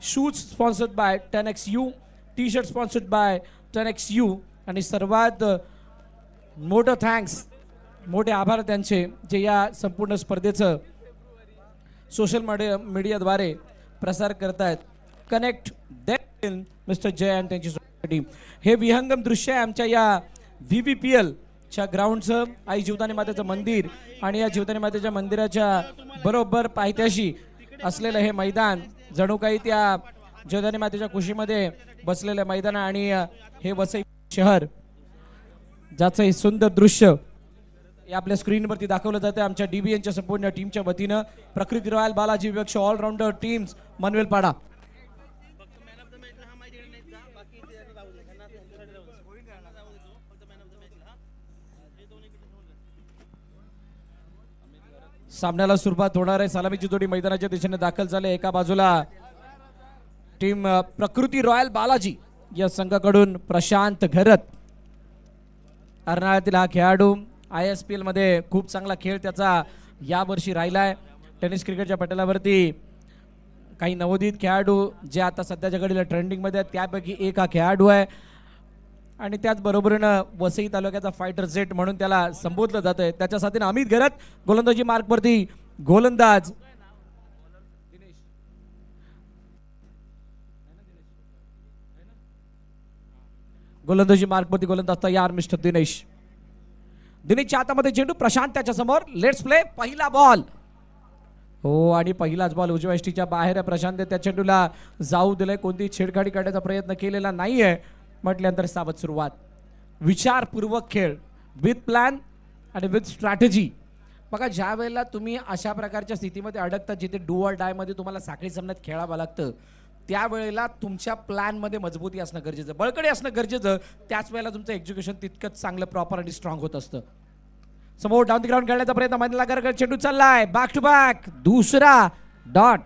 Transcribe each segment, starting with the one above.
Shoes sponsored by 10XU, T shirt sponsored by 10XU आणि सर्वात मोठं थँक्स, मोठे आभार त्यांचे जे या संपूर्ण स्पर्धेचं सोशल मीडियाद्वारे प्रसार करतायत. कनेक्ट देन मिस्टर जय आणि त्यांची टीम. हे विहंगम दृश्य आहे आमच्या या VVPL च्या ग्राउंडचं. आई जीवदानी मातेचं मंदिर आणि या जीवदानी मातेच्या मंदिराच्या बरोबर पायथ्याशी असलेलं हे मैदान जणू काही त्या जीवदानी मातेच्या कुशीमध्ये बसलेलं मैदान आणि हे वसई शहर ज्याचं हे सुंदर दृश्य हे आपल्या स्क्रीनवरती दाखवलं जातं. आमच्या DBNच्या संपूर्ण टीमच्या वतीनं प्रकृती रॉयल बालाजी विवेक्ष ऑलराऊंडर टीम्स मनवेलपाडा. सामन्याला सुरुवात होणार आहे. सलामीची जोडी मैदानाच्या दिशेने दाखल झाले. एका बाजूला टीम प्रकृती रॉयल बालाजी या संघाकडून प्रशांत घरत. अर्नाळ्यातील हा खेळाडू ISPL मध्ये खूप चांगला खेळ त्याचा यावर्षी राहिलाय. टेनिस क्रिकेटच्या पटलावरती काही नवोदित खेळाडू जे आता सध्याच्या घडीला ट्रेंडिंगमध्ये आहेत त्यापैकी एक हा खेळाडू आहे आणि त्याचबरोबरीनं वसई तालुक्याचा फायटर जेट म्हणून त्याला संबोधलं जातंय. त्याच्या साथीने अमित घरत गोलंदाजी मार्कवरती गोलंदाज. गोलंदाजी मार्कवरती गोलंदाज तयार मिस्टर दिनेश. दिनेशच्या हातामध्ये चेंडू, प्रशांत त्याच्या समोर. Let's play. पहिला बॉल. हो आणि पहिलाच बॉल उजव्या यष्टीच्या बाहेर आहे. प्रशांत त्या चेंडूला जाऊ दिलंय. कोणती छेडछाडी करण्याचा प्रयत्न केलेला नाहीये. म्हटल्यानंतर सावध सुरुवात. विचारपूर्वक खेळ विथ प्लॅन आणि विथ स्ट्रॅटेजी. बघा ज्या वेळेला तुम्ही अशा प्रकारच्या स्थितीमध्ये अडकता जिथे डू ऑर डाय मध्ये तुम्हाला साखळी सामन्यात खेळावं लागतं त्यावेळेला तुमच्या प्लॅनमध्ये मजबूती असणं गरजेचं, बळकटी असणं गरजेचं. त्याच वेळेला तुमचं एक्झिक्युशन तितकंच चांगलं प्रॉपर आणि स्ट्रॉंग होत असतं. समोर डाऊन द ग्राउंड खेळण्याचा प्रयत्न मधला करत चेंडू चाललाय बॅक टू बॅक. दुसरा डॉट.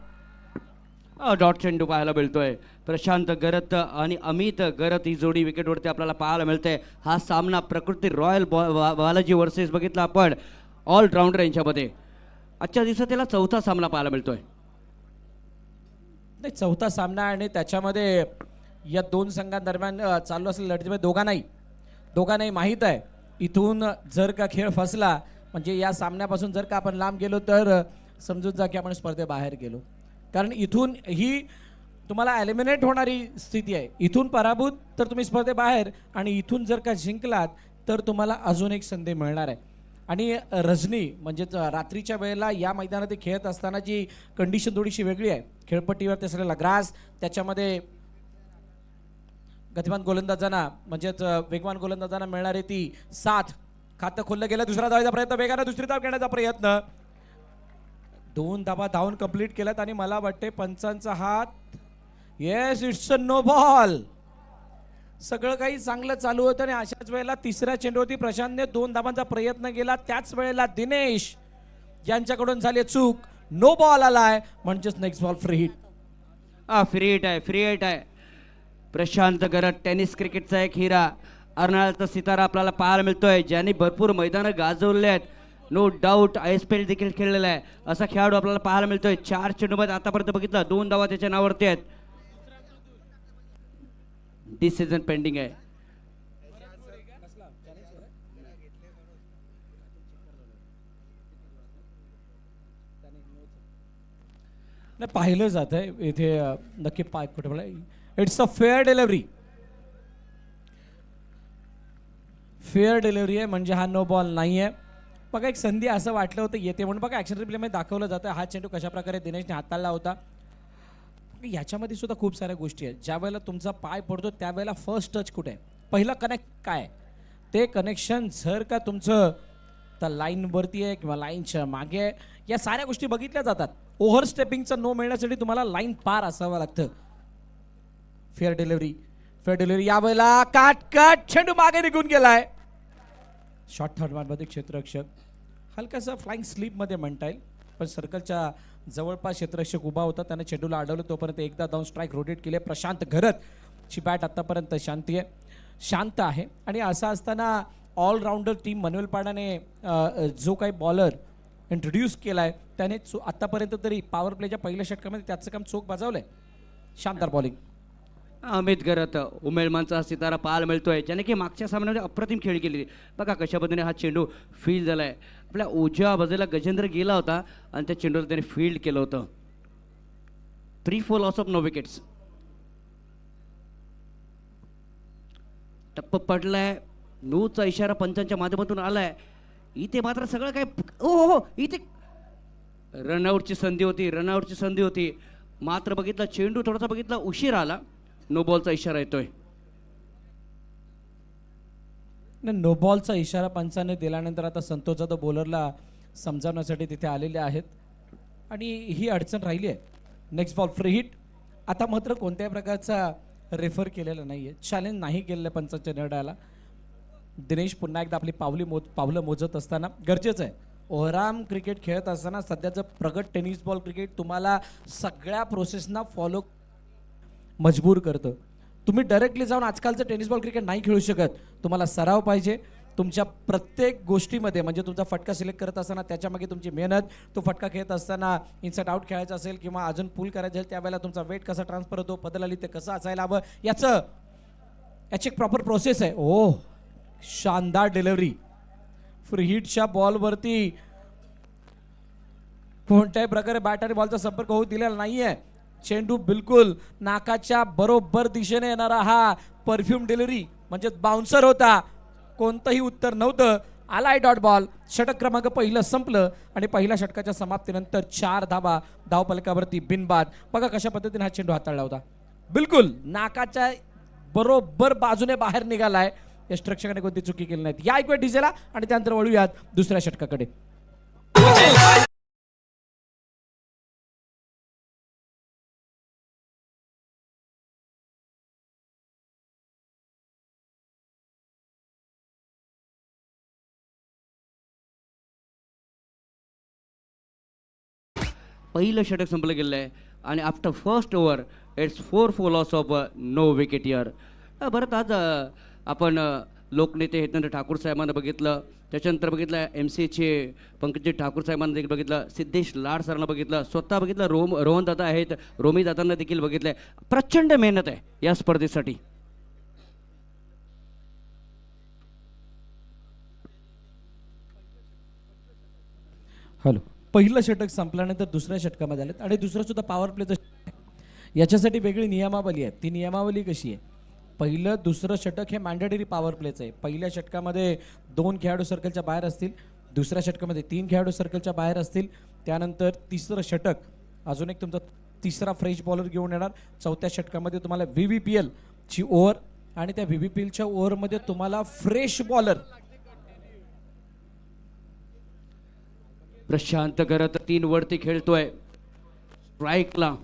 डॉट चेंडू पाहायला मिळतोय. प्रशांत गरत आणि अमित गरत ही जोडी विकेटवरती आपल्याला पाहायला मिळते. हा सामना प्रकृती रॉयल बालाजी वर्सेस बघितला आपण ऑलराऊंडर यांच्यामध्ये. आजच्या दिवसात त्याला चौथा सामना पाहायला मिळतोय. नाही चौथा सामना आणि त्याच्यामध्ये या दोन संघांदरम्यान चालू असलेल्या लढतीमध्ये दोघांनाही माहीत आहे इथून जर का खेळ फसला म्हणजे या सामन्यापासून जर का आपण लांब गेलो तर समजून जा की आपण स्पर्धेबाहेर गेलो. कारण इथून ही तुम्हाला एलिमिनेट होणारी स्थिती आहे. इथून पराभूत तर तुम्ही स्पर्धेबाहेर आणि इथून जर का जिंकलात तर तुम्हाला अजून एक संधी मिळणार आहे. आणि रजनी म्हणजेच रात्रीच्या वेळेला या मैदानात खेळत असतानाची कंडिशन थोडीशी वेगळी आहे. खेळपट्टीवर असलेला ग्रास, त्याच्यामध्ये गतिमान गोलंदाजांना म्हणजेच वेगवान गोलंदाजांना मिळणारी ती साथ. खातं खोललं गेलं. दुसरा धावायचा प्रयत्न, वेगानं दुसरी धाव घेण्याचा प्रयत्न. 2 धावा धावून कंप्लीट केल्यात आणि मला वाटते पंचांचा हात. Yes it's a no ball. सगळं काही चांगलं चालू होतं आणि अशाच वेळेला तिसऱ्या चेंडूवरती प्रशांतने 2 धावांचा प्रयत्न केला. त्याच वेळेला दिनेश यांच्याकडून झाली चूक. नो बॉल आलाय म्हणजेच next ball free hit. Free hit आहे, फ्री हिट आहे. प्रशांत गरत टेनिस क्रिकेटचा एक हिरा, अर्नाळ्याचा सितारा आपल्याला पाहायला मिळतोय ज्यांनी भरपूर मैदानं गाजवले आहेत. नो डाऊट ISPL देखील खेळलेला आहे असा खेळाडू आपल्याला पाहायला मिळतोय. 4 चेंडूमध्ये आतापर्यंत बघितलं 2 धावा त्याच्या नावावरती आहेत. डिसिजन पेंडिंग आहे. नाही पाहिलं जात आहे इथे नक्की पाय कुठे मला. It's a fair delivery. Fair delivery आहे म्हणजे हा नो बॉल नाही आहे. बघा एक संधी असं वाटलं होतं येते म्हणून. बघा ॲक्शन रिप्लेमध्ये दाखवलं जातं हा चेंडू कशा प्रकारे दिनेशने हाताळला होता. याच्यामध्ये सुद्धा खूप साऱ्या गोष्टी आहेत. ज्या वेळेला तुमचा पाय पडतो त्यावेळेला फर्स्ट टच कुठे आहे, पहिलं कनेक्ट काय, ते कनेक्शन जर का तुमचं तर लाईनवरती आहे किंवा लाईनच्या मागे आहे, या साऱ्या गोष्टी बघितल्या जातात. ओव्हर स्टेपिंगचा नो मिळण्यासाठी तुम्हाला लाईन पार असावं लागतं. Fair delivery, fair delivery. यावेळेला काट चेंडू मागे निघून गेलाय. शॉर्ट थर्डमध्ये क्षेत्ररक्षक हलकासा फ्लाइंग स्लीपमध्ये म्हणता येईल पण सर्कलच्या जवळपास क्षेत्ररक्षक उभा होता. त्याने चेंडूला अडवलं तोपर्यंत एकदा डाऊन स्ट्राईक रोटेट केले. प्रशांत घरत ची बॅट आतापर्यंत शांत आहे आणि असं असताना ऑलराऊंडर टीम मनवेलपाडाने जो काही बॉलर इंट्रोड्यूस केलाय त्याने आतापर्यंत तरी पॉवर प्लेच्या पहिल्या षटकामध्ये त्याचं काम चोख बजावलंय. शानदार बॉलिंग. अमित गरत उमेळमानचा सितारा पाहायला मिळतोय, ज्याने की मागच्या सामन्यामध्ये अप्रतिम खेळी केली. बघा कशा पद्धतीने हा चेंडू फील्ड झालाय. आपल्या उजव्या बाजूला गजेंद्र गेला होता आणि त्या चेंडूला त्याने फील्ड केलं होतं. 3-4 लॉस ऑफ 9 विकेट्स. टप्प पडलाय. नूचा इशारा पंचांच्या माध्यमातून आलाय. इथे मात्र सगळं काय हो इथे रनआउटची संधी होती. मात्र बघितलं चेंडू थोडासा बघितला उशीर आला. नो बॉलचा इशारा येतोय. नो बॉलचा इशारा पंचाने दिल्यानंतर आता संतोष जाधव बॉलरला समजावण्यासाठी तिथे आलेले आहेत आणि ही अडचण राहिली आहे. Next ball free hit. आता मात्र कोणत्याही प्रकारचा रेफर केलेला नाही आहे, चॅलेंज नाही केलेलं पंचांच्या निर्णयाला. दिनेश पुन्हा एकदा आपली पावलं मोजत असताना गरजेचं आहे. ओहराम क्रिकेट खेळत असताना सध्याचं प्रगत टेनिस बॉल क्रिकेट तुम्हाला सगळ्या प्रोसेसना फॉलो मजबूर करतं. तुम्ही डायरेक्टली जाऊन आजकालचं टेनिस बॉल क्रिकेट नाही खेळू शकत. तुम्हाला सराव पाहिजे तुमच्या प्रत्येक गोष्टीमध्ये. म्हणजे तुमचा फटका सिलेक्ट करत असताना त्याच्यामागे तुमची मेहनत, तो फटका खेळत असताना इनसाइड आउट खेळायचा असेल किंवा अजून पूल करायचं असेल त्यावेळेला तुमचा वेट कसा ट्रान्सफर होतो, बदल आली ते कसं असायला हवं, याची एक प्रॉपर प्रोसेस आहे. ओह शानदार डिलिव्हरी. फ्री हिटच्या बॉलवरती कोणत्याही प्रकारे बॅट आणि बॉलचा संपर्क होऊ दिलेला नाहीये. चेंडू बिलकुल नाकाच्या बरोबर दिशेने येणारा हा परफ्यूम डिलिव्हरी म्हणजे बाउन्सर होता. कोणतंही उत्तर नव्हतं. आलाय डॉट बॉल. षटक क्रमांक पहिलं संपलं आणि पहिल्या षटकाच्या समाप्तीनंतर 4 धावा धावफलकावरती बिनबाद. बघा कशा पद्धतीने हा चेंडू हाताळला होता. बिलकुल नाकाच्या बरोबर बाजूने बाहेर निघालाय. या रक्षकाने कोणती चुकी केली नाही. या एक वेळ डिझेला आणि त्यानंतर वळूयात दुसऱ्या षटकाकडे. पहिलं षटक संपलं गेलं आहे आणि after first over it's 4 loss of 9 wicket year. बरं आज आपण लोकनेते हेतनंद ठाकूर साहेबांना बघितलं, त्याच्यानंतर बघितलं MCAचे पंकजी ठाकूर साहेबांना देखील बघितलं, सिद्धेश लाड सरांना बघितलं, स्वतः बघितलं रोहन दादा आहेत, रोमी दादांना देखील बघितलंय. प्रचंड मेहनत आहे या स्पर्धेसाठी. हॅलो. पहिलं षटक संपल्यानंतर दुसऱ्या षटकामध्ये आलेत आणि दुसरं सुद्धा पॉवर प्लेचं. याच्यासाठी वेगळी नियमावली आहे. ती नियमावली कशी आहे? पहिलं दुसरं षटक हे मॅन्डेटरी पॉवर प्लेचं आहे. पहिल्या षटकामध्ये 2 खेळाडू सर्कलच्या बाहेर असतील, दुसऱ्या षटकामध्ये 3 खेळाडू सर्कलच्या बाहेर असतील. त्यानंतर तिसरं षटक अजून एक तुमचा तिसरा फ्रेश बॉलर घेऊन येणार. चौथ्या षटकामध्ये तुम्हाला VVPL ची ओव्हर आणि त्या VVPLच्या ओव्हरमध्ये तुम्हाला फ्रेश बॉलर. प्रशांत करत 3 वरती खेळतोय स्ट्राईकला.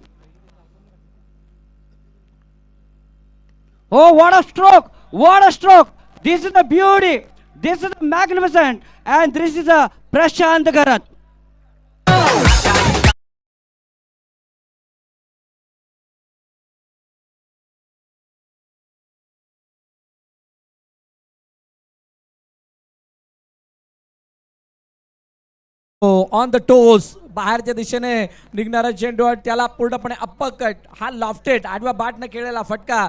Oh, what a stroke! What a stroke! This is the beauty. This is the magnificent, and this is a Prashant Garat. On the toes बाहेरच्या दिशेने निघणारा चेंडू आणि त्याला पूर्णपणे अप्परकट. हा लॉफ्टेड आडव्या बॅटने केलेला फटका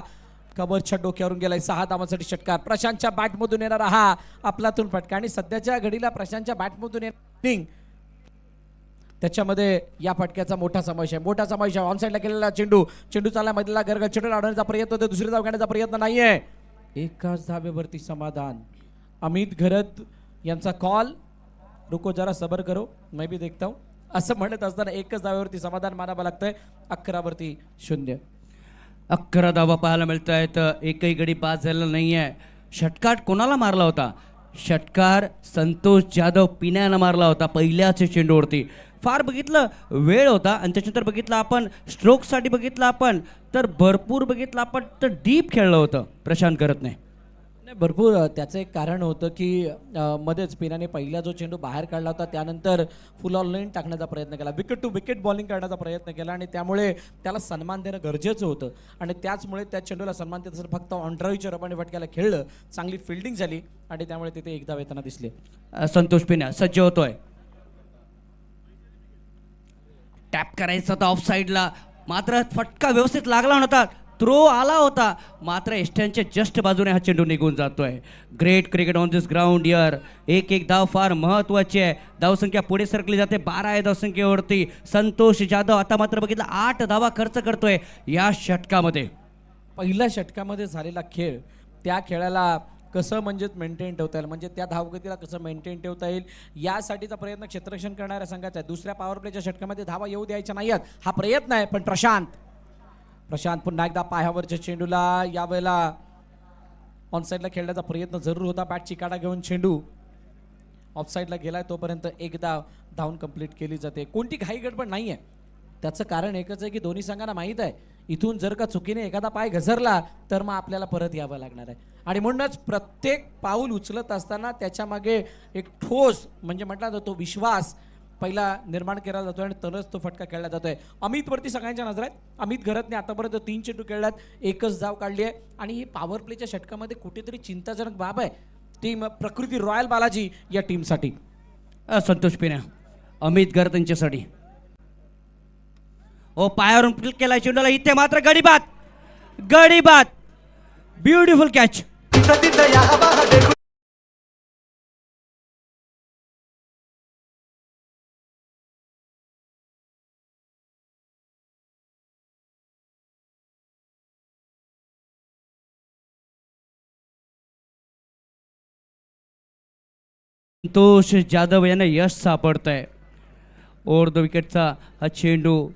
कबरच्या डोक्यावरून गेलाय. 6 धावांसाठी षटकार. प्रशांतच्या बॅटमधून येणारा हा आपलातून फटका आणि सध्याच्या घडीला प्रशांतच्या बॅटमधून येणारा त्याच्यामध्ये या फटक्याचा मोठा समावेश आहे. ऑनसाइडला केलेला चेंडू चालला मधला गरगल चेंडू लावण्याचा प्रयत्न होतो. दुसरी धाव घेण्याचा प्रयत्न नाहीये. एकाच धावेवरती समाधान. अमित घरत यांचा कॉल. रुको जरा सबर करो मैं भी देखता हूं असं म्हणत असताना एकच धावेवरती समाधान मानावं लागतंय. 11 वरती 0. 11 धावा पाहायला मिळत आहेत. एकही गडी बाद झालेला नाहीये. षटकार कोणाला मारला होता? षटकार संतोष जाधव पिण्यानं मारला होता पहिल्याच चेंडूवरती. फार बघितलं वेळ होता आणि त्याच्यानंतर बघितलं आपण स्ट्रोकसाठी बघितलं आपण तर भरपूर बघितलं आपण तर डीप खेळलं होतं प्रशांत करतने. नाही भरपूर त्याचं एक कारण होतं की मध्येच पिनाने पहिला जो चेंडू बाहेर काढला होता त्यानंतर फुल ऑन लाईन टाकण्याचा प्रयत्न केला. विकेट टू विकेट बॉलिंग करण्याचा प्रयत्न केला आणि त्यामुळे त्याला सन्मान देणं गरजेचं होतं आणि त्याचमुळे त्या चेंडूला सन्मान देत असताना फक्त ऑनड्राईव्हच्या रबाने फटक्याला खेळलं. चांगली फिल्डिंग झाली आणि त्यामुळे तिथे एकदा येताना दिसले. संतोष पिन्या सज्ज होतोय. टॅप करायचं तर ऑफ साईडला मात्र फटका व्यवस्थित लागला नव्हता, थ्रो आला होता, मात्र एष्ट्यांच्या जस्ट बाजूने हा चेंडू निघून जातोय. Great cricket on this ground year. एक एक धाव फार महत्वाची आहे. धावसंख्या पुढे सरकली जाते, 12 आहे धावसंख्येवरती. संतोष जाधव आता मात्र बघितलं 8 धावा खर्च करतोय या षटकामध्ये. पहिल्या षटकामध्ये झालेला खेळ, त्या खेळाला कसं म्हणजेच मेंटेन ठेवता येईल, म्हणजे त्या धावगतीला कसं मेंटेन ठेवता येईल यासाठीचा प्रयत्न क्षेत्ररक्षण करणाऱ्या संघाचा आहे. दुसऱ्या पॉवर प्लेच्या षटकामध्ये धावा येऊ द्यायच्या नाहीत हा प्रयत्न आहे. पण प्रशांत पुन्हा एकदा पायावरच्या चेंडूला यावेळेला ऑनसाईडला खेळण्याचा प्रयत्न जरूर होता. बॅट चिकाडा घेऊन चेंडू ऑफसाईडला गेलाय, तोपर्यंत एकदा धावून कंप्लीट केली जाते. कोणती घाई गडबड नाही आहे. त्याचं कारण एकच आहे की दोन्ही संघांना माहीत आहे इथून जर का चुकीने एखादा पाय घसरला तर मग आपल्याला परत यावं लागणार आहे. आणि म्हणूनच प्रत्येक पाऊल उचलत असताना त्याच्या मागे एक ठोस म्हणजे म्हटला जातो तो विश्वास पहिला निर्माण केला जातो आणि तरच तो फटका खेळला जातोय. अमितवरती सगळ्यांच्या नजर आहेत. अमित घरतने आतापर्यंत 3 चेंडू खेळल्यात, एकच धाव काढली आहे. आणि ही पॉवर प्लेच्या षटकामध्ये कुठेतरी चिंताजनक बाब आहे टीम प्रकृती रॉयल बालाजी या टीमसाठी. संतोष पिण्या, अमित गर्द यांच्यासाठी ओ पायावरून क्लिक केला चेंडूला, इथे मात्र गडीबात ब्युटिफुल कॅच. संतोष जाधव यांना यश सापडत आहे. ओव्हर द विकेटचा हा चेंडू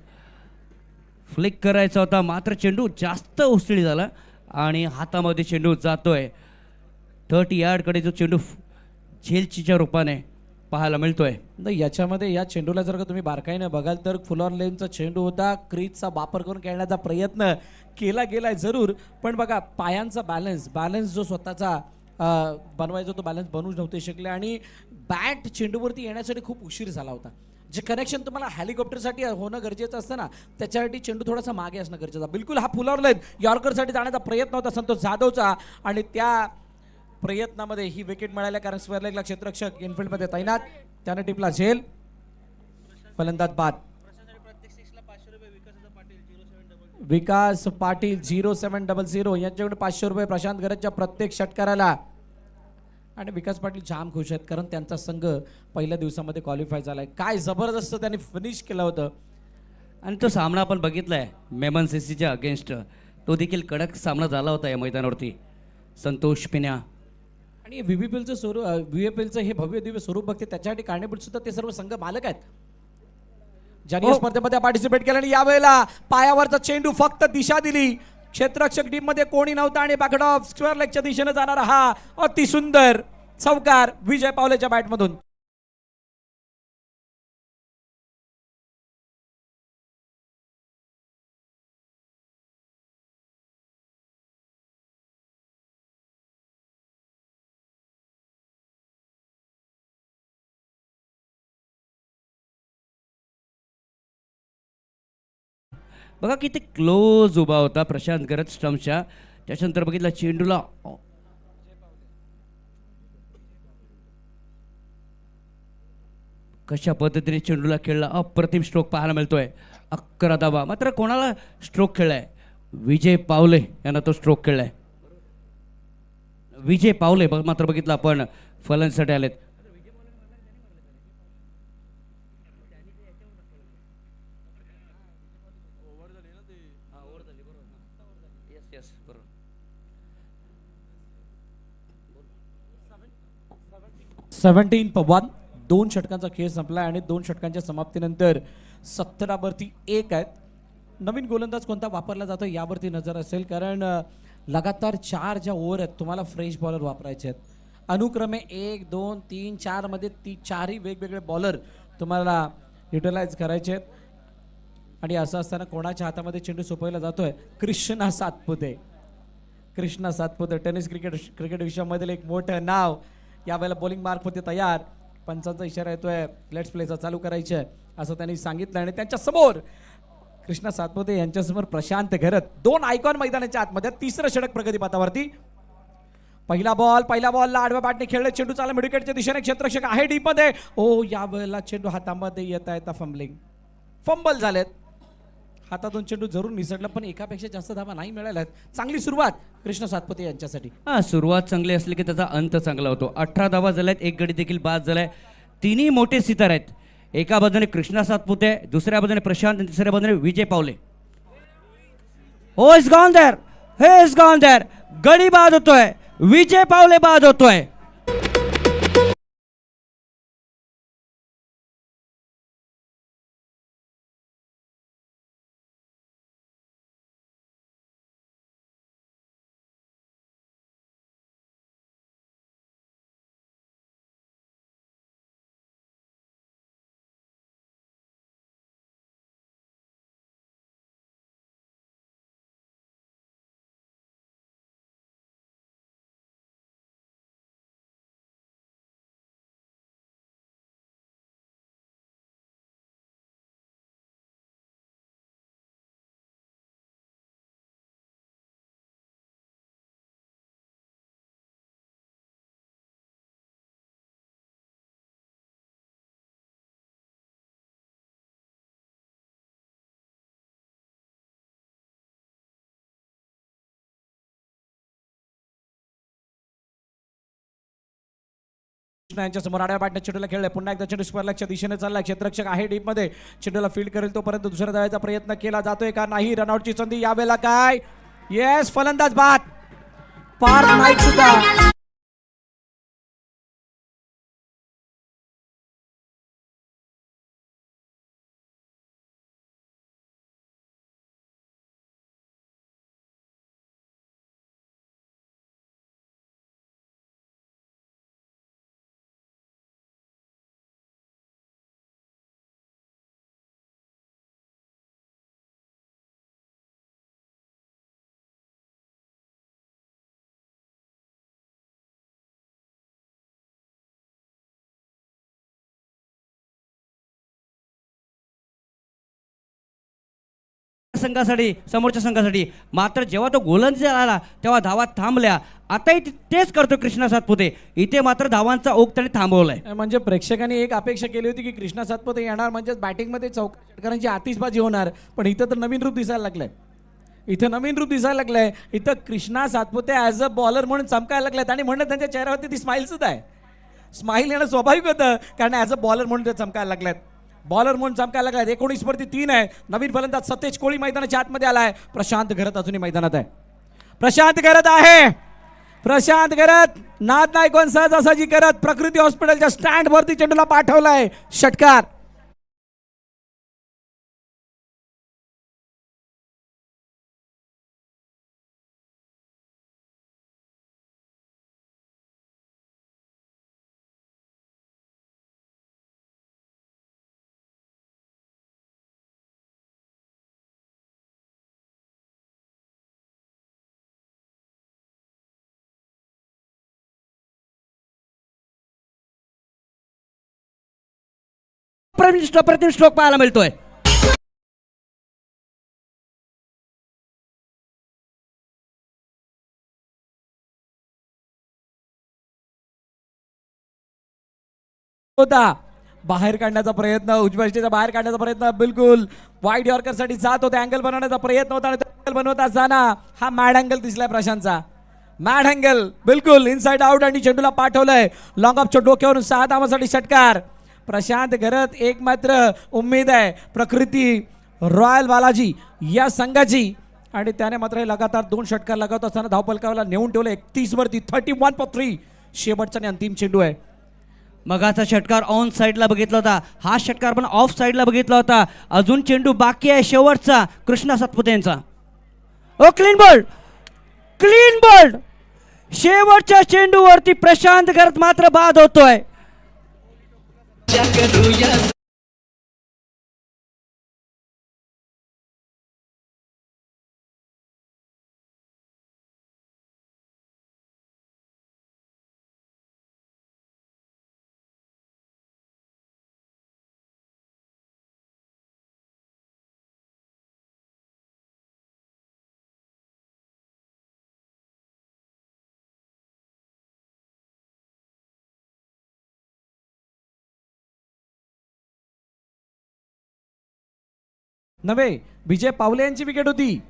फ्लिक करायचा होता, मात्र चेंडू जास्त उसळी झाला आणि हातामध्ये चेंडू जातोय. 30 यार्डकडे जो चेंडू झेलचीच्या रूपाने पाहायला मिळतोय. नाही, याच्यामध्ये या चेंडूला जर का तुम्ही बारकाईने बघाल तर फुल ऑन लेनचा चेंडू होता. क्रीजचा वापर करून खेळण्याचा प्रयत्न केला गेलाय जरूर, पण बघा पायांचा बॅलन्स जो स्वतःचा बनवायचा तो बॅलन्स बनवू नव्हते शकले आणि बॅट चेंडूवरती येण्यासाठी खूप उशीर झाला होता. जे कनेक्शन तुम्हाला हेलिकॉप्टरसाठी होणं गरजेचं असतं ना, त्याच्यासाठी चेंडू थोडासा मागे असणं गरजेचं आहे. बिलकुल हा फुल ऑन लेन यॉर्करसाठी जाण्याचा प्रयत्न होता संतोष जाधवचा आणि त्या प्रयत्नामध्ये ही विकेट मिळाल्या कारण स्क्वेअर लेगला क्षेत्ररक्षक इनफिल्डमध्ये तैनात. त्याने टिपला झेल, फलंदाज बाद. विकास पाटील 0700 यांच्याकडे 500 रुपये. प्रशांत गरजच्या प्रत्येक षटकाराला. आणि विकास पाटील जाम खुश आहेत कारण त्यांचा संघ पहिल्या दिवसामध्ये क्वालिफाय झालाय. काय जबरदस्त त्यांनी फिनिश केलं होतं. आणि तो सामना आपण बघितलाय मेमन सीसीच्या अगेन्स्ट, तो देखील कडक सामना झाला होता या मैदानावरती. संतोष पिण्या आणि व्हीपीएलचं स्वरूप व्हीपीएलचं हे भव्य दिव्य स्वरूप बघते त्याच्यासाठी कारणीभूत सुद्धा ते सर्व संघ मालक आहेत ज्यांनी या स्पर्धेमध्ये पार्टिसिपेट केलं. आणि यावेळेला पायावरचा चेंडू फक्त दिशा दिली. क्षेत्ररक्षक टीम मध्ये कोणी नव्हता आणि बॅकड ऑफ स्क्वेअर लेगच्या दिशेने जाणारा हा अति सुंदर चौकार विजय पावलेच्या बॅटमधून. बघा किती क्लोज उभा होता प्रशांत गरज स्टम्पच्या. त्याच्यानंतर बघितला चेंडूला कशा पद्धतीने चेंडूला खेळला. अप्रतिम स्ट्रोक पाहायला मिळतोय. 11 धावा. मात्र कोणाला स्ट्रोक खेळलाय? विजय पावले यांना तो स्ट्रोक खेळलाय. विजय पावले मात्र बघितलं आपण फलंदाजीसाठी आलेत. सेव्हन्टीन 2 षटकांचा खेळ संपला आणि 2 षटकांच्या समाप्तीनंतर 17 वरती 1 आहेत. नवीन गोलंदाज कोणता वापरला जातो यावरती नजर असेल कारण लगातार 4 ज्या ओव्हर आहेत तुम्हाला फ्रेश बॉलर वापरायचे आहेत. अनुक्रमे 1, 2, 3, 4 मध्ये 4ही वेगवेगळे बॉलर तुम्हाला युटिलाइज करायचे आहेत. आणि असं असताना कोणाच्या हातामध्ये चेंडू सोपवला जातोय? कृष्णा सातपुते. टेनिस क्रिकेट विश्वामधील एक मोठं नाव. यावेळेला बॉलिंग मार्क होते तयार. पंचांचा इशारा येतोय लेट्स प्लेचा चालू करायचे आहे असं त्यांनी सांगितलं. आणि त्यांच्या समोर कृष्णा सातपुते यांच्यासमोर प्रशांत घरत. 2 आयकॉन मैदानाच्या आतमध्ये. 3रं षटक प्रगतीपथावरती. पहिला बॉलला आडव्या बॅटने खेळले. चेंडू चालला मिडविकेटच्या दिशेने. क्षेत्ररक्षक आहे डीप मध्ये. यावेळेला चेंडू हातामध्ये येता फंबल झालेत. हातातून चेंडू जरूर निसटला, पण एकापेक्षा जास्त धावा नाही मिळाल्या आहेत. चांगली सुरुवात कृष्ण सातपुते यांच्यासाठी. हा, सुरुवात चांगली असली की त्याचा अंत चांगला होतो. 18 धावा झाल्यात, एक गडी देखील बाद झालाय. तिन्ही मोठे सितार आहेत. एका बाजूने कृष्णा सातपुते, दुसऱ्या बाजूने प्रशांत, आणि तिसऱ्या बाजूने विजय पावले. हो, इज गॉन देअर, हे इज गॉन देअर. गडी बाद होतोय, विजय पावले बाद होतोय. कृष्णा यांच्या समोर आड्या पाटण्या चेंडूला खेळलाय. पुन्हा एकदा चेंडू स्क्वेअर लॅगच्या दिशेने चाललाय. क्षेत्ररक्षक आहे डीप मध्ये, चेंडूला फील्ड करेल तोपर्यंत दुसऱ्या धावायचा प्रयत्न केला जातोय का नाही. रनआउटची संधी यावेळेला काय. येस, फलंदाज बाद. पार नाईक सुद्धा संघासाठी, समोरच्या संघासाठी. मात्र जेव्हा तो गोलंदाज आला तेव्हा धावा थांबल्या. आताही तेच करतो कृष्णा सातपुते. इथे मात्र धावांचा ओघ त्याने थांबवलाय. म्हणजे प्रेक्षकांनी एक अपेक्षा केली होती की कृष्णा सातपुते येणार म्हणजे बॅटिंगमध्ये चौकारांची आतिषबाजी होणार, पण इथं तर नवीन रूप दिसायला लागलंय. इथं नवीन रूप दिसायला लागलंय. इथं Krishna Satpute as a bowler म्हणून चमकायला लागलेत, आणि म्हणून त्यांच्या चेहऱ्यावरती ती स्माईल सुद्धा आहे. स्माईल येणं स्वाभाविक होतं, कारण ॲज अ बॉलर म्हणून ते चमकायला लागलेत. बॉलर म्हणून चमकायला लागलाय. 19 वरती 3 आहे. नवीन फलंदाज सतेज कोळी मैदानाच्या आतमध्ये आलाय. प्रशांत घरत अजूनही मैदानात आहे. प्रशांत घरत आहे. प्रशांत घरत नाद नायकवान सहजासहजी करत प्रकृती हॉस्पिटलच्या स्टँड वरती चेंडूला पाठवलाय. षटकार. अप्रतिम स्ट्रोक पाहायला मिळतोय. होता बाहेर काढण्याचा प्रयत्न, उजव्या बाहेर काढण्याचा प्रयत्न, बिलकुल वाईड यॉर्कर साठी जात होते. अँगल बनवण्याचा प्रयत्न होता, आणि अँगल बनवत असताना हा मॅड अँगल दिसलाय प्रशांतचा. मॅड अँगल बिलकुल इनसाइड आउट, आणि चेंडूला पाठवलंय लॉंग ऑफच्या डोक्यावरून 6 धावांसाठी षटकार. प्रशांत घरत एक मात्र उमेद आहे प्रकृती रॉयल बालाजी या संघाची, आणि त्याने मात्र हे लगातार 2 षटकार लगावत असताना धावपलकाला नेऊन ठेवले. 31 वरती 31 शेवटचा आणि अंतिम चेंडू आहे. मगाचा षटकार ऑन साईडला बघितला होता, हा षटकार पण ऑफ साईडला बघितला होता. अजून चेंडू बाकी आहे शेवटचा कृष्णा सातपुते यांचा. ओ, क्लीन बॉल, क्लीन बॉल. शेवटच्या चेंडूवरती प्रशांत घरत मात्र बाद होतोय. नव्हे, विजय पावले यांची विकेट होती.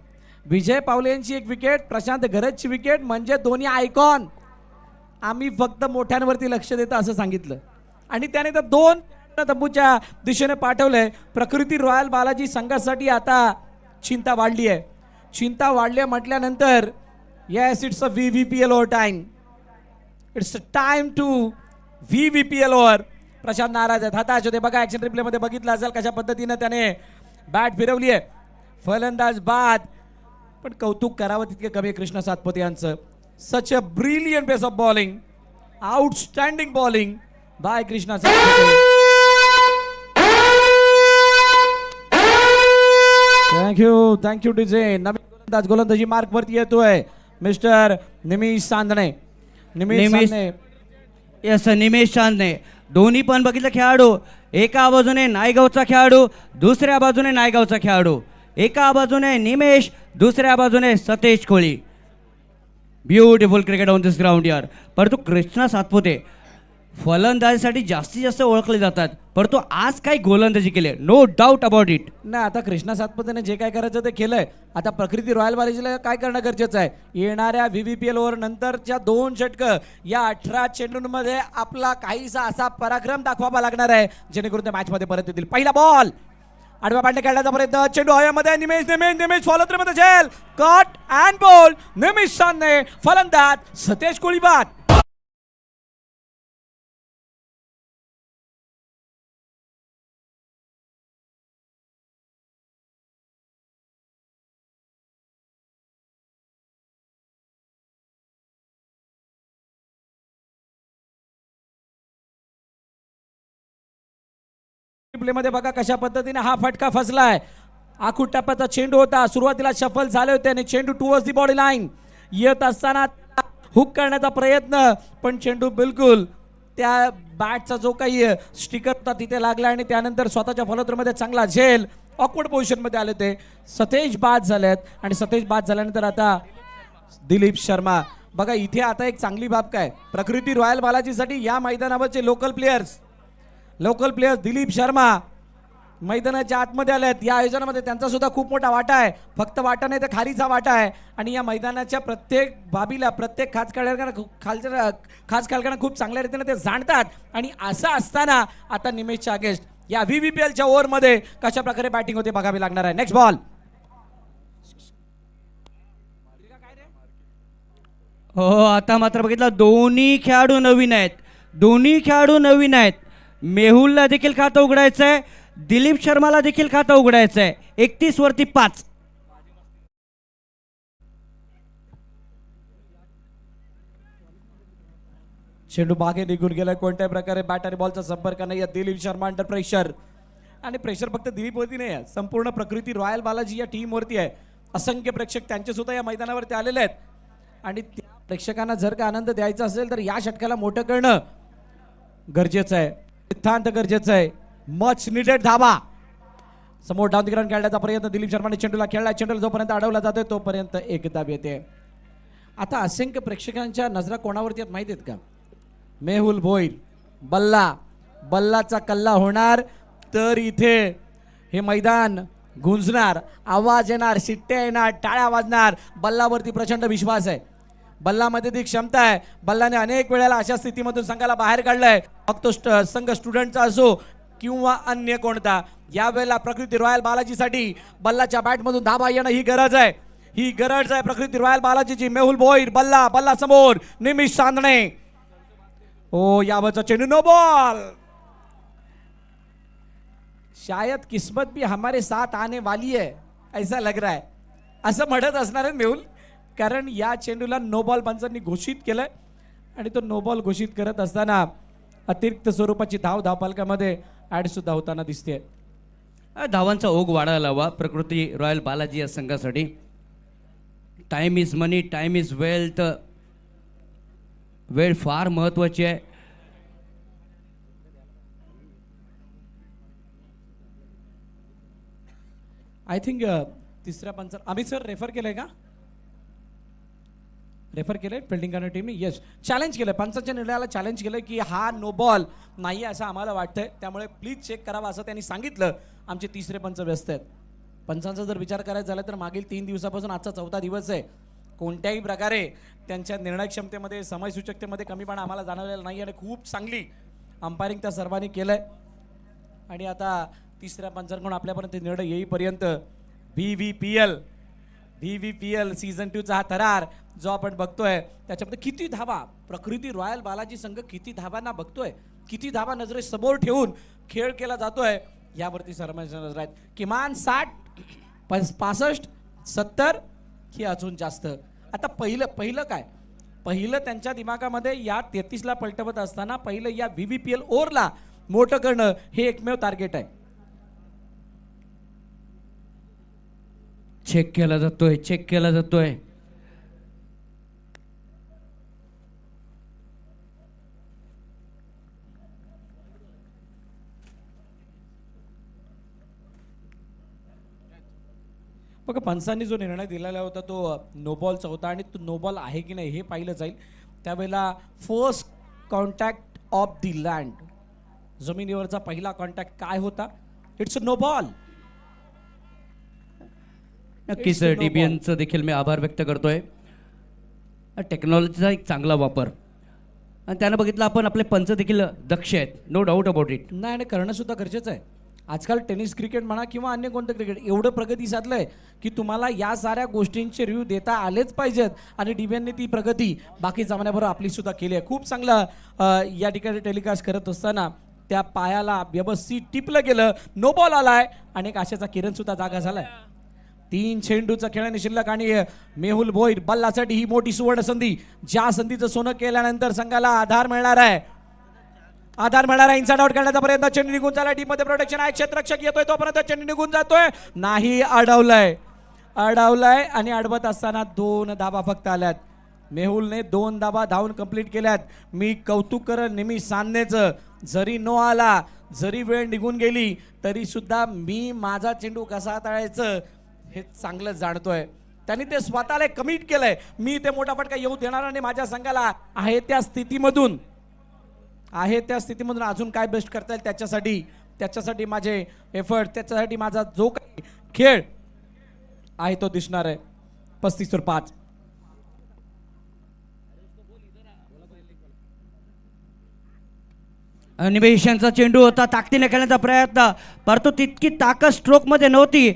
विजय पावले यांची एक विकेट, प्रशांत गरजची विकेट, म्हणजे दोन्ही आयकॉन. आम्ही फक्त मोठ्यांवरती लक्ष देतो असं सांगितलं आणि त्याने तर 2 तंबूच्या दिशेने पाठवलंय. प्रकृती रॉयल बालाजी संघासाठी आता चिंता वाढली आहे. चिंता वाढली म्हटल्यानंतर yes, it's a VVPL over time. It's a time to VVPL over. Prashant नाराज आहेत, हताश होते. बघा ऍक्शन रिप्ले मध्ये बघितलं असेल कशा पद्धतीनं त्याने बॅट फिरवली आहे. फलंदाज बाद, पण कौतुक करावं तितके कमी. कृष्ण सातपुते यांचं such a brilliant pace of bowling, outstanding bowling by Krishna Satpute. Thank you DJ. नवीन गोलंदाजी मार्क वरती येतोय मिस्टर निमिष चांदणे. निमेश चांदणे. दोन्ही पण बघितलं खेळाडू, एका बाजूने नायगावचा खेळाडू, दुसऱ्या बाजूने नायगावचा खेळाडू. एका बाजूने निमेश, दुसऱ्या बाजूने Satej Koli. Beautiful cricket on this ground यार. परंतु कृष्णा सातपुते फलंदाजीसाठी जास्तीत जास्त ओळखले जातात, परंतु आज काय गोलंदाजी केली, नो डाऊट अबाउट इट. ना आता कृष्णा सातपुतेने जे काय करायचं ते केलंय. आता प्रकृती रॉयल बालाजीला काय करणं गरजेचं आहे. येणाऱ्या VVPL ओव्हर नंतरच्या 2 षटकं या 18 चेंडूंमध्ये आपला काहीसा असा पराक्रम दाखवावा लागणार आहे जेणेकरून त्या मॅच मध्ये परत येतील. पहिला बॉल आडव्या पांडे खेळण्याचा प्रयत्न, चेंडू हवेमध्ये. निमेश फॉलोथ्रूमध्ये झेल, कट अँड बॉल. निमेश चांदणे फलंदाज, सतेज कोळी बाद. प्ले मध्ये बघा कशा पद्धतीने हा फटका फसलाय. आखूड टप्प्याचा चेंडू होता, सुरुवातीला शफल झाले होते आणि चेंडू टुवर्ड्स दी बॉडी लाईन येत असताना हुक करण्याचा प्रयत्न, पण चेंडू बिलकुल त्या बॅटचा जो काही स्टिकर होता तिथे लागला आणि त्यानंतर स्वतःच्या फॉलोथ्रूमध्ये चांगला झेल. ऑकवर्ड पोझिशन मध्ये आले ते. सतेज बाद झालेत आणि सतेज बाद झाल्यानंतर आता दिलीप शर्मा. बघा इथे आता एक चांगली बाब काय, प्रकृती रॉयल बालाजीसाठी या मैदानावरचे लोकल प्लेयर्स दिलीप शर्मा मैदानाच्या आतमध्ये आलेत. या आयोजनामध्ये त्यांचा सुद्धा खूप मोठा वाटा आहे. फक्त वाटा नाही तर खारीचा वाटा आहे आणि या मैदानाच्या प्रत्येक बाबीला, प्रत्येक खास खेळाडूंना खूप चांगल्या रीतीने ते जाणतात. आणि असं असताना आता निमेशच्या अगेन्स्ट या VVPLच्या ओव्हरमध्ये कशा प्रकारे बॅटिंग होते बघावी लागणार आहे. Next ball. हो, आता मात्र बघितलं दोन्ही खेळाडू नवीन आहेत. मेहुलला देखील खातं उघडायचं आहे, दिलीप शर्माला देखील खातं उघडायचं आहे. 31 वरती 5. चेंडू मागे निघून गेलाय. कोणत्याही प्रकारे बॅट आणि बॉलचा संपर्क नाही. दिलीप शर्मा अंडर प्रेशर, आणि प्रेशर फक्त दिलीप वरती नाही आहे, संपूर्ण प्रकृती रॉयल बालाजी या टीम वरती आहे. असंख्य प्रेक्षक त्यांचे सुद्धा या मैदानावरती आलेले आहेत आणि त्या प्रेक्षकांना जर का आनंद द्यायचा असेल तर या षटकाला मोठं करणं गरजेचं आहे, नितांत गरजेचं आहे. मच निडेड धाबा. समोर डाऊन द ग्राउंड खेळण्याचा प्रयत्न दिलीप शर्माने चेंडूला खेळला. चेंडूला जोपर्यंत अडवला जातोय तोपर्यंत एक धाब येते. आता असंख्य प्रेक्षकांच्या नजरा कोणावरती आहेत माहिती आहेत का? मेहुल भोईर. बल्लाचा कल्ला होणार तर इथे हे मैदान गुंजणार, आवाज येणार, शिट्ट्या येणार, टाळ्या वाजणार. बल्लावरती प्रचंड विश्वास आहे, बल्लामध्ये ती क्षमता आहे. बल्लाने अनेक वेळेला अशा स्थितीमधून संघाला बाहेर काढलंय, मग तो संघ स्टुडंटचा असो किंवा अन्य कोणता. यावेळेला प्रकृती रॉयल बालाजीसाठी बल्लाच्या बॅटमधून धाबा येणं ही गरज आहे प्रकृती रॉयल बालाजीची. मेहुल भोईर, बल्ला समोर, निमिष चांदणे. ओ यावरचा चेंडू, नो बॉल. शायद किस्मत भी हमारे साथ आने वाली है ऐसा लग रहा है, असं म्हणत असणार आहे मेहुल, कारण या चेंडूला नो बॉल पंचांनी घोषित केलंय आणि तो नो बॉल घोषित करत असताना अतिरिक्त स्वरूपाची धावफलकामध्ये ऍड सुद्धा होताना दिसते. धावांचा ओघ वाढायला हवा प्रकृती रॉयल बालाजी या संघासाठी. Time is money, time is wealth. वेळ फार महत्वाची आहे. आय थिंक तिसऱ्या पंचा आम्ही सर रेफर केलंय का? रेफर केलंय फिल्डिंग करणाऱ्या टीमने. येस, चॅलेंज केलंय, पंचांच्या निर्णयाला चॅलेंज केलंय की हा नो बॉल नाही असं आम्हाला वाटतंय, त्यामुळे प्लीज चेक करावा असं त्यांनी सांगितलं. आमचे तिसरे पंच व्यस्त आहेत. पंचांचा जर विचार करायचा झाला तर मागील 3 दिवसापासून आजचा 4था दिवस आहे. कोणत्याही प्रकारे त्यांच्या निर्णय क्षमतेमध्ये समयसूचकतेमध्ये कमीपणा आम्हाला जाणवलेला नाही आणि खूप चांगली अंपायरिंग त्या सर्वांनी केलंय. आणि आता तिसऱ्या पंचांकडून आपल्यापर्यंत निर्णय येईपर्यंत VVPL सीझन 2चा हा थरार जो आपण बघतोय त्याच्यामध्ये किती धावा प्रकृती रॉयल बालाजी संघ किती धावांना बघतोय, किती धावा नजरेसमोर ठेवून खेळ केला जातोय यावरती सर्वांच्या नजर आहेत. किमान 60 65 70 की अजून जास्त. आता पहिलं काय पहिलं त्यांच्या दिमागामध्ये या 33ला पलटवत असताना पहिलं या VVPL ओव्हरला मोठं करणं हे एकमेव टार्गेट आहे. चेक केला जातोय. बघा पंचांनी जो निर्णय दिलेला होता तो नो बॉलचा होता आणि तो नो बॉल आहे की नाही हे पाहिलं जाईल. त्यावेळेला first contact of the land जमिनीवरचा पहिला कॉन्टॅक्ट काय होता? It's a no ball. नक्कीच DBNचं देखील मी आभार व्यक्त करतोय. टेक्नॉलॉजीचा एक चांगला वापर आणि त्यानं बघितलं आपण आपले पंच देखील दक्ष आहेत, नो डाऊट अबाउट इट. नाही आणि करणं सुद्धा गरजेचं आहे. आजकाल टेनिस क्रिकेट म्हणा किंवा अन्य कोणतं क्रिकेट एवढं प्रगती साधलंय की तुम्हाला या साऱ्या गोष्टींचे रिव्ह्यू देता आलेच पाहिजेत आणि DBNने ती प्रगती बाकी जमान्याबरोबर आपली सुद्धा केली आहे. खूप चांगलं या ठिकाणी टेलिकास्ट करत असताना त्या पायाला व्यवस्थित टिपलं गेलं, नो बॉल आलाय आणि एक आशेचा किरण सुद्धा जागा झालाय. 3 चेंडूचा खेळाने शिल्लक आणि मेहुल भोईर बल्लासाठी ही मोठी सुवर्ण संधी. ज्या संधीचं सोनं केल्यानंतर संघाला आधार मिळणार आहे. इन्साइड आउट करण्याचा प्रयत्न, चेंडू निघून झाला. टीम मध्ये प्रोटेक्शन आहे, क्षेत्ररक्षक येतोय तोपर्यंत चेंडू निघून जातोय, नाही अडवलाय आणि अडवत असताना 2 धाबा फक्त आल्यात. मेहुलने 2 धाबा धावून कंप्लीट केल्यात. मी कौतुक करन निमिष साधनेचं. जरी नो आला, जरी वेळ निघून गेली तरी सुद्धा मी माझा चेंडू कसा हाताळायचं हे चांगलं जाणतोय. त्यांनी ते स्वतःला कमिट केलंय. मी ते मोठा फटका येऊ देणार आणि माझ्या संघाला आहे त्या स्थितीमधून अजून काय बेस्ट करता येईल त्याच्यासाठी माझे एफर्ट, त्याच्यासाठी माझा जो काही खेळ आहे तो दिसणार आहे. 35-5. निमेशांचा चेंडू होता, ताकदीने खेळण्याचा प्रयत्न, परंतु तितकी ताकद स्ट्रोक मध्ये नव्हती.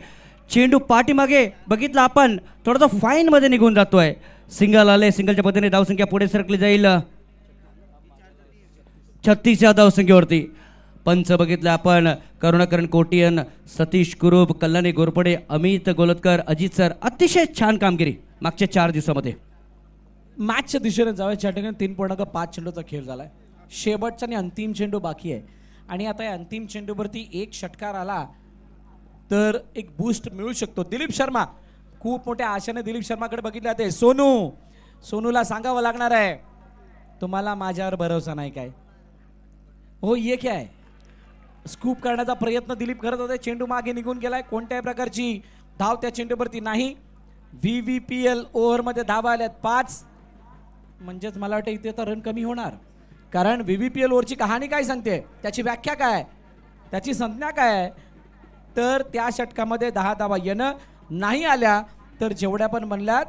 चेंडू पाठीमागे बघितला आपण, थोडासा फाईन मध्ये निघून जातोय. सिंगल आले, सिंगलच्या पद्धतीने धावसंख्या पुढे सरकली जाईल 36 या धावसंख्येवरती. पंच बघितलं आपण, करुणाकरण कोटियन, सतीश कुरूप, कल्याणी गोरपडे, अमित गोलतकर, अजित सर, अतिशय छान कामगिरी मागच्या 4 दिवसामध्ये. मॅचच्या दिशेने जाऊया. या ठिकाणी 3.5 चेंडूचा खेळ झालाय. शेवटचा आणि अंतिम चेंडू बाकी आहे आणि आता या अंतिम चेंडूवरती एक षटकार आला तर एक बूस्ट मिळू शकतो. दिलीप शर्मा, खूप मोठ्या आशेने दिलीप शर्माकडे बघितले जाते. सोनूला सांगावं लागणार आहे, तुम्हाला माझ्यावर भरोसा नाही काय? हो, ये क्या है? स्कूप करण्याचा प्रयत्न दिलीप करत होते. चेंडू मागे निघून गेलाय. कोणत्याही प्रकारची धाव त्या चेंडूवरती नाही. VVPL ओव्हरमध्ये धावा आल्यात 5. म्हणजेच मला वाटतं इथे तर रन कमी होणार, कारण VVPL ओव्हरची कहाणी काय सांगते, त्याची व्याख्या काय, त्याची संज्ञा काय आहे, तर त्या षटकामध्ये 10 धावा येणं, नाही आल्या तर जेवढ्या पण बनल्यात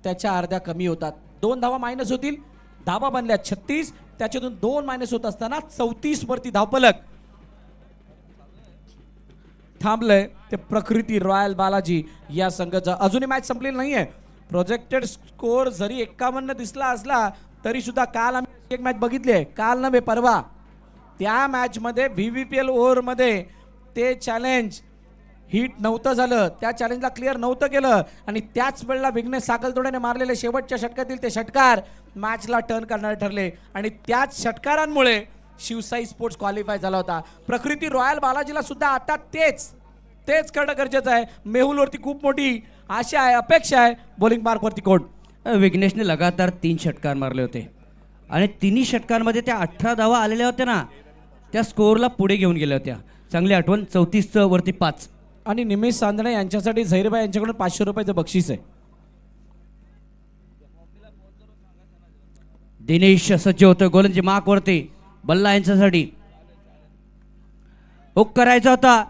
त्याच्या अर्ध्या कमी होतात. 2 धावा मायनस होतील. धावा बनल्या 36, त्याच्यातून 2 मायनस होत असताना 34 वरती धावफलक थांबलंय. ते प्रकृती रॉयल बालाजी या संघाचा अजूनही मॅच संपलेली नाहीये. प्रोजेक्टेड स्कोर जरी 51 दिसला असला तरी सुद्धा काल आम्ही एक मॅच बघितली आहे, काल नव्हे परवा, त्या मॅच मध्ये VVPL ओव्हर मध्ये ते चॅलेंज हिट नव्हतं झालं, त्या चॅलेंजला क्लिअर नव्हतं केलं आणि त्याच वेळेला विघ्नेश साकलतोड्याने मारलेले शेवटच्या षटकातील ते षटकार मॅचला टर्न करणारे ठरले आणि त्याच षटकारांमुळे शिवसाई स्पोर्ट्स क्वालिफाय झाला होता. प्रकृती रॉयल बालाजीला सुद्धा आता तेच करणं गरजेचं आहे. मेहुलवरती खूप मोठी आशा आहे, अपेक्षा आहे. बॉलिंग मार्कवरती कोण? विघ्नेशने लगातार 3 षटकार मारले होते आणि 3 षटकांमध्ये त्या 18 धावा आलेल्या होत्या ना, त्या स्कोअरला पुढे घेऊन गेल्या होत्या. चांगली आठवण. 34 वरती 5. आणि निमेश सांदणे यांच्यासाठी झहीरबाई यांच्याकडून 500 रुपयाचं बक्षीस आहे. दिनेश सज्ज होतं गोलंदाजी मार्क वरती. बल्ला यांच्यासाठी हुक करायचा होता.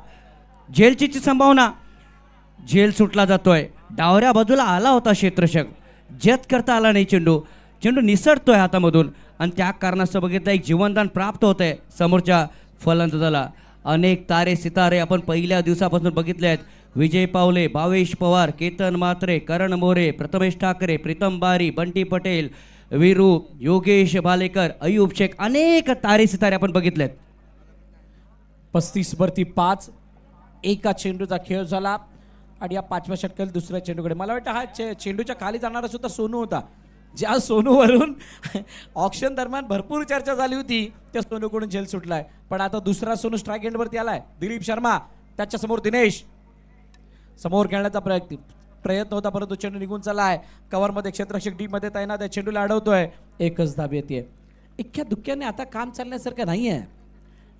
झेलची संभावना झेल सुटला जातोय. डावऱ्या बाजूला आला होता क्षेत्ररक्षक, जत करता आला नाही चेंडू. चेंडू निसटतोय हातामधून आणि त्या कारणास्तव बघितलं एक जीवनदान प्राप्त होतंय समोरच्या फलंदाजाला. अनेक तारे सितारे आपण पहिल्या दिवसापासून बघितले आहेत. विजय पावले, भावेश पवार, केतन म्हात्रे, करण मोरे, प्रथमेश ठाकरे, प्रीतम बारी, बंटी पटेल, वीरू, योगेश भालेकर, अयूब शेख, अनेक तारे सितारे आपण बघितलेत. 35 5 एका चेंडूचा खेळ झाला आणि या 5व्या षटकातील दुसऱ्या चेंडूकडे मला वाटतं हा चेंडूच्या खाली जाणारा सुद्धा सोनू होता. ज्या सोनूवरून ऑक्शन दरम्यान भरपूर चर्चा झाली होती त्या सोनूकडून झेल सुटलाय. पण आता दुसरा सोनू स्ट्राईक एंडवरती आलाय. दिलीप शर्मा, त्याच्या समोर दिनेश. समोर खेळण्याचा प्रयत्न होता परंतु चेंडू निघून चाललाय. कव्हरमध्ये क्षेत्ररक्षक डी मध्ये तैनात आहे. चेंडूला अडवतोय. एकच धाब येते. इतक्या दुःख्याने आता काम चालण्यासारखं नाहीये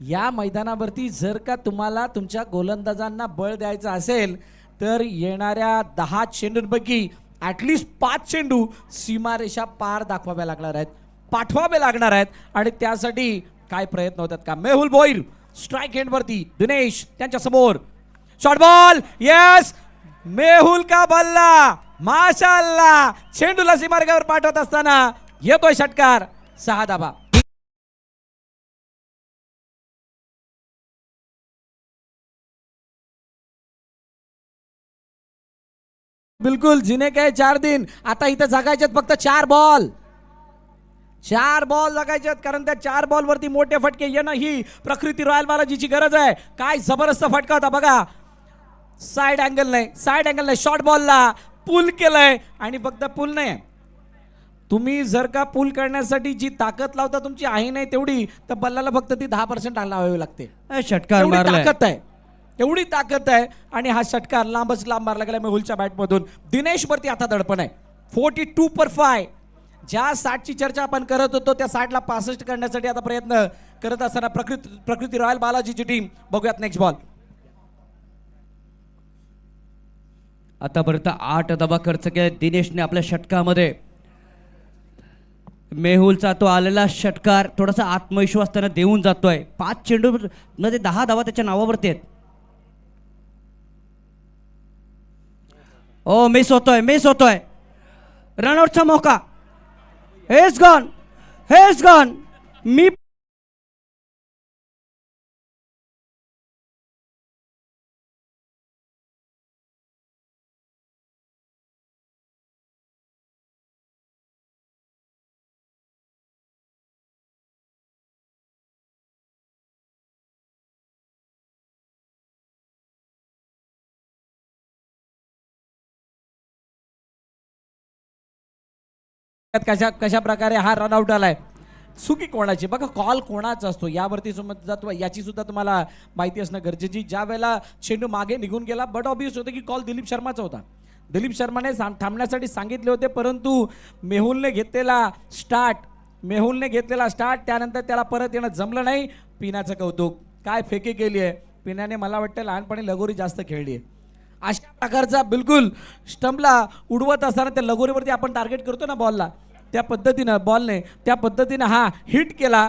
या मैदानावरती. जर का तुम्हाला तुमच्या गोलंदाजांना बळ द्यायचं असेल तर येणाऱ्या 10 चेंडूंपैकी ॲटलिस्ट 5 चेंडू सीमारेषा पार दाखवाव्या लागणार आहेत, पाठवावे लागणार आहेत. आणि त्यासाठी काय प्रयत्न होतात का? मेहुल भोईर स्ट्राईक एंडवरती, दिनेश त्यांच्या समोर, शॉर्ट बॉल, यस, मेहुल का बल्ला, माशाअल्लाह. चेंडूला सीमारेषेवर पाठवत असताना येतोय षटकार. 6 धाबा. बिलकुल जिने काय 4 दिन. आता इथं जगायचे फक्त 4 बॉल. 4 बॉल जगायचे कारण त्या 4 बॉल वरती मोठे फटके येणं ही प्रकृती रॉयल बालाजीची गरज आहे. काय जबरदस्त फटका होता बघा. साइड अँगल नाही, शॉर्ट बॉलला पुल केलंय. आणि फक्त पुल नाही, तुम्ही जर का पुल करण्यासाठी जी ताकद लावता तुमची आहे नाही तेवढी, तर बल्लाला फक्त ती 10% लावावी लागते. षटकार मारलाय. ताकद आहे, एवढी ताकद आहे. आणि हा षटकार लांबच लांब मारला गेला मेहुलच्या बॅटमधून. दिनेश वरती आता दडपण आहे. 42/5. ज्या 60ची चर्चा आपण करत होतो त्या 60ला 65 करण्यासाठी आता प्रयत्न करत असताना प्रकृती रॉयल बालाजीची टीम. बघूयात नेक्स्ट बॉल. आतापर्यंत 8 धावा खर्च केला दिनेशने आपल्या षटकामध्ये. मेहुलचा तो आलेला षटकार थोडासा आत्मविश्वास त्यांना देऊन जातोय. 5 चेंडू मध्ये 10 धावा त्याच्या नावावरती आहेत. ओ मिस होतोय. रनआउटचा मौका. Hedge gone. मी कशा प्रकारे हा रनआउट आलाय. चुकी कोणाची बघा, कॉल कोणाचा असतो यावरती सुद्धा याची सुद्धा तुम्हाला माहिती असणं गरजेची. ज्या वेळेला चेंडू मागे निघून गेला बट ऑब्वियस होतं की कॉल दिलीप शर्माचा होता. दिलीप शर्माने थांबण्यासाठी सांगितले होते परंतु मेहुलने घेतलेला स्टार्ट त्यानंतर त्याला परत येणं जमलं नाही. पिण्याचं कौतुक, काय फेकी केली आहे पिण्याने. मला वाटतं लहानपणी लगोरी जास्त खेळली आहे. अशा प्रकारचा बिलकुल स्टंपला उडवत असताना त्या लगोरीवरती आपण टार्गेट करतो ना बॉलला, त्या पद्धतीनं हा हिट केला.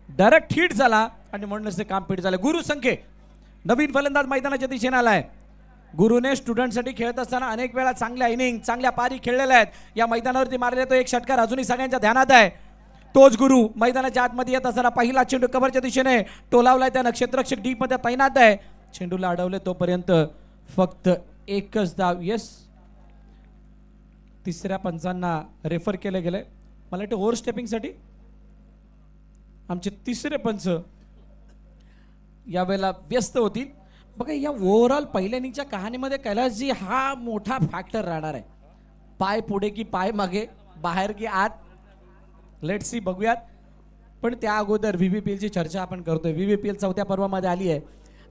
डायरेक्ट हिट झाला आणि म्हणूनच ते काम फिट झालं. गुरु संखे नवीन फलंदाज मैदानाच्या दिशेने आलाय. गुरुने स्टुडंटसाठी खेळत असताना अनेक वेळा चांगल्या इनिंग, चांगल्या पारी खेळलेल्या आहेत. या मैदानावरती मारलेला तो एक षटकार अजूनही सगळ्यांच्या ध्यानात आहे. तोच गुरु मैदानाच्या आतमध्ये येत असताना पहिला चेंडू कव्हरच्या दिशेने टोलावलाय. त्यानं क्षेत्ररक्षक डीप मध्ये तैनात आहे. चेंडूला अडवले तोपर्यंत फक्त एकच धाव. यस, तिसऱ्या पंचांना रेफर केलं गेलंय. मला वाटतं ओव्हर स्टेपिंगसाठी आमचे तिसरे पंच यावेळेला व्यस्त होतील. बघा या ओव्हरऑल पहिल्या इनिंगच्या कहाणीमध्ये कैलासजी हा मोठा फॅक्टर राहणार आहे. पाय पुढे की पाय मागे, बाहेर की आत, लेट्स सी, बघूयात. पण त्या अगोदर VVPLची चर्चा आपण करतोय. VVPL 4थ्या पर्वामध्ये आली आहे.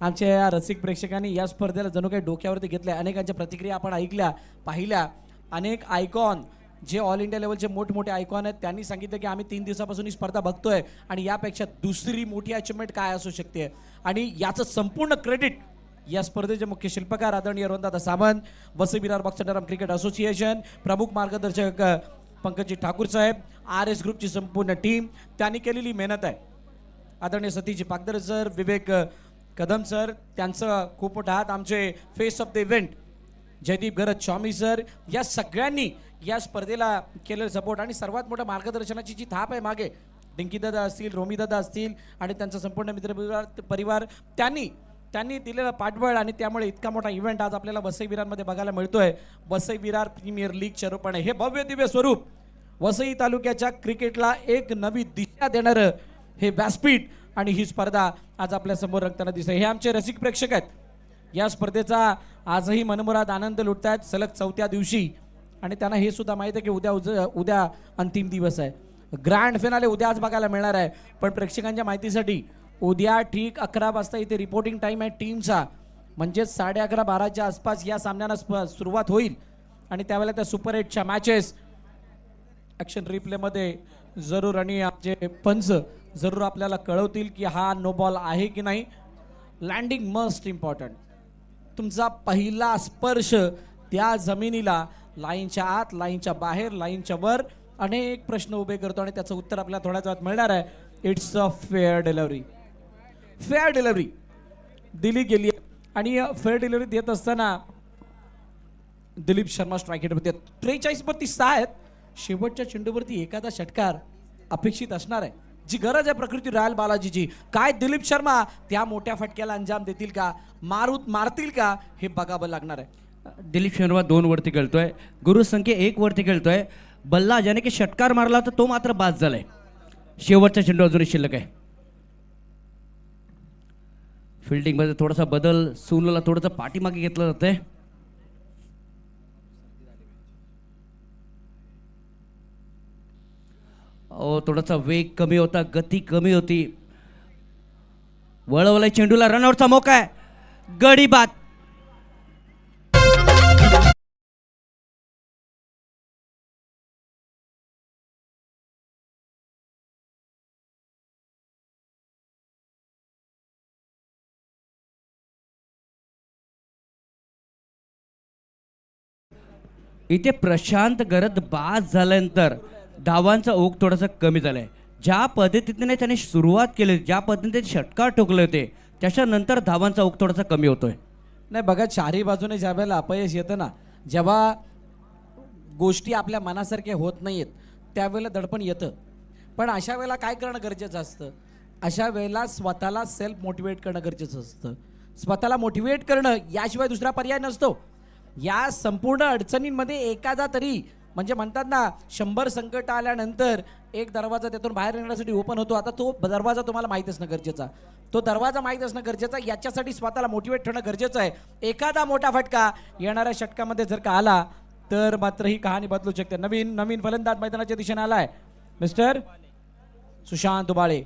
आमच्या या रसिक प्रेक्षकांनी या स्पर्धेला जणू काही डोक्यावरती घेतल्या. अनेकांच्या प्रतिक्रिया आपण ऐकल्या, पाहिल्या. अनेक आयकॉन जे ऑल इंडिया लेवलचे मोठमोठे आयकॉन आहेत त्यांनी सांगितलं की आम्ही 3 दिवसापासून ही स्पर्धा बघतोय आणि यापेक्षा दुसरी मोठी अचिव्हमेंट काय असू शकते. आणि याचं संपूर्ण क्रेडिट या स्पर्धेचे मुख्य शिल्पकार आदरणीय Rohandada Samant, Vasai Virar boxer cricket association, प्रमुख मार्गदर्शक पंकजी ठाकूर साहेब, RS ग्रुपची संपूर्ण टीम, त्यांनी केलेली मेहनत आहे. आदरणीय सतीश पागदर सर, विवेक कदम सर, त्यांचं खूप मोठा हात. आमचे face of the event Jaydeep Garaj, Swami sir या सगळ्यांनी या स्पर्धेला केलेलं सपोर्ट आणि सर्वात मोठं मार्गदर्शनाची जी थाप आहे मागे डिंकी दादा असतील, रोमी दादा असतील आणि त्यांचा संपूर्ण मित्र परिवार त्यांनी दिलेलं पाठबळ आणि त्यामुळे इतका मोठा इव्हेंट आज आपल्याला वसई विरारमध्ये बघायला मिळतोय. वसई विरार प्रीमियर लीगच्या रूपाने हे भव्य दिव्य स्वरूप वसई तालुक्याच्या क्रिकेटला एक नवी दिशा देणारं हे व्यासपीठ आणि ही स्पर्धा आज आपल्या समोर रंगताना दिसते. हे आमचे रसिक प्रेक्षक आहेत. या स्पर्धेचा आजही मनमुराद आनंद लुटतायत सलग 4थ्या दिवशी आणि त्यांना हे सुद्धा माहिती आहे की उद्या अंतिम दिवस आहे. ग्रँड फिनाले उद्याच बघायला मिळणार आहे. पण प्रेक्षकांच्या माहितीसाठी उद्या ठीक 11 वाजता इथे रिपोर्टिंग टाइम आहे टीमचा, म्हणजे 11:30-12च्या आसपास या सामन्यांना सुरुवात होईल आणि त्यावेळेला त्या सुपर 8च्या मॅचेस ॲक्शन रिप्लेमध्ये जरूर आणि आमचे पंच जरूर आपल्याला कळवतील की हा नो बॉल आहे की नाही. Landing must important. तुमचा पहिला स्पर्श त्या जमिनीला लाईनच्या आत, लाईनच्या बाहेर, लाईनच्या वर अनेक प्रश्न उभे करतो आणि त्याचं उत्तर आपल्याला थोड्याच वेळात मिळणार आहे. It's a fair delivery. Fair delivery दिली गेली आणि फेअर डिलिव्हरी देत असताना दिलीप शर्मा स्ट्राईक रेटवरती 43वरती 6 आहेत. शेवटच्या चेंडूवरती एखादा षटकार अपेक्षित असणार आहे, जी गरज आहे प्रकृती रॉयल बालाजीची. काय दिलीप शर्मा त्या मोठ्या फटक्याला अंजाम देतील का, मारतील का, हे बघावं लागणार आहे. दिलीप शर्मा 2 वरती खेळतोय, गुरुसंख्ये 1 वरती खेळतोय. बल्ला ज्याने की षटकार मारला तर तो मात्र बाद झालाय. शेवटचा चेंडू अजूनही शिल्लक आहे. फिल्डिंग मध्ये थोडासा बदल, सुनला थोडंसं पाठीमागे घेतलं जातंय. थोडासा वेग कमी होता, गती कमी होती. वळवलाय चेंडूला, रनआउटचा मोका आहे, गडी बाद. इथे प्रशांत गरज बाद झाल्यानंतर धावांचा ओघ थोडासा कमी झालाय. ज्या पद्धतीने त्याने सुरुवात केली, ज्या पद्धतीने षटकार ठोकले होते, त्याच्यानंतर धावांचा ओघ थोडासा कमी होतोय. नाही बघा, चारही बाजूने ज्या वेळेला अपयश येतं ना, जेव्हा गोष्टी आपल्या मनासारख्या होत नाहीत त्यावेळेला दडपण येतं. पण अशा वेळेला काय करणं गरजेचं असतं, अशा वेळेला स्वतःला सेल्फ मोटिवेट करणं गरजेचं असतं. स्वतःला मोटिवेट करणं याशिवाय दुसरा पर्याय नसतो. या संपूर्ण अडचणींमध्ये एखादा तरी, म्हणजे म्हणतात ना 100 संकट आल्यानंतर एक दरवाजा त्यातून बाहेर येण्यासाठी ओपन होतो. आता तो दरवाजा तुम्हाला माहीत असणं गरजेचा, तो दरवाजा माहीत असणं गरजेचा. याच्यासाठी स्वतःला मोटिवेट ठेवणं गरजेचं आहे. एखादा मोठा फटका येणाऱ्या षटकामध्ये जर का आला तर मात्र ही कहाणी बदलू शकते. नवीन फलंदाज मैदानाच्या दिशेने आलाय मिस्टर सुशांत दुबाळे.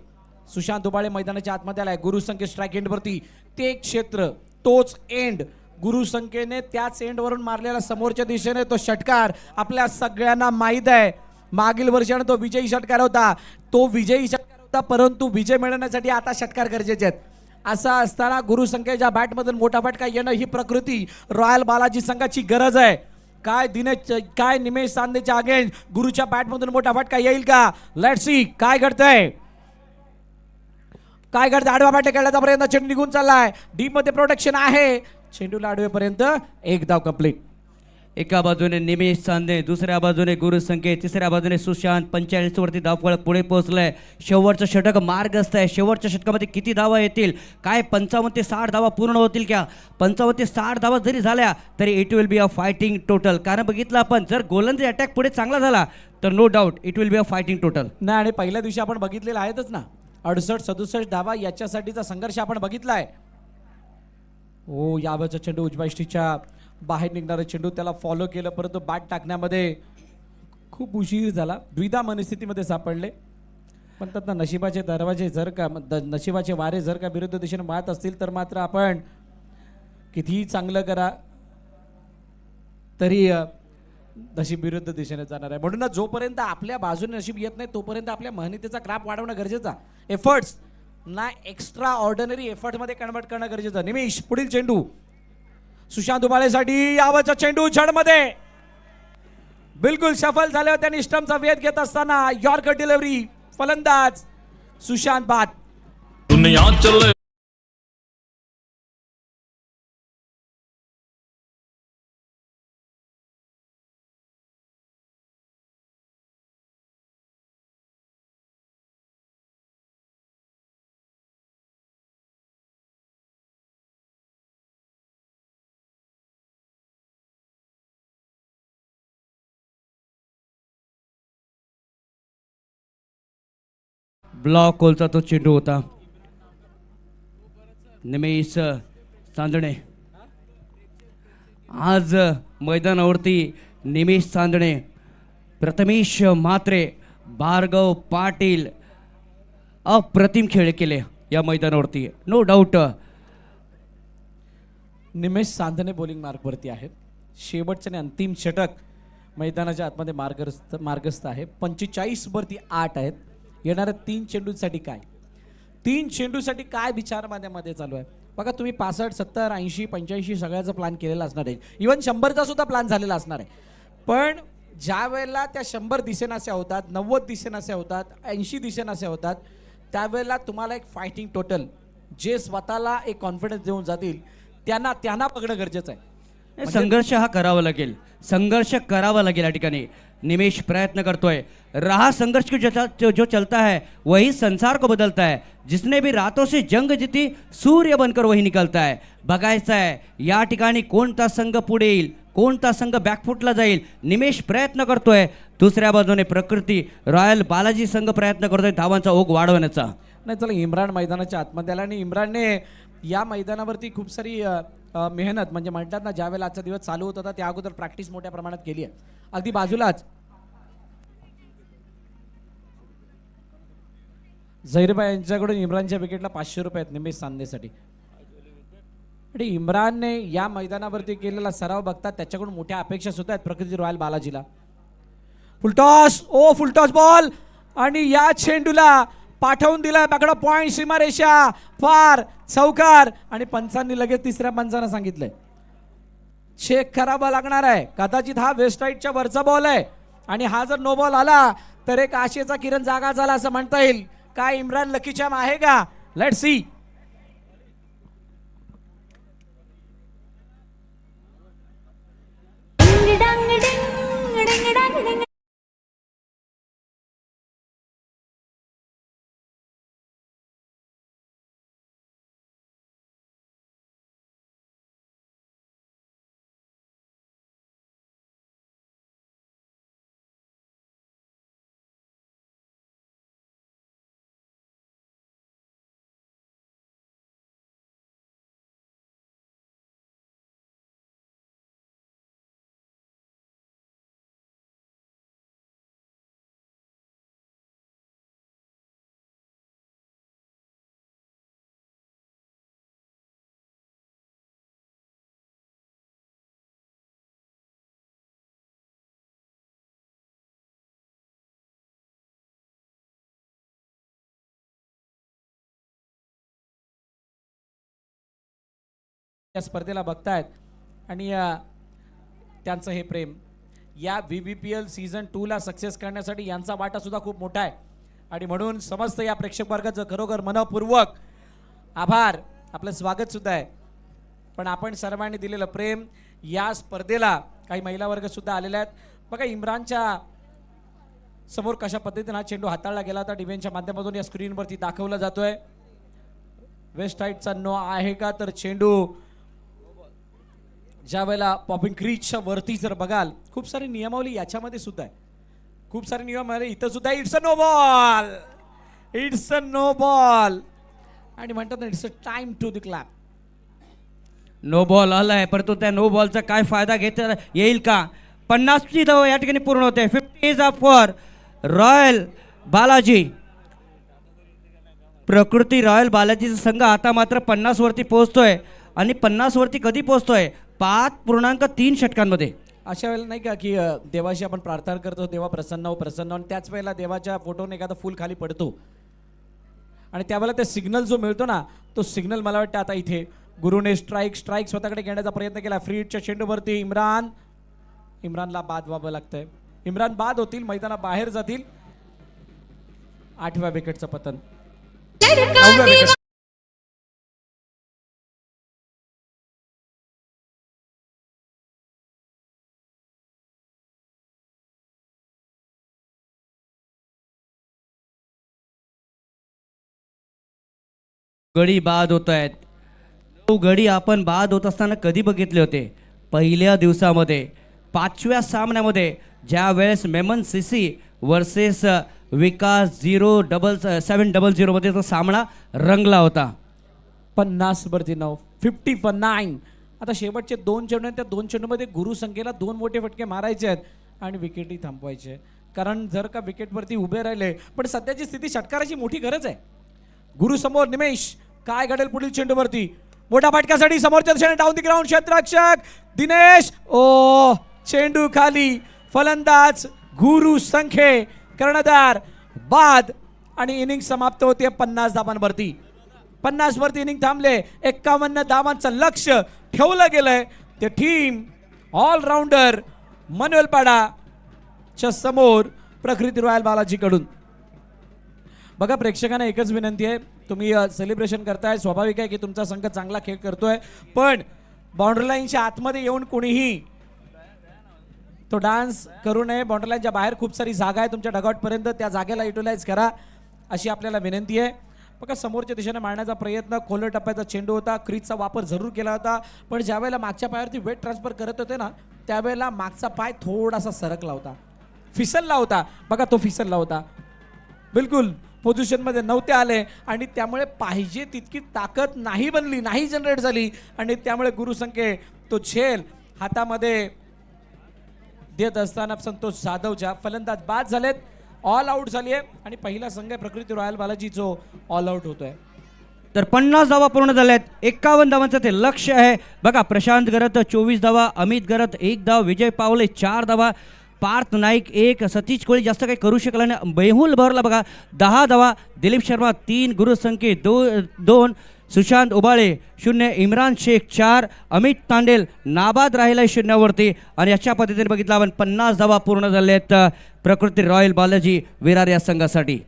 सुशांत दुबाळे मैदानाच्या आतमध्ये आलाय. गुरुसंख्ये स्ट्राईक एंडवरती ते क्षेत्र, तोच एंड, गुरुसंख्येने त्याच एंडवरून मारलेला समोरच्या दिशेने तो षटकार आपल्या सगळ्यांना माहीत आहे. मागील वर्षाने तो विजयी षटकार होता, तो विजयी षटकार होता, परंतु विजय मिळवण्यासाठी आता षटकार गरजेचे आहेत. असं असताना गुरुसंख्येच्या बॅटमधून मोठा फटका येणं ही प्रकृती रॉयल बालाजी संघाची गरज आहे. काय निमेश सांदेच्या अगेन्स्ट गुरुच्या बॅटमधून मोठा फटका येईल का? लेट्स सी काय घडतंय. आडवा बॅट खेळण्याचा प्रयत्न, चेंडू निघून चाललाय, डीप मध्ये प्रोटेक्शन आहे, चेंडूला आडवेपर्यंत एक धाव कंप्लीट. एका बाजूने निमेश चांदे, दुसऱ्या बाजूने गुरुसंख्ये, तिसऱ्या बाजूने सुशांत. 45 वरती धावफलक पुढे पोहोचलाय. शेवटचं षटक मार्गस्थ आहे. शेवटच्या षटकामध्ये किती धावा येतील, काय 55 ते 60 धावा पूर्ण होतील का? 55 ते 60 धावा जरी झाल्या तरी it will be a fighting total. कारण बघितलं आपण, जर गोलंदाजी अटॅक पुढे चांगला झाला तर no doubt it will be a fighting total. नाही, आणि पहिल्या दिवशी आपण बघितलेलं आहेतच ना, 68-67 धावा याच्यासाठीचा संघर्ष आपण बघितलाय. यावरचा चेंडू उजव्या स्टिचच्या बाहेर निघणारा चेंडू, त्याला फॉलो केलं परंतु बॅट टाकण्यामध्ये खूप उशीर झाला. द्विधा मनस्थितीमध्ये सापडले. म्हणतात ना, नशिबाचे दरवाजे जर का, नशिबाचे वारे जर का विरुद्ध दिशेने वाहत असतील तर मात्र आपण कितीही चांगलं करा तरी नशीब विरुद्ध दिशेने जाणार आहे. म्हणून जोपर्यंत आपल्या बाजूने नशीब येत नाही तोपर्यंत आपल्या मेहनतीचा क्राफ वाढवणं गरजेचा. एफर्ट्स ना एक्स्ट्रा ऑर्डिनरी एफर्ट मध्ये कन्वर्ट करणं गरजेचं. निमिष पुढील चेंडू सुशांत दुबाळेसाठी. यावरचा चेंडू झडमध्ये बिलकुल सफल झाल्यावर त्यांनी स्टंपचा वेध घेत असताना यॉर्कर डिलिव्हरी, फलंदाज सुशांत बाद. ब्लॉक होलचा तो चेंडू होता. निमेश चांदणे आज मैदानावरती निमेश चांदणे, प्रथमेश म्हात्रे, भार्गव पाटील अप्रतिम खेळ केले या मैदानावरती. नो डाऊट निमेश चांदणे बॉलिंग मार्कवरती आहेत. शेवटचं आणि अंतिम षटक मैदानाच्या आतमध्ये मार्गस्थ आहे. 45 वरती 8 आहेत. येणाऱ्या 3 चेंडूंसाठी काय, 3 चेंडूसाठी काय विचारमध्ये चालू आहे बघा. तुम्ही 65, 70, 80, 85 सगळ्याचा प्लॅन केलेला असणार आहे. इव्हन 100चा सुद्धा प्लॅन झालेला असणार आहे. पण ज्या वेळेला त्या 100 दिसेनासे होतात, 90 दिसेनासे होतात, 80 दिसेनासे होतात, त्यावेळेला तुम्हाला एक फायटिंग टोटल जे स्वतःला एक कॉन्फिडन्स देऊन जातील त्यांना पकडणं गरजेचं आहे. संघर्ष हा करावा लागेल, संघर्ष करावा लागेल. या ठिकाणी निमेश प्रयत्न करतोय. रहा संघर्ष जो चलता है वही संसार को बदलता है. जिसने भी रातों से जंग जीती सूर्य बनकर वही निकलता है. बघायचं आहे या ठिकाणी कोणता संघ पुढे येईल, कोणता संघ बॅकफुटला जाईल. निमेश प्रयत्न करतोय. दुसऱ्या बाजूने प्रकृती रॉयल बालाजी संघ प्रयत्न करतोय धावांचा ओघ वाढवण्याचा. नाही चला, इम्रान मैदानाच्या आतमध्ये आला आणि इम्रानने या मैदानावरती खूप सारी मेहनत म्हणजे म्हणतात ना, ज्या वेळेला आजचा दिवस चालू होत होता त्या अगोदर प्रॅक्टिस मोठ्या प्रमाणात केली आहे. अगदी बाजूलाच झहीरभाई यांच्याकडून इम्रानच्या विकेटला 500 रुपये आहेत निमेश चांदणेसाठी. आणि इम्रानने या मैदानावरती केलेला सराव बघता त्याच्याकडून मोठ्या अपेक्षा सुद्धा आहेत प्रकृती रॉयल बालाजीला. फुलटॉस, ओ फुलटॉस बॉल आणि या चेंडूला पाठवून दिला बाकडा पॉइंट सीमारेषा फार चौकार. आणि पंचांनी लगेच तिसऱ्या पंचांना सांगितलंय चेक करावा लागणार आहे. कदाचित हा वेस्ट राईटच्या वरचा बॉल आहे आणि हा जर नो बॉल आला तर एक आशेचा किरण जागा झाला असं म्हणता येईल. काय इम्रान लकी चार्म आहे का? Let's see. या स्पर्धेला बघतायत आणि त्यांचं हे प्रेम या VVPL सीझन 2 ला सक्सेस करण्यासाठी यांचा वाटा सुद्धा खूप मोठा आहे. आणि म्हणून समस्त या प्रेक्षक वर्गाचं खरोखर मनपूर्वक आभार, आपलं स्वागत सुद्धा आहे. पण आपण सर्वांनी दिलेलं प्रेम या स्पर्धेला काही महिला वर्ग सुद्धा आलेल्या आहेत. बघा इम्रानच्या समोर कशा पद्धतीने हा चेंडू हाताळला गेला होता डिव्हेनच्या माध्यमातून या स्क्रीनवरती दाखवला जातोय. वेस्ट साईडचा नो आहे का, तर चेंडू ज्या वेळेला पॉपिंग क्रीजच्या वरती जर बघाल खूप सारी नियमावली याच्यामध्ये सुद्धा आहे, खूप सारे नियम आहे. इथं सुद्धा it's a no ball, it's a no ball आणि म्हणतात ना it's a time to the clap. No ball आलाय परंतु त्या नो बॉलचा काय फायदा घेता येईल का? 50ची धाव या ठिकाणी पूर्ण होते. 50 is up for royal Balaji. प्रकृती रॉयल बालाजीचा संघ आता मात्र 50 वरती पोहोचतोय आणि 50 वरती कधी पोहोचतोय? 5.3 षटकांमध्ये. अशा वेळेला नाही का की देवाशी आपण प्रार्थना करतो, देवा प्रसन्न हो प्रसन्न हो, आणि त्याच वेळेला देवाच्या फोटोने एखादा फुल खाली पडतो आणि त्यावेळेला ते सिग्नल जो मिळतो ना, तो सिग्नल मला वाटतं आता इथे गुरुने स्ट्राईक स्वतःकडे घेण्याचा प्रयत्न केला. फ्री हिटच्या चेंडूवरती इम्रानला बाद व्हावं लागतंय. इम्रान बाद होतील, मैदानाबाहेर जातील. 8व्या विकेटचं पतन. 9व्या विकेट. गडी बाद होत आहेत. तो गडी आपण बाद होत असताना कधी बघितले होते? पहिल्या दिवसामध्ये 5व्या सामन्यामध्ये ज्या वेळेस मेमन सिसी वर्सेस विकास 0700 मध्ये तो सामना रंगला होता. 50 वरती 9, 50 for 9. आता शेवटचे 2 चेंडू आहेत, त्या 2 चेंडूमध्ये गुरु संख्येला 2 मोठे फटके मारायचे आहेत आणि विकेटही थांबवायचे आहे. कारण जर का विकेटवरती उभे राहिले, पण सध्याची स्थिती षटकाराची मोठी गरज आहे. गुरु समोर निमेश, काय घडेल पुढील चेंडूवरती? मोठा फटक्यासाठी समोरच्या दिशेने डाऊन दी ग्राउंड क्षेत्ररक्षक दिनेश, ओ चेंडू खाली. फलंदाज गुरु संख्ये, कर्णधार बाद आणि इनिंग समाप्त होते 50 धावांवरती. 50 वरती इनिंग थांबले. 51 धावांचं लक्ष ठेवलं गेलंय. ते टीम ऑलराऊंडर मनुएल पाडाच्या समोर प्रकृती रॉयल बालाजीकडून. बघा प्रेक्षकांना एकच विनंती आहे, तुम्ही सेलिब्रेशन करताय, स्वाभाविक आहे की तुमचा संघ चांगला खेळ करतोय, पण बाउंड्री लाईनच्या आतमध्ये येऊन कोणीही तो डान्स करू नये. बाउंड्री लाईनच्या बाहेर खूप सारी जागा आहे तुमच्या डगआउट पर्यंत, त्या जागेला युटिलाइज करा अशी आपल्याला विनंती आहे. बघा समोरच्या दिशेने मारण्याचा प्रयत्न, खोलर टप्प्याचा चेंडू होता, क्रीजचा वापर जरूर केला होता, पण ज्या वेळेला मागच्या पायावरती वेट ट्रान्सफर करत होते ना, त्यावेळेला मागचा पाय थोडासा सरकला होता, फिसलला होता. बघा तो फिसलला होता, बिलकुल पोझिशनमध्ये नव्हते आले आणि त्यामुळे पाहिजे तितकी ताकद नाही बनली, नाही जनरेट झाली आणि त्यामुळे गुरुसंख्ये तो झेल हातामध्ये देत असताना संतोष जाधवच्या फलंदाज बाद झालेत. ऑल आउट झाली आहे आणि पहिला संघ आहे प्रकृती रॉयल बालाजी जो ऑल आउट होतोय. तर 50 धावा पूर्ण झाल्यात. 51 धावांचं ते लक्ष आहे. बघा प्रशांत गरत 24 धावा, अमित गरत 1 धाव, विजय पावले 4 धावा, पार्थ नाईक 1, सतीश कोळी जास्त काही करू शकला नाही. मेहुल भरला बघा 10 धावा, दिलीप शर्मा 3, गुरुसंख्ये 2, सुशांत उबाळे 0, इम्रान शेख 4, अमित तांडेल नाबाद राहिला 0 वरती. आणि अशा पद्धतीने बघितलं आपण 50 धावा पूर्ण झाल्या आहेत प्रकृती रॉयल बालाजी विरार या संघासाठी.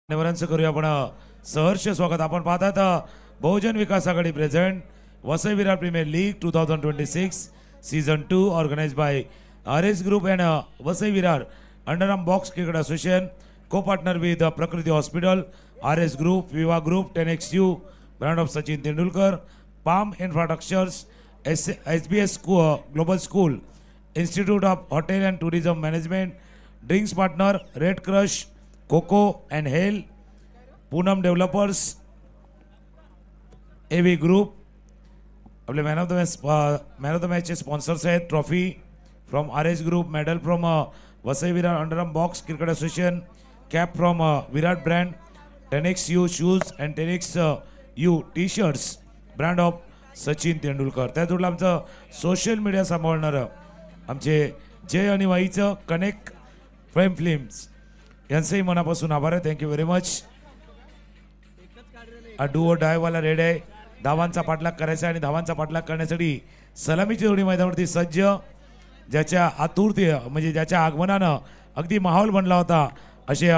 मान्यवरांचं करूया आपण सहर्ष स्वागत. आपण पाहतात Bahujan Vikas Aghadi present Vasai Virar premier league 2026 season 2 organised by RS Group and Vasai Virar underarm box cricket association co partner with Prakriti hospital, RS Group, Viva group, 10XU brand of Sachin Tendulkar, palm infrastructures, SBS global school, institute of hotel and tourism management, drinks partner red crush, coco and hale, Poonam developers, AV group. आपले man of the मॅचचे sponsors आहेत. Trophy from RS group, medal from Vasai Virar underarm box cricket association, cap from Virat brand, 10XU shoes and 10XU T shirts brand of Sachin Tendulkar. त्या जोडलं आमचं social media सांभाळणारं आमचे जय आणि वाईचं connect frame films यांचंही मनापासून आभार आहे. Thank you very much. डू और डायवाला रेड आहे. धावांचा पाठलाग करायचा आणि धावांचा पाठलाग करण्यासाठी सलामीची जोडी मैदानावरती सज्ज, ज्याच्या आतुरते म्हणजे ज्याच्या आगमनानं अगदी माहोल बनला होता असे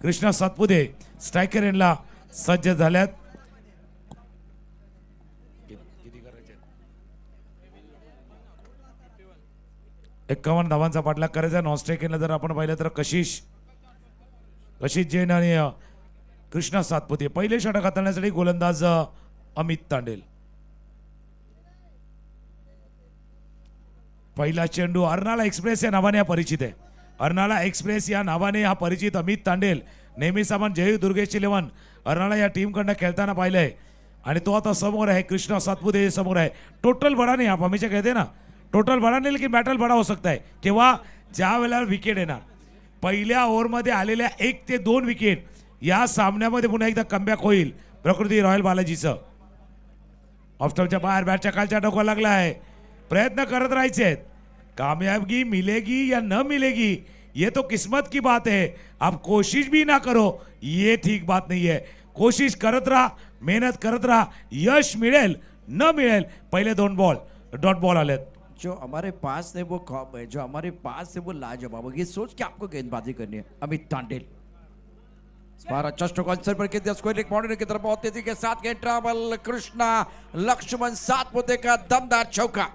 कृष्णा सातपुते स्ट्रायकर यांना सज्ज झाल्यात. 51 धावांचा पाठलाग करायचा. नॉन स्ट्रायकरला जर आपण पाहिलं तर कशिश जैन आणि कृष्णा सातपुते. पहिले षटक हाताळण्यासाठी गोलंदाज अमित तांडेल. पहिला चेंडू अर्नाला एक्सप्रेस या नावाने हा परिचित आहे. अर्नाला एक्सप्रेस या नावाने हा परिचित अमित तांडेल. नेहमीच आपण जय दुर्गेश 11 अर्नाला या टीमकडनं खेळताना पाहिलंय आणि तो आता समोर आहे. कृष्णा सातपुते समोर आहे. टोटल बडा नाही, आप हमेशा कहते ना टोटल बडा नाही लेकिन बॅटल बडा हो सकता है. केव्हा ज्या वेळेला विकेट येणार. पहिल्या ओव्हरमध्ये आलेल्या 1 ते 2 विकेट या सामन्यामध्ये पुन्हा एकदा कमबॅक होईल प्रकृती रॉयल बालाजीचं. ऑफस्टॉपच्या बाहेर बॅटच्या खालच्या डोका लागला आहे. प्रयत्न करत राहायचे आहेत. कामयाबी मिलेगी या न मिलेगी ये तो किस्मत की बात है. आप कोशिश भी ना करो ये ठीक बात नहीं है. कोशिश करत राहा, मेहनत करत राहा, यश मिळेल न मिळेल. पहिले 2 बॉल डॉट बॉल आलेत. जो हमारे पास है वो खौफ है, जो हमारे पास है वो लाजवाब है. ये सोच के आपको गेंदबाजी करनी है. अमित तांडेल अच्छा स्ट्रोक आंसर पर किया स्क्वायर एक बाउंड्री की तरफ बहुत तेजी के साथ गेंद ट्रैवल. कृष्णा लक्ष्मण सातपुते का दमदार चौका.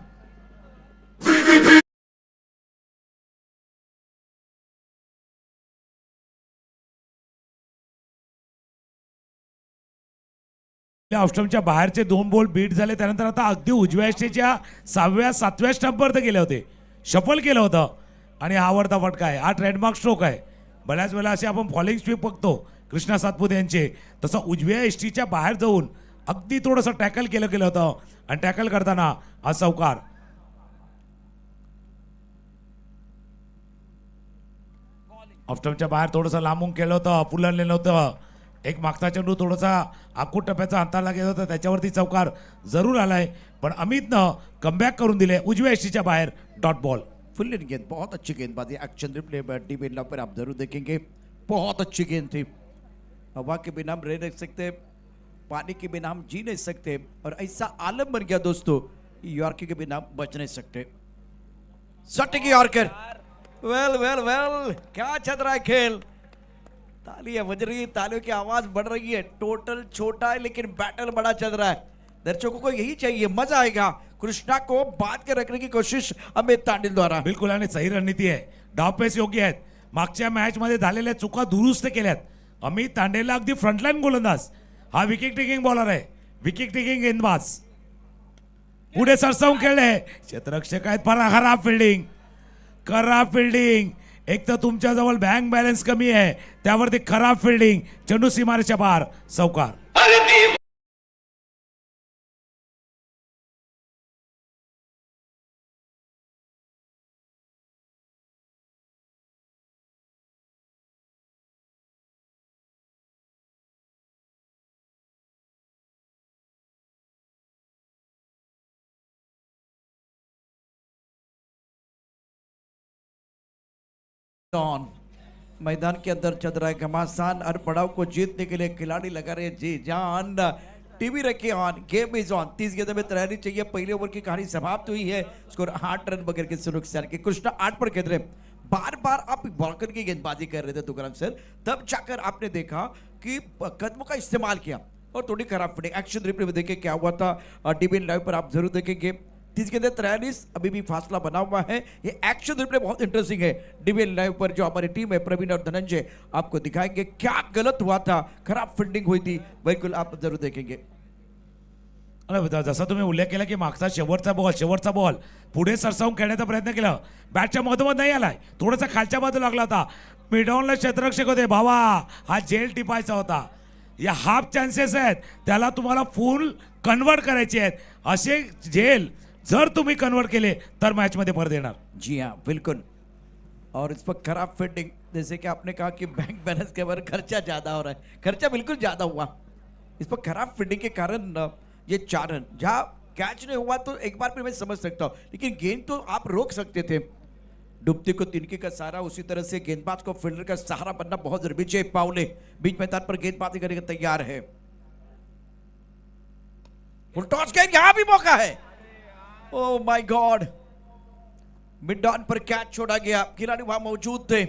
ऑफस्टम्पच्या बाहेरचे 2 बॉल बीट झाले. त्यानंतर आता अगदी उजव्या यष्टीच्या 6व्या 7व्या स्टंपवर गेले होते. शफल केलं होतं आणि हा आवडता फटका आहे. हा ट्रेडमार्क स्ट्रोक आहे. बऱ्याच वेळा असे आपण फॉलिंग स्वीप बघतो कृष्णा सातपुते यांचे. तसं उजव्या यष्टीच्या बाहेर जाऊन अगदी थोडंसं टॅकल केलं होतं आणि टॅकल करताना हा चौकार. ऑफस्टम्पच्या बाहेर थोडंसं लांबून केलं होतं, पुलरलेलं होतं. एक मागचा चेंडू थोडासा आखूट टप्प्याचा हाताला गेला होता, त्याच्यावरती चौकार जरूर आलाय. पण अमितनं कमबॅक करून दिले उजव्या यष्टीच्या बाहेर डॉट बॉल. फुल इन गेंद, बहुत अच्छी गेंदबाजी. एक्शन रिप्ले टीवी पर आप जरूर देखेंगे. बहुत अच्छी गेंद थी. हवा के बिना हम रह नहीं सकते, पानी के बिना हम जी नहीं सकते, और ऐसा आलम बन गया दोस्तों यॉर्कर के बिना बच नहीं सकते. सटिक यॉर्कर. वेल वेल वेल, क्या चल रहा है खेल. तालियां बज रही है, तालियों की आवाज बढ़ रही है. टोटल छोटा है लेकिन बैटल बड़ा चल रहा है. दर्शकों को यही चाहिए, मजा आएगा. कृष्णा को बांध के रखने की कोशिश अमित तांडेल द्वारा. बिलकुल आणि सही रणनीती आहे. डावपेच योग्य आहेत. मागच्या मॅच मध्ये झालेल्या चुका दुरुस्त केल्यात. अमित तांडेलला अगदी फ्रंटलाईन गोलंदाज. हा विकेट टेकिंग बॉलर आहे, विकेट टेकिंग गेंदबाज. पुढे सरसावून खेळले. क्षेत्ररक्षक आहेत. खराब फिल्डिंग. एक तर तुमच्या जवळ बँक बॅलन्स कमी आहे, त्यावरती खराब फिल्डिंग. चेंडू सीमारेच्या बाहेर चौकार. ऑन मैदान के अंदर चल रहा है घमासान. हर पड़ाव को जीतने के लिए खिलाड़ी लगा रहे जी जान. टीवी रखिए ऑन, गेम इज ऑन. 30 गेंदों में तैयारी चाहिए. पहले ओवर की कहानी समाप्त हुई है. स्कोर 8 रन बगैर के सुनुकसान के. कृष्णा 8 पर खेल रहे. बार बार आप बॉलकर की गेंदबाजी कर रहे थे तुकाराम सर, तब जाकर आपने देखा कि कदमों का इस्तेमाल किया और थोड़ी खराब फील्डिंग। एक्शन रिप्ले में देखिए क्या हुआ था, डीबीएन लाइव पर आप जरूर देखेंगे। 30 के अंदर 43 अभी भी फासला बना हुआ है। ये एक्शन रिप्ले बहुत इंटरेस्टिंग है। डीबीएन लाइव पर जो हमारी टीम है प्रवीण और धनंजय आपको दिखाएंगे क्या गलत हुआ था, खराब फील्डिंग हुई थी, बिल्कुल आप जरूर देखेंगे। अरे जसा तुम्ही उल्लेख केला की मागचा शेवटचा बॉल पुढे सरसावून खेळण्याचा प्रयत्न केला, बॅटच्या मधोमध नाही आलाय, थोडासा खालच्या बाजूला लागला होता, मिडॉनला क्षेत्ररक्षक होते, भावा हा जेल टिपायचा होता। या हाफ चान्सेस आहेत, त्याला तुम्हाला फुल कन्वर्ट करायचे आहेत, असे जेल जर तुम्ही कन्वर्ट केले तर मॅच मध्ये परत येणार। जी हाँ बिल्कुल। और इस पर खराब फील्डिंग, जैसे कि आपने कहा कि बैंक बैलेंस के बारे खर्चा ज्यादा हो रहा है, खर्चा बिल्कुल ज्यादा हुआ। इस पर खराब फील्डिंग के कारण ये 4 रन, जहां कैच नहीं हुआ तो एक बार फिर मैं समझ सकता हूं, लेकिन गेंद तो आप रोक सकते थे। डुबती को तिनके का सहारा, उसी तरह से गेंदबाज को फील्डर का सहारा बनना बहुत जरूरी। विजय पावले बीच मैदान पर गेंदबाजी करने का तैयार है। फुल टॉस गेंद, यहां भी मौका है। Oh my God, mid on per catch छोड़ा गया, खिलाड़ी वहां मौजूद थे।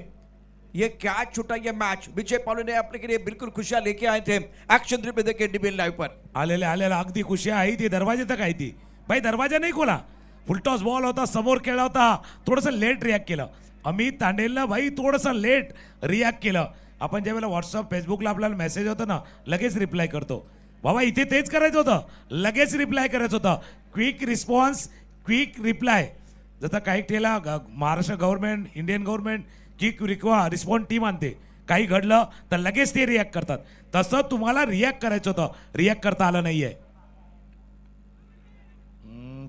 ये कैच छूटा, ये मैच विजय पावले ने अपने के लिए बिल्कुल खुशियां लेके आए थे। एक्शन रिप्ले देखे डीबीएन लाइव पर आलेला अगदी खुशी आहे ती, दरवाजे तक आहे ती, भाई दरवाजा नाही खोला, फुलटॉस बॉल होता, समोर खेळला होता, थोडंसं लेट रिॲक्ट केलं अमित तांडेलनं, भाई थोडंसं लेट रिॲक्ट केलं। आपण ज्यावेळेला व्हॉट्सअप फेसबुकला आपल्याला मेसेज होतं ना, लगेच रिप्लाय करतो, बाबा इथे तेच करायचं होतं, लगेच रिप्लाय करायचं होतं, क्विक रिस्पॉन्स क्विक रिप्लाय। जसं काही ठेला Maharashtra government, Indian government quick response team आणते, काही घडलं तर लगेच ते रिॲक्ट करतात, तसं तुम्हाला रिॲक्ट करायचं होतं, रिॲक्ट करता आलं नाहीये।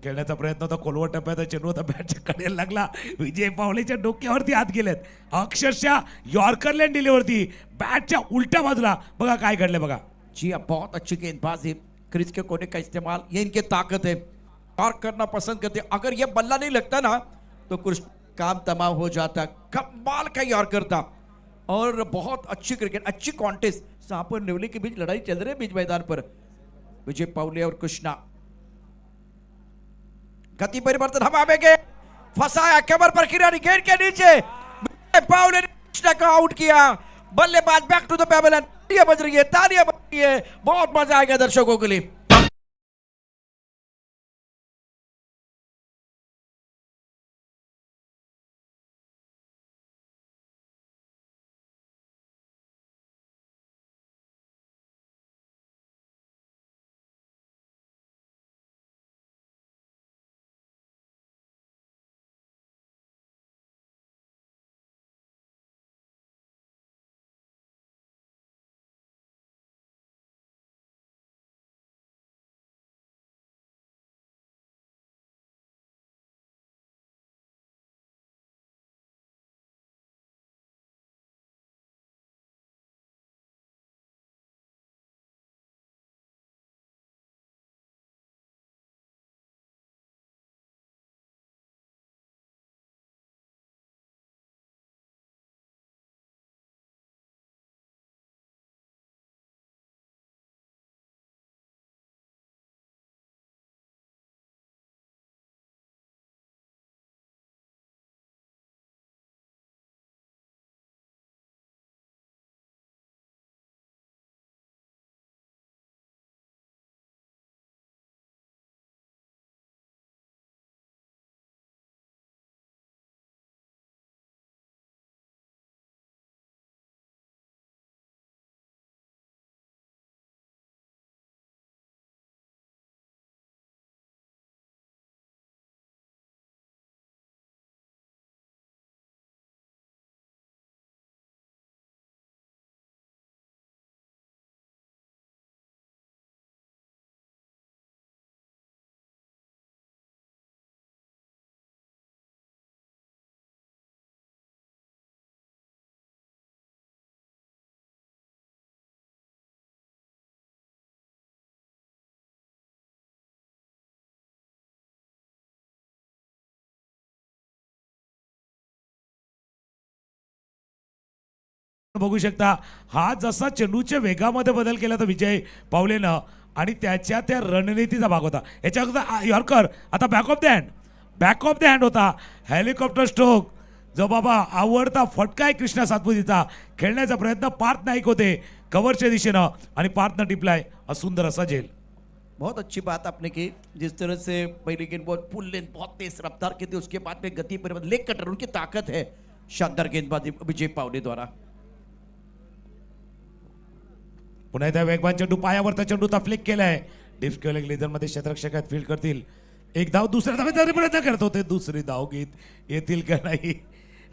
खेळण्याचा प्रयत्न होता, खोलवर टप्प्यात चेंडू होता, बॅटच्या कडेला लागला, विजय पावलेच्या डोक्यावरती हात गेलेत, अक्षरशः यॉर्करलँड दिलीवरती बॅटच्या उलट्या बाजूला, बघा काय घडलं बघा। जी हाँ, बहुत अच्छी गेंदबाजी, क्रीज के कोने का इस्तेमाल, ये इनकी ताकत है, और करना पसंद करते। अगर ये बल्ला नहीं लगता ना तो कुछ काम तमाम हो जाता। कमाल का यॉर्कर था और बहुत अच्छी क्रिकेट, अच्छी कॉन्टेस्ट, सांप और नेवले के बीच लड़ाई चल रही है बीच मैदान पर। विजय पावले और कृष्णा, गति परिवर्तन हम आवेंगे, फंसाया कमर पर खिलाड़ी, गेंद के नीचे विजय पावले ने कृष्णा को आउट किया। बल्लेबाज बैक टू द पेवेलियन, तालियां बज रही है, तालियां बज रही है, बहुत मजा आएगा दर्शकों के लिए। बघू शकता, हा जसा चेंडूच्या वेगामध्ये बदल केला तर विजय पावलेनं, आणि त्याच्या त्या रणनीतीचा भाग होता। याच्या अगोदर यॉर्कर, आता बॅक ऑफ द हँड होता, हेलिकॉप्टर स्ट्रोक, जो बाबा आवडता फटका आहे कृष्णा सातपुतेचा, खेळण्याचा प्रयत्न पार्थ नाईक होते कव्हरच्या दिशेनं आणि पार्थनं टिपलाय सुंदर असा झेल. बहुत अच्छी बात आपने की, जिस तरह से पहली गेंद बहुत फुल लेंथ बहुत तेज रफ्तार की थी, उसके बाद में गति पर लेग कटर उनकी ताकत है. शानदार गेंदबाजी विजय पावले द्वारा. पुन्हा एकदा वेगवान चेंडू, पायावरचा चेंडूचा फ्लिक केलाय. डिस्क लेझर मध्ये क्षेत्ररक्षक फील्ड करतील. एक धाव दुसऱ्या धावेचा प्रयत्न करत होते, दुसरी धाव घेत येतील का नाही.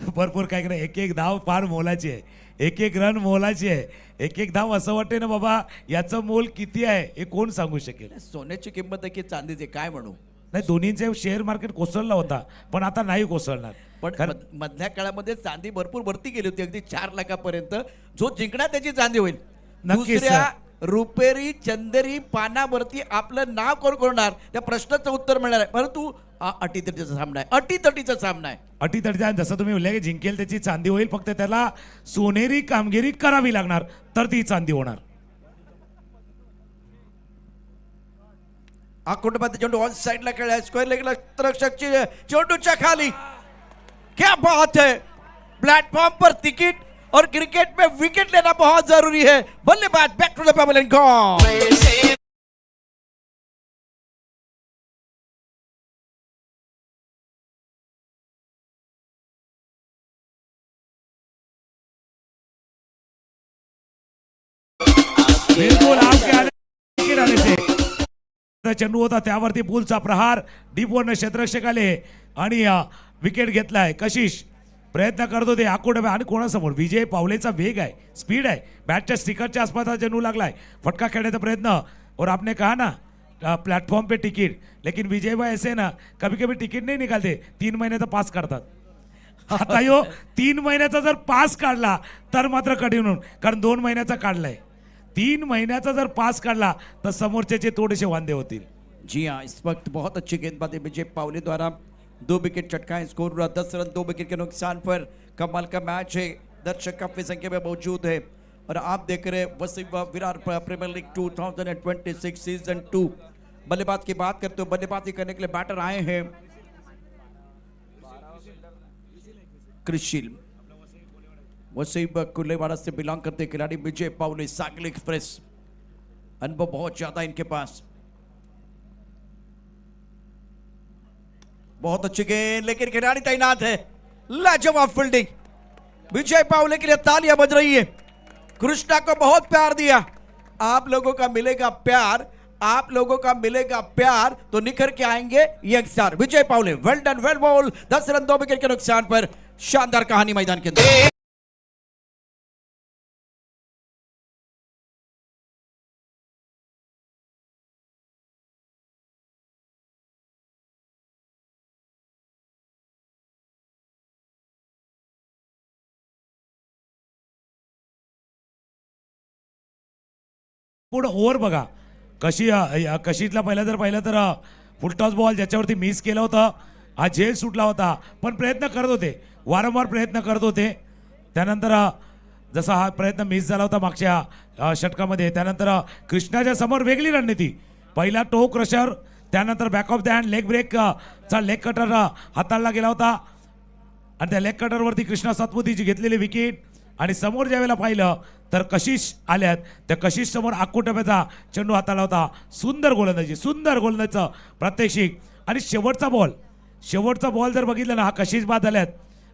भरपूर काय करा, एक एक धाव फार मोलाची आहे, एक एक रन मोलाची आहे, एक एक धाव असं वाटते ना बाबा याचं मोल किती आहे हे कोण सांगू शकेल. सोन्याची किंमत आहे की चांदीची, काय म्हणू. नाही, दोन्हीचे शेअर मार्केट कोसळला होता पण आता नाही कोसळणार. पण मधल्या काळामध्ये चांदी भरपूर वरती गेली होती, अगदी 4 लाखापर्यंत. जो जिंकणार त्याची चांदी होईल. नक्कीच दुसऱ्या रुपेरी चंदेरी पानावरती आपलं नाव कोण करणार त्या प्रश्नाचं उत्तर मिळणार आहे. परंतु अटीतटीचा सामना आहे, अटीतटीचा सामना आहे. अटीतटीचा जसं तुम्ही उल्लेख, जिंकेल त्याची चांदी होईल, फक्त त्याला सोनेरी कामगिरी करावी लागणार तर ती चांदी होणार. आकुंडमध्ये चेंडू ऑन साइडला खेळाय, स्क्वेअर लेगला रक्षकची चेंडूच्या खाली. क्या बात है, प्लेटफॉर्म पर टिकट और क्रिकेट में विकेट लेना बहुत जरूरी है. बल्लेबाज back to the pavilion gone. बिलकुल आपके आले विकेट आले ते. चेंडू होता त्यावरती पुलचा प्रहार, डीप वरनं क्षेत्ररक्षक आले आणि विकेट घेतलाय. कशिश प्रयत्न करत होते आकुडे आणि कोणासमोर विजय पावलेचा वेग आहे, स्पीड आहे, बॅटच्या स्टिकरच्या आसपास चेंडू लागलाय. फटका खेळण्याचा प्रयत्न. और आपने कहा ना प्लेटफॉर्म पे टिकट, लेकिन विजय भाई ऐसे ना कभी कभी टिकट नहीं निकालते, 3 महिन्याचा पास काढतात. आता यो 3 महिन्याचा जर पास काढला तर मात्र कठीण होऊन, कारण 2 महिन्याचा काढलाय. 3 महिन्याचा जर पास काढला तर समोरचे थोडेसे वांदे होतील. जी हाँ, इस वक्त बहुत अच्छी गेंदबाजी विजय पावले द्वारा. 2 विकेट चटकाए, स्कोर 10 रन 2 विकेट के नुकसान पर. कमाल का मैच है, दर्शक काफी संख्या में मौजूद है और आप देख रहे हैं Wasim Virar premier league 2026 season 2. बल्लेबाज की बात करते हो, बल्लेबाजी करने के लिए बैटर आए हैं कृषिल. वसीम कुल्लेवाड़ा से बिलोंग करते खिलाड़ी विजय पावले, सांगली एक्सप्रेस. अनुभव बहुत ज्यादा इनके पास. बहुत अच्छी गेंद, लेकिन खिलाड़ी तैनात है. लाजवाब फील्डिंग. विजय पावले के लिए तालियां बज रही है. कृष्णा को बहुत प्यार दिया. आप लोगों का मिलेगा प्यार, आप लोगों का मिलेगा प्यार तो निखर के आएंगे young star. Vijay Pawale, well done, well ball. 10 run 2 wicket के नुकसान पर. शानदार कहानी मैदान के अंदर. पुढं ओव्हर बघा कशीतला पाहिलं तर फुलटॉस बॉल ज्याच्यावरती मिस केलं होतं, हा झेल सुटला होता, पण प्रयत्न करत होते, वारंवार प्रयत्न करत होते. त्यानंतर जसा हा प्रयत्न मिस झाला होता मागच्या षटकामध्ये, त्यानंतर कृष्णाच्या समोर वेगळी रणनीती. पहिला टो क्रशर, त्यानंतर back of the hand leg break चा लेग कटर हाताळला गेला होता आणि त्या लेग कटरवरती कृष्णा सातपुतेची घेतलेली विकेट. आणि समोर ज्यावेळेला पाहिलं तर कशिश आल्यात, त्या कशिश समोर आकुटप्याचा चेंडू हाताळला होता. सुंदर गोलंदाजीचं प्रात्यक्षिक. आणि शेवटचा बॉल जर बघितलं ना, हा कशिश बाद झाल्यात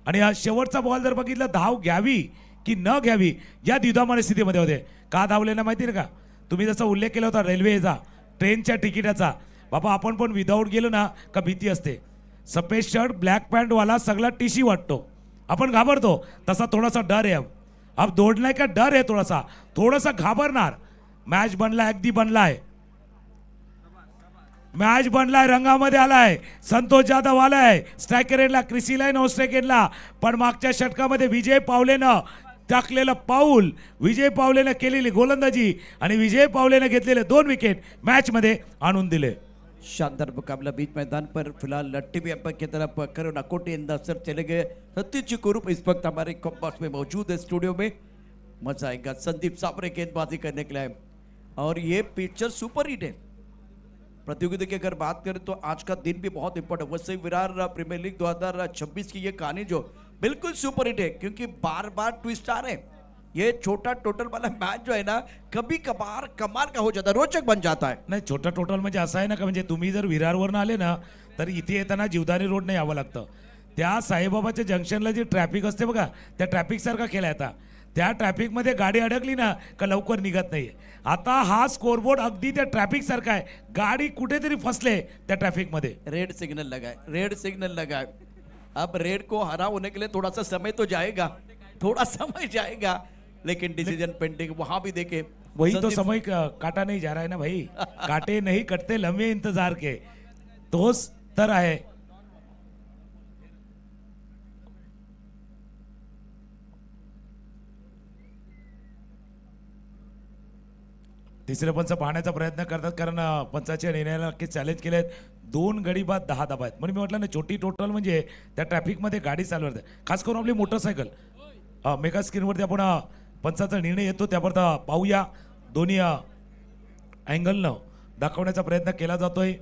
आणि हा शेवटचा बॉल जर बघितलं, धाव घ्यावी की न घ्यावी या द्विधामान स्थितीमध्ये होते. का धावले ना माहिती का, तुम्ही जसा उल्लेख केला होता रेल्वेचा, ट्रेनच्या तिकिटाचा. बाबा आपण पण विदाऊट गेलो ना का भीती असते. सफेद शर्ट ब्लॅक पॅन्टवाला सगळा टीशी वाटतो, आपण घाबरतो. तसा थोडासा डर आहे. अब दौड़ने का डर है, थोड़ा सा घाबरणार. मॅच बनलाय, अगदी बनलाय, मॅच बनलाय, रंगामध्ये आलाय. संतोष जाधव आलाय स्ट्रायकर एंडला, क्रिसी लाईन नो स्ट्राइक एंडला. पण मागच्या षटकामध्ये विजय पावलेनं टाकलेलं पाऊल, विजय पावलेनं केलेली गोलंदाजी आणि विजय पावलेनं घेतलेले 2 विकेट मॅच मध्ये आणून दिले. शानदार मुकाबला बीच मैदान पर. फिलहाल टीवी अंपायर की तरफ करुणा कोटी अंदर सर चले गए. सतीश कुरूप इस वक्त हमारे कॉम्बॉक्स में मौजूद है स्टूडियो में. मजा आएगा. संदीप साबरे गेंदबाजी करने के लिए और ये पिक्चर सुपर हिट है. प्रतियोगिता की अगर बात करें तो आज का दिन भी बहुत important. Wasim Virar premier league 2026 की ये कहानी जो बिल्कुल सुपर हिट है क्योंकि बार बार ट्विस्ट आ रहे हैं. ये छोटा टोटल वाला मैच जो है ना कभी कभार कमाल का हो जाता है, रोचक बन जाता है. नाही छोटा टोटल म्हणजे असं आहे ना का म्हणजे तुम्ही जर विरारवरनं आले ना तर इथे येताना जीवदानी रोडने यावं लागतं. त्या साईबाबाच्या जंक्शनला जी ट्रॅफिक असते बघा त्या ट्रॅफिक सारखा केला आता. त्या ट्रॅफिकमध्ये गाडी अडकली ना का लवकर निघत नाहीये. आता हा स्कोरबोर्ड अगदी त्या ट्रॅफिक सारखा आहे. गाडी कुठेतरी फसले त्या ट्रॅफिकमध्ये. रेड सिग्नल लगा है, रेड सिग्नल लगा है. अब रेड को हरा होने के लिए थोड़ा सा समय तो जाएगा, थोड़ा समय जाएगा, लेकिन डिसीजन पेंडिंग. वहां भी देखे वही तो संदीप- समय काटा नहीं जा रहा है ना भाई. काटे नहीं कटते लंबे इंतजार के. तोच तर आहे. तिसरे पंच पाहण्याचा प्रयत्न करतात कारण पंचाच्या निर्णयाला नक्कीच चॅलेंज केलेत. 2 गडी बाद 10 धाबा आहेत. म्हणून मी म्हटलं ना छोटी टोटल म्हणजे त्या ट्रॅफिकमध्ये गाडी चालवते खास करून आपली मोटरसायकल. मेगा स्क्रीनवरती आपण पंचाचा निर्णय येतो त्यापर्यंत पाहूया. दोन्ही अँगलनं दाखवण्याचा प्रयत्न केला जातोय.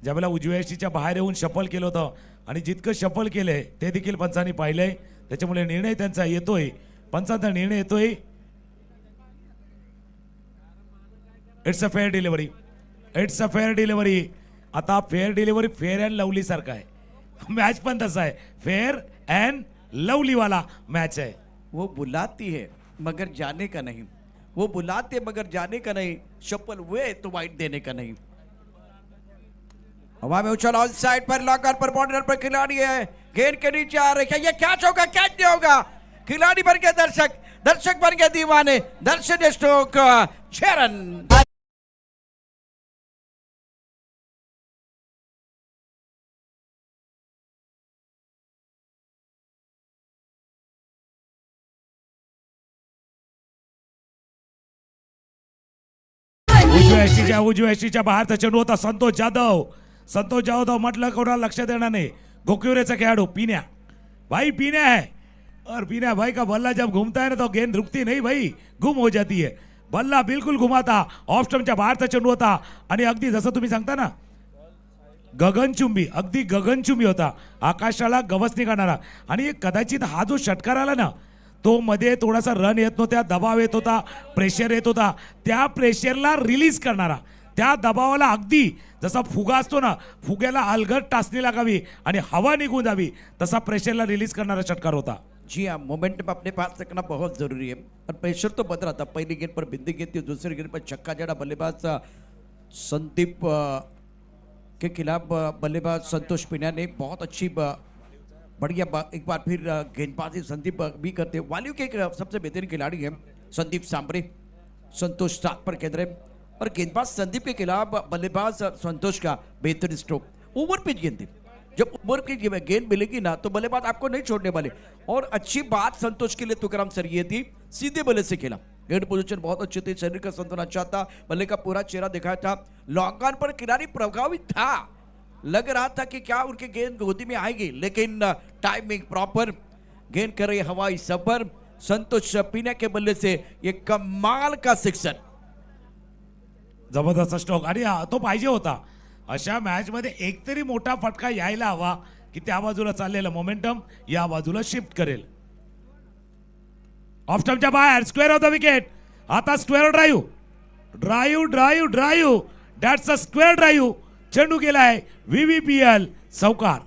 ज्यावेळेला उजव्या यष्टीच्या बाहेर येऊन शफल केलं होतं आणि जितकं शफल केलंय ते देखील पंचांनी पाहिलंय. त्याच्यामुळे निर्णय त्यांचा येतोय, पंचांचा निर्णय येतोय. It's a fair delivery, it's a fair delivery. आता fair delivery fair and lovely सारखा आहे. मॅच पण तसा आहे, फेअर अँड लवली वाला मॅच आहे. वो बुलाती है मगर जाने का नहीं, वो बुलाते मगर जाने का नहीं. शपल हुए तो वाइट देने का नहीं. हवा में उछल ऑन साइड पर लॉकर पर बॉर्डर पर खिलाड़ी है, गेंद के नीचे आ रहे. क्या ये कैच होगा? कैच नहीं होगा. खिलाड़ी बन गए दर्शक, दर्शक बन गए दीवाने. दर्शन स्टोक 6 रन. उजव्या यष्टीच्या बाहेरचा चेंडू होता. संतोष जाधव, संतोष जाधव म्हटलं कोणाला लक्ष देणार नाही. गोकिवरेचा खेळाडू पीन्या भाई, पीन्या है और पीन्या भाई का बल्ला जब घूमता है ना तो गेंद रुकती नहीं भाई, गुम हो जाती है. बल्ला बिलकुल घुमाता. ऑफ स्टंपच्या बाहेरचा चेंडू होता आणि अगदी जसं तुम्ही सांगता ना गगनचुंबी, अगदी गगनचुंबी होता. आकाशाला गवसणी काढणारा. आणि कदाचित हा जो षटकार आला ना तो मध्ये थोडासा रन येत नव्हता, दबाव येत होता, प्रेशर येत होता. त्या प्रेशरला रिलीज करणारा, त्या दबावाला अगदी जसा फुगा असतो ना, फुग्याला अलगद टाचणी लागावी आणि हवा निघून जावी तसा प्रेशरला रिलीज करणारा षटकार होता. जी हाँ, मोमेंटम अपने पास रखना बहुत जरूरी है. और प्रेशर तो बन रहा था. पहली गेंद पर बिंदी गेंद थी, दूसरी गेंद पर छक्का जड़ा. बल्लेबाज संदीप के खिलाफ बल्लेबाज संतोष पीन्या ने बहुत अच्छी बढ़िया एक बार फिर गेंदबाजी संदीप भी करते. वालियों के एक सबसे बेहतरीन खिलाड़ी है संदीप सांबरे. संतोष 7 पर केंद्र है और गेंदबाज संदीप के खिलाफ बल्लेबाज संतोष का बेहतरीन स्ट्रोक. ओवर पिच गेंद थी. जब ओवर पिच गेंद मिलेगी ना तो बल्लेबाज आपको नहीं छोड़ने वाले. और अच्छी बात संतोष के लिए तुकाराम सर ये थी, सीधे बल्ले से खेला. गेंद पोजीशन बहुत अच्छी थी, शरीर का संतुलन अच्छा था, बल्ले का पूरा चेहरा दिखाया था. लॉन्ग ऑन पर खिलाड़ी प्रभावित था, लग रहा था कि क्या उनकी गेंद गोदी में आएगी, लेकिन टाइमिंग प्रॉपर. गेंद कर रही हवाई सफर. संतोष पीन्या के बल्ले से ये कमाल का सिक्सर. जबरदस्त स्ट्रोक आणि तो पाहिजे होता. अशा मॅच मध्ये एक तरी मोठा फटका यायला हवा की त्या बाजूला चाललेलं मोमेंटम या बाजूला शिफ्ट करेल. ऑफ स्टंपच्या बाहेर स्क्वेअर ऑफ द विकेट. आता square drive, drive drive drive, that's a square drive. चेंडू गेलाय VVPL चौकार.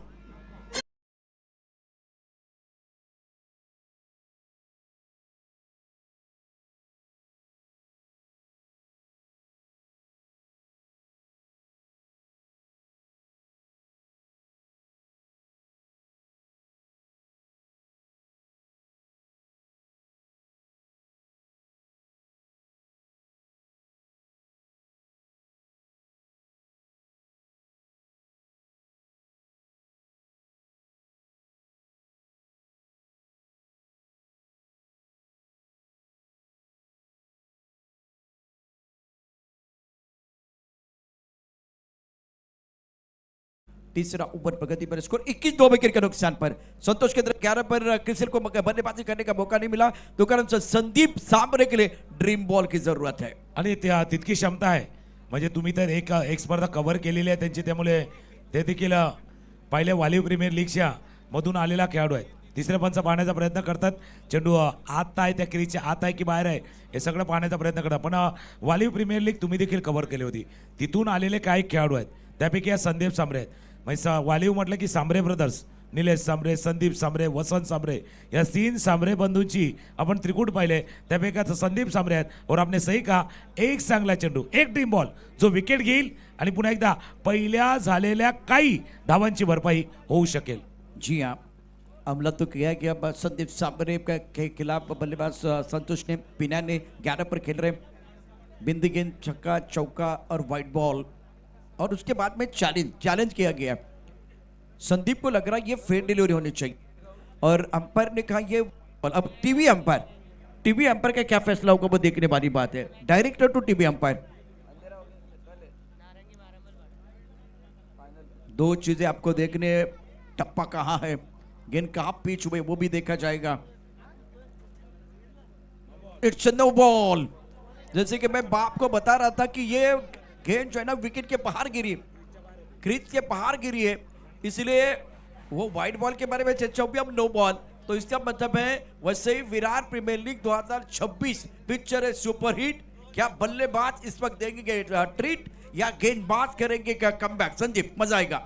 तीसरा ओवर प्रगति पर स्कोर 21 विकेट के नुकसान पर. संतोष के अंदर 11 पर क्रिसिल को बल्लेबाजी करने का मौका नहीं मिला. तो कारण से संदीप सांबरे के लिए ड्रीम बॉल की जरूरत है. आणि त्या तितकी क्षमता आहे. म्हणजे तुम्ही तर एक स्पर्धा कव्हर केलेली आहे त्यांची, त्यामुळे ते देखील पहिल्या वालीव प्रीमियर लीगच्या मधून आलेला खेळाडू आहे. तिसऱ्या पंच पाहण्याचा प्रयत्न करतात. चेंडू आत आहे, त्या क्रीजच्या आत आहे की बाहेर आहे हे सगळं पाहण्याचा प्रयत्न करतात. पण वालीव प्रीमियर लीग तुम्ही देखील कव्हर केली होती. तिथून आलेले काही खेळाडू आहेत, त्यापैकी या संदीप सांबरे आहेत. म्हणजे वालीव म्हटलं की सांबरे ब्रदर्स, निलेश सांबरे, संदीप सांबरे, वसंत सांबरे, या 3 सांबरे बंधूंची आपण त्रिकूट पाहिले. त्यापैकी आता संदीप सांबरे आहेत. और आपने सही कहा, एक चांगला चेंडू, एक टीम बॉल जो विकेट घेईल आणि पुन्हा एकदा पहिल्या झालेल्या काही धावांची भरपाई होऊ शकेल. जी हाँ, हमला तो किया है कि अब संदीप सांबरे के खिलाफ बल्लेबाज संतोष ने पिना ने 11 पर खेल रहे, बिंदी गेंद, छक्का, चौका और वाइट बॉल, और उसके बाद में चैलेंज किया गया. संदीप को लग रहा है ये फेयर डिलीवरी होनी चाहिए और अंपायर ने कहा ये. अब टीवी अंपायर का क्या फैसला होगा वो देखने वाली बात है. डायरेक्टर टू टीवी अंपायर, 2 चीजें आपको देखने, टप्पा कहाँ है, गेंद कहाँ पिच हुए वो भी देखा जाएगा. It's no ball. जैसे कि मैं बाप को बता रहा था कि ये गेंद जो है ना विकेट के बाहर गिरी, क्रीज के बाहर गिरी है, इसलिए वो वाइट बॉल के बारे में चर्चा हुई. अब नो बॉल, तो इसका मतलब है वैसे ही विराट प्रीमियर लीग 2026 पिक्चर है सुपर हिट. क्या बल्लेबाज इस वक्त देंगे ट्रीट या गेंदबाज करेंगे क्या कमबॅक. संदीप, मजा आएगा.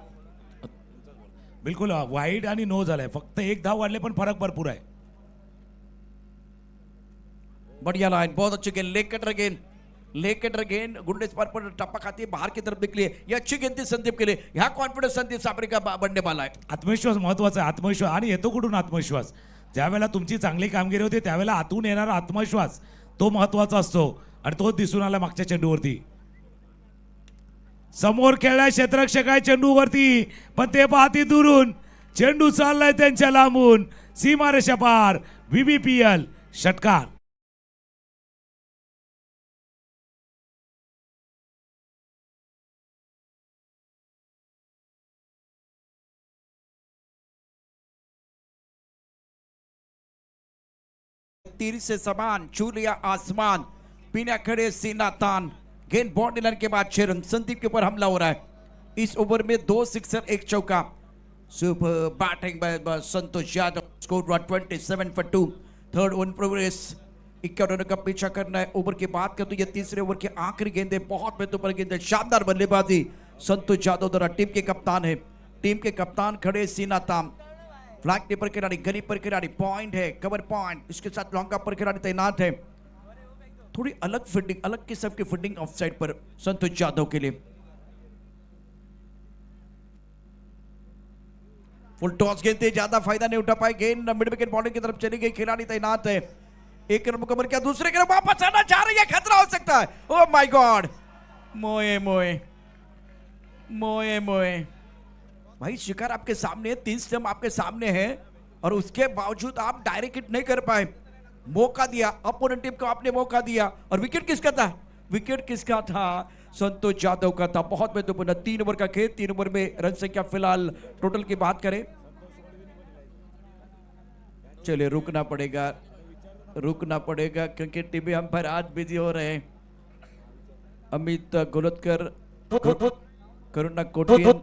बिलकुल वाईट आणि नो झालाय, फक्त एक धाव वाढले पण फरक भरपूर आहे. बढ़िया लाइन, बहुत अच्छी गेंद, लेग कटर गेंद गुंडे पर टप्पा खाती है, बाहर की तरफ निकली है. ये अच्छी गेंद थी संदीप के लिए. यहाँ कॉन्फिडेंस संदीप सांबरे का बनने वाला है. आत्मविश्वास महत्वाचा आहे. आत्मविश्वास, आणि येतो कुठून आत्मविश्वास? ज्यावेळेला तुमची चांगली कामगिरी होते त्यावेळेला आतून येणारा आत्मविश्वास तो महत्वाचा असतो, आणि तोच दिसून आला मागच्या चेंडूवरती. समोर खेळलाय क्षेत्ररक्षक आहे चेंडूवरती, पण ते पाहती दुरून चेंडू चाललाय त्यांच्या लांबून सीमारेषा पार. VBPL षटकार. तीर से समान छू लिया आसमान, पीना खड़े सीना तान, गेंद बॉडी लाइन के बाद 6 रन. संदीप के ऊपर हमला हो रहा है. इस ओवर में 2 सिक्सर 1 चौका. Super batting bye Santosh Yadav. Score 27 for 2. Third over progress. 51 run का पीछा करना है. ओवर की बात करें तो ये तीसरे ओवर की आखिरी गेंद है. बहुत महत्वपूर्ण गेंद है. शानदार बल्लेबाजी संतोष यादव द्वारा. टीम के कप्तान है, टीम के कप्तान खड़े सीना ताम. फ्लैग टेपर खिलाड़ी, गली पर खिलाड़ी, पॉइंट है, कवर पॉइंट, इसके साथ लॉन्गा पर खिलाड़ी तैनात है. थोड़ी अलग फील्डिंग, अलग किस्म की फील्डिंग ऑफ साइड पर संतोष यादव के लिए. फुल टॉस गेंद थे, ज्यादा फायदा नहीं उठा पाए. गेंद मिड विकेट बॉलिंग की तरफ चली गई. खिलाड़ी तैनात है. एक रन मुकम्मल किया, दूसरे रन वापस आना चाह रही है, खतरा हो सकता है. ओह माय गॉड, मोए मोए मोए मोए. भाई शिकार आपके सामने है, 3 स्टंप आपके सामने है, और उसके बावजूद आप डायरेक्ट हिट नहीं कर पाए. मौका दिया अपोनेंट टीम को, आपने मौका दिया. और विकेट किसका था? विकेट किसका था? संतोष यादव का था. बहुत महत्वपूर्ण 3 ओवर का खेल. 3 ओवर में रन संख्या फिलहाल टोटल की बात करें, चलिए रुकना पड़ेगा क्योंकि टीवी अंपायर आज बिजी हो रहे हैं. अमित गोलतकर, करुणा कोटियन,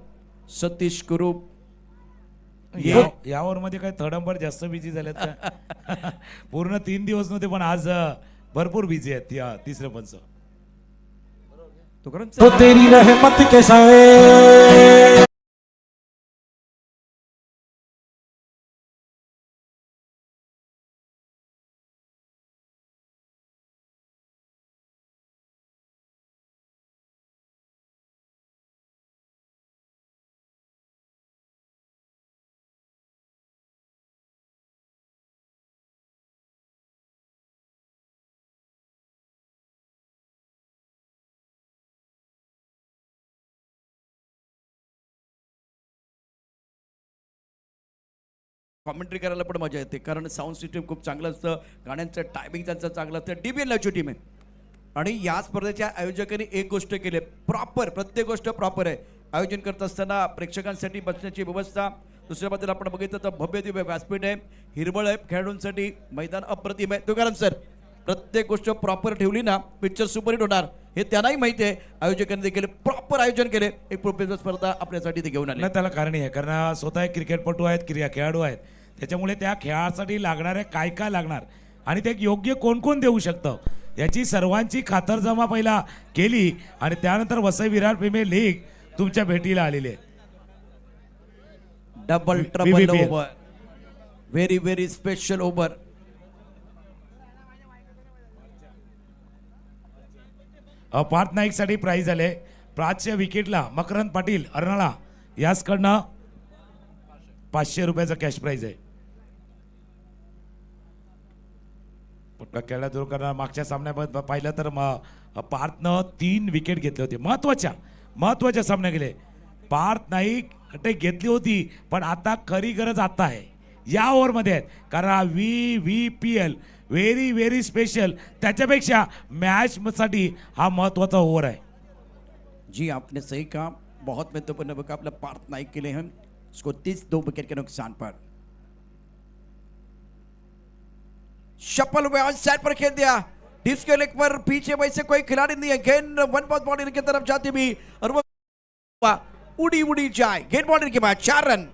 सतीश कुरूप. या ओव्हर मध्ये काय थर्ड अंपायर जास्त बिझी झालेत का? पूर्ण 3 दिवस नव्हते, पण आज भरपूर बिझी आहेत या तिसरे पंच. तो तेरी रहमत के साए कॉमेंट्री करायला पण मजा येते, कारण साऊंड सिस्टम खूप चांगलं असतं, गाण्यांचं टायमिंग त्यांचं चांगलं असतं. DBN लाईव्हची टीम आहे, आणि या स्पर्धेच्या आयोजकांनी एक गोष्ट केली, प्रॉपर प्रत्येक गोष्ट प्रॉपर आहे. आयोजन करत असताना प्रेक्षकांसाठी बसण्याची व्यवस्था, दुसऱ्या बाजूला आपण बघितलं तर भव्य दिव्य व्यासपीठ आहे, हिरवळ आहे, खेळाडूंसाठी मैदान अप्रतिम आहे. तुकाराम सर, प्रत्येक गोष्ट प्रॉपर ठेवली ना, पिक्चर सुपरहिट होणार. हे त्यांनाही माहिती आहे. आयोजकांनी देखील प्रॉपर आयोजन केले, एक प्रोफेशनल स्पर्धा आपल्यासाठी ते घेऊन आले. नाही त्याला कारण आहे कारण स्वतः एक क्रिकेटपटू आहेत खेळाडू आहेत, त्याच्यामुळे त्या खेळासाठी लागणारे काय काय लागणार आणि ते योग्य कोण कोण देऊ शकतं याची सर्वांची खातरजमा पहिला केली आणि त्यानंतर वसई विरार प्रीमियर लीग तुमच्या भेटीला आलेली आहे. Double trouble BBPL. Over, very very special over. Parth नाईकसाठी प्राइज आले. प्राचच्या विकेटला मकरंद पाटील अर्नाळा याचकडनं 500 रुपयाचा कॅश प्राइज आहे. खेळला दूर करणार. मागच्या सामन्यात पाहिलं तर पार्थनं 3 विकेट घेतले होते. महत्वाच्या सामने गेले. पार्थ नाईक घेतली होती पण आता खरी गरज आता आहे या ओव्हरमध्ये आहेत कारण VVPL व्हेरी व्हेरी स्पेशल, त्याच्यापेक्षा मॅच साठी हा महत्वाचा ओव्हर आहे. जी आपने सही कहा, बहुत महत्वपूर्ण मुकाबला पार्थ नाइक के लिए है. इसको 2 विकेट के नुकसान पर शपल हुए ऑन साइड पर खेल दिया. डिस्क के लेग पर पीछे वैसे कोई खिलाड़ी नहीं है. गेंद वन बॉल बाउंड्री की तरफ जाती भी और वो उड़ी जाए. गेंद बाउंड्री के बाद 4 रन.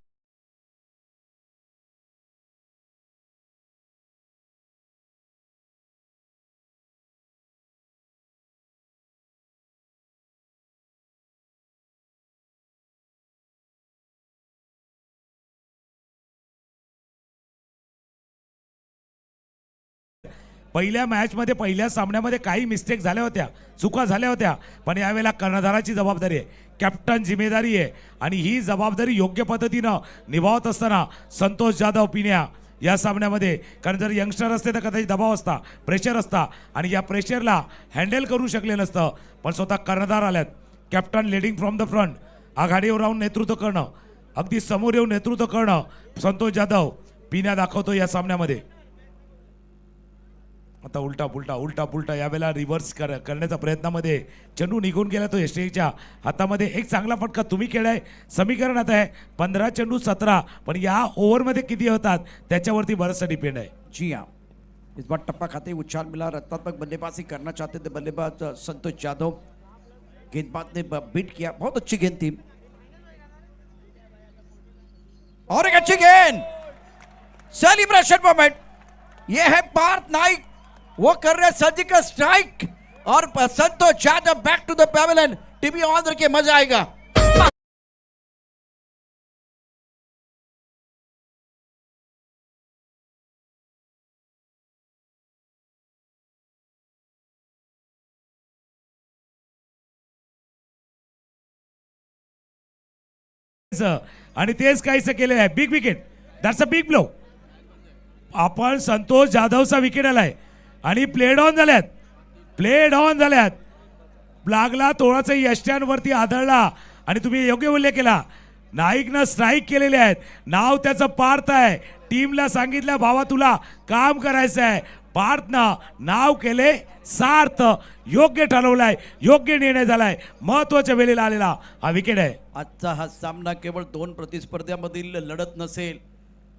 पहिल्या मॅचमध्ये पहिल्या सामन्यामध्ये काही मिस्टेक झाल्या होत्या, चुका झाल्या होत्या, पण यावेळेला कर्णधाराची जबाबदारी आहे, कॅप्टन जिम्मेदारी आहे आणि ही जबाबदारी योग्य पद्धतीनं निभावत असताना संतोष जाधव पिण्या या सामन्यामध्ये, कारण जर यंगस्टर असते तर कदाचित दबाव असता, प्रेशर असता आणि या प्रेशरला हँडल करू शकले नसतं, पण स्वतः कर्णधार आल्यात. Captain leading from the front, आघाडीवर राहून नेतृत्व करणं, अगदी समोर येऊन नेतृत्व करणं संतोष जाधव पिण्या दाखवतो या सामन्यामध्ये. आता उलटा पुलटा यावेळेला रिव्हर्स करण्याच्या प्रयत्नामध्ये चेंडू निघून गेला तो यशच्या हातामध्ये. एक चांगला फटका तुम्ही केलाय. समीकरण आता आहे 15 चेंडू 17, पण या ओव्हरमध्ये किती होतात त्याच्यावरती बरंचसं डिपेंड आहे. जी हाँ, इस बार टप्पा खाते ही उछाल मिला. रत्नात्मक बल्लेबाजी करना चाहते थे बल्लेबाज संतोष यादव. गेंदबाज ने बीट किया, बहुत अच्छी गेंद थी और एक अच्छी गेंद. Celebration moment. ये है पार्थ नाइक, वो कर रहे सर्जिकल स्ट्राइक और Santosh Yadav back to the pavilion. TV on करके मजा आएगा. आणि तेच काहीसं केलेलं आहे. Big wicket, that's a big blow. आपण संतोष जाधवचा विकेट आलाय आणि प्लेड ऑन झाल्यात. लागला थोडासा यष्ट्यांवरती आदळला आणि तुम्ही योग्य उल्लेख केला. नाईकनं स्ट्राईक केलेले आहेत. नाव त्याचं पार्थ आहे. टीमला सांगितलं भावा तुला काम करायचं आहे. पार्थनं नाव केले सार्थ. योग्य ठरवलाय, योग्य निर्णय झालाय. महत्वाच्या वेळेला आलेला हा विकेट आहे. आजचा हा सामना केवळ 2 प्रतिस्पर्ध्यामधील लढत नसेल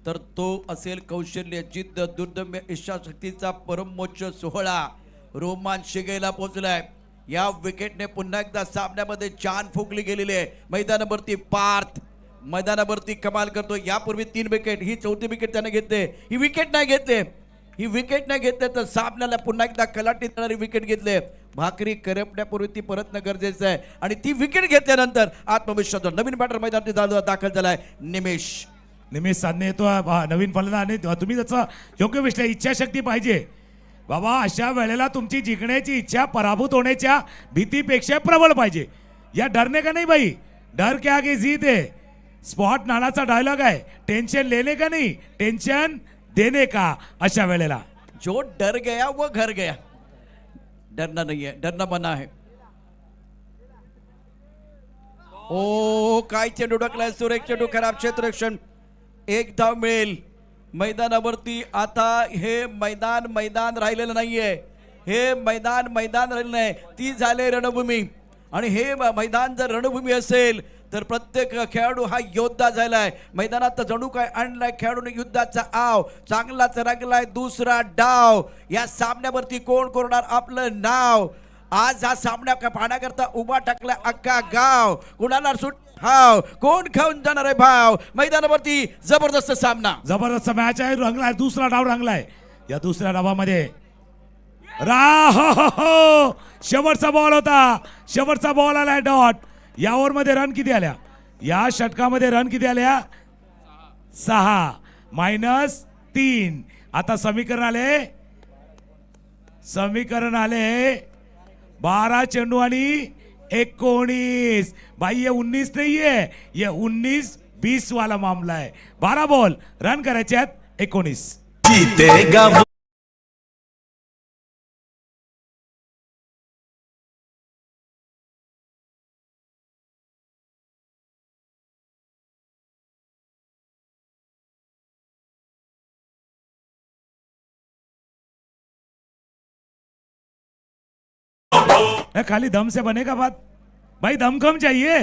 तर तो असेल कौशल्य, जिद्द, दुर्दम्य, इच्छाशक्तीचा परमोच्च सोहळा. रोमांच शिगेला पोहोचलाय. या विकेटने पुन्हा एकदा सामन्यामध्ये जान फुंकली गेलेली आहे. मैदानावरती पार्थ मैदानावरती कमाल करतो. यापूर्वी 3 विकेट, ही 4थी विकेट त्याने घेतले. ही विकेट नाही घेतले तर सामन्याला पुन्हा एकदा कलाटी देणारी विकेट घेतले. भाकरी करपण्यापूर्वी ती परतणं गरजेचं आहे आणि ती विकेट घेतल्यानंतर आत्मविश्वास नवीन बॅटर मैदानात दाखल झालाय निमेश साधने येतो. नवीन फलंदाज आणि तुम्ही त्याचा योग्य विश्लेषण. इच्छाशक्ती पाहिजे बाबा. अशा वेळेला तुमची जिंकण्याची इच्छा पराभूत होण्याच्या भीतीपेक्षा प्रबळ पाहिजे. या डरने का नाही भाई, डर के आगे जीत है. स्पॉट नानाचा डायलॉग आहे. टेन्शन लेने का नहीं, टेन्शन देने का. अशा वेळेला जो डर गया वो घर गया. डरना नहीं है, डरना मना है. ओ काय चेंडू टाकलाय सुरेख चेंडू, खराब क्षेत्ररक्षण. 1 धाव मिळेल. मैदानावरती आता हे मैदान राहिलेलं नाहीये. हे मैदान राहिलेलं नाही. ती झाले रणभूमी आणि हे मैदान जर रणभूमी असेल तर प्रत्येक खेळाडू हा योद्धा झालाय. मैदानात जणू काय आणलाय खेळाडूने युद्धाचा आव. चांगलाच रंगलाय दुसरा डाव. या सामन्यावरती कोण करणार आपलं नाव. आज हा सामना पाहण्याकरता उभा टाकला अख्खा गाव. कुणाला सुट हाव, कोण खाऊन जाणार आहे भाव. मैदानावरती जबरदस्त सामना. जबरदस्त मॅच आहे. रंगलाय, दुसरा डाव रंगलाय. या दुसऱ्या डावामध्ये शेवटचा बॉल होता. शेवटचा बॉल आलाय डॉट. या ओव्हर मध्ये रन किती आल्या? या षटकामध्ये रन किती आल्या? 6 -3. आता समीकरण आले 12 चेंडू आणि 19. भाई ये 19 नहीं है, ये 19-20 वाला मामला है. 12 बॉल रन करायचे आहेत 19. जीतेगा वो. खाली दम से बनेगा बात. भाई दम कम चाहिए,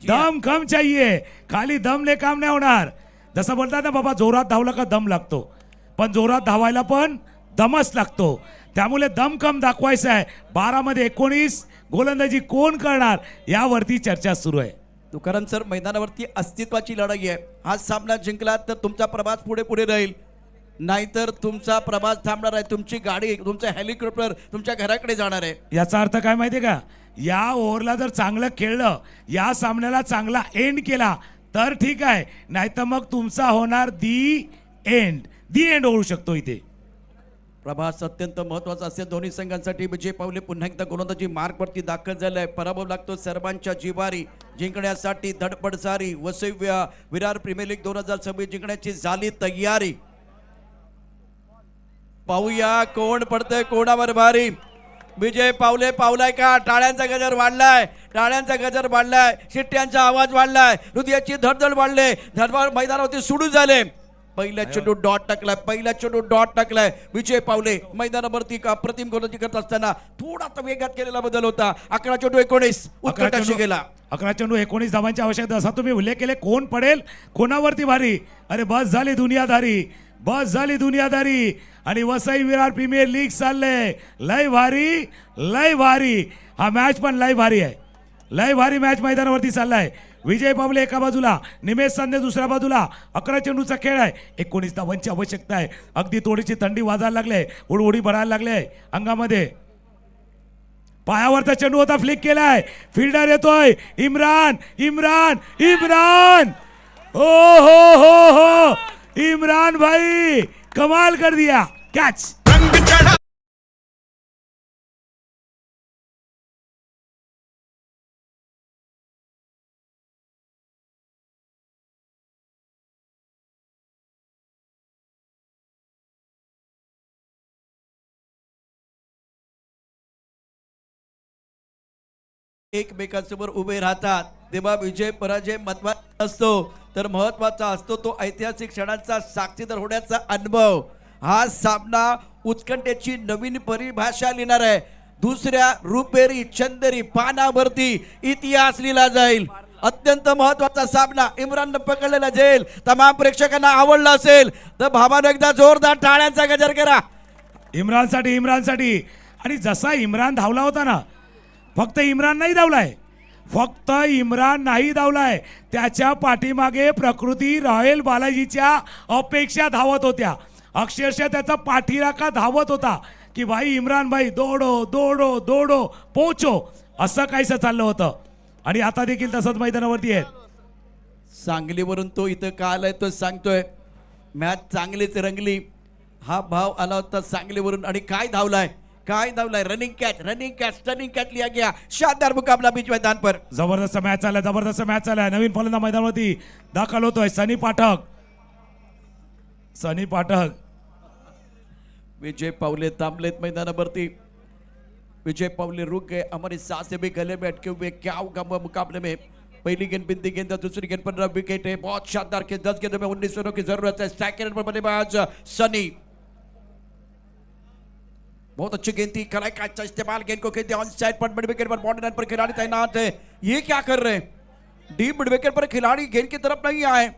दम कम चाहिए. खाली दमने काम नाही होणार. जसं बोलतात ना बाबा, जोरात धावला का दम लागतो, पण जोरात धावायला पण दमच लागतो. त्यामुळे दम कम दाखवायचा आहे. 12 मध्ये 19 गोलंदाजी कोण करणार यावरती चर्चा सुरू आहे. तुकाराम सर, मैदानावरती अस्तित्वाची लढाई आहे. हा सामना जिंकला तर तुमचा प्रवास पुढे पुढे राहील, नाहीतर तुमचा प्रवास थांबणार आहे. तुमची गाडी, तुमचं हेलिकॉप्टर तुमच्या घराकडे जाणार आहे. याचा अर्थ काय माहितीये का? या ओव्हरला जर चांगलं खेळलं, या सामन्याला चांगला एंड केला तर ठीक आहे, नाहीतर मग तुमचा होणार दी एंड होऊ शकतो इथे. प्रभास अत्यंत महत्वाचा असेल दोन्ही संघांसाठी. विजय पावले पुन्हा एकदा गोलंदाजी मार्कवरती दाखल झालाय. पराभव लागतो सर्वांच्या जिवारी. जिंकण्यासाठी धडपड सारी. वसई विरार प्रीमियर लीग 2026 जिंकण्याची झाली तयारी. पाहूया कोण पडतंय कोणावर भारी. विजय पावले पावलाय का? टाळ्यांचा गजर वाढलाय, टाळ्यांचा गजर वाढलाय, शिट्ट्यांचा आवाज वाढलाय, हृदयाची धडधड वाढले. धडपड मैदानावरती सुरू झाले. पहिला चेंडू डॉट टाकलाय. विजय पावले मैदानावरती अप्रतिम गोलंदाजी करत असताना थोडा वेगात केलेला बदल होता. 11 चेंडू 19 उत्कटाशी गेला. 11 चेंडू 19 धावांची आवश्यकता. असा तुम्ही उल्लेख केले. कोण पडेल, कोणावरती भारी. अरे बस झाली दुनियादारी. आणि वसई विरार प्रीमियर लीग चालले. लय भारी. हा मॅच पण लय भारी आहे. लय भारी मॅच मैदानावरती चाललाय. विजय पावले एका बाजूला, निमेश सांदे दुसऱ्या बाजूला. 11 चेंडूचा खेळ आहे. 19 धावांची आवश्यकता आहे. अगदी थोडीशी थंडी वाजायला लागले, उडी भरायला लागले अंगामध्ये. पायावरचा चेंडू होता, फ्लिक केलाय. फिल्डर येतोय. इम्रान. हो इमरान भाई कमाल कर दिया. कैच. एकमेकांसमोर उभे राहतात तेव्हा विजय पराजय महत्वाचा असतो, तर महत्वाचा असतो तो ऐतिहासिक क्षणांचा साक्षीदार होण्याचा अनुभव. हा सामना उत्कंठेची नवीन परिभाषा लिहिणार आहे. दुसऱ्या रुपेरी चंदेरी पानावरती इतिहास लिहिला जाईल. अत्यंत महत्वाचा सामना. इम्राननं पकडलेला झेल तमाम प्रेक्षकांना आवडला असेल तर भावानं एकदा जोरदार टाळ्यांचा गजर करा इम्रानसाठी. आणि जसा इम्रान धावला होता ना, फक्त इम्रान नाही धावलाय, त्याच्या पाठीमागे प्रकृती रॉयल बालाजीच्या अपेक्षा धावत होत्या. अक्षरशः त्याचा पाठीराखा धावत होता की भाई इम्रान भाई दोडो पोचो, असं काहीसं चाललं होतं. आणि आता देखील तसंच मैदानावरती आहे. सांगलीवरून तो इथं का आलाय तो सांगतोय. मॅच चांगलीच रंगली. हा भाव आला होता सांगलीवरून. आणि काय धावलाय. रनिंग कैच लिया गया. शानदार मुकाबला बीच मैदान पर. जबरदस्त मॅच आलाय. नवीन फलंदाज मैदानावरती दाखल होतोय सनी पाठक. विजय पावले थांबलेत मैदानावरती. विजय पावले रुक गए. हमारे सांसें भी गले में अटके हुए. क्या होगा मुकाबले में. पहली गेंद बिंदी गेंद, दूसरी गेंद 15 विकेट है. बहुत शानदार के 10 गेंदों में 19 रनों की जरूरत है. स्ट्राइक पर बल्लेबाज सनी. बहुत अच्छी गेंद थी. कलाई का अच्छा इस्तेमाल. गेंद को खेलते ऑन साइड पर मिड विकेट पर बाउंड्री लाइन पर खिलाड़ी तैनात है. ये क्या कर रहे हैं. डीप मिड विकेट पर खिलाड़ी गेंद की तरफ नहीं आए.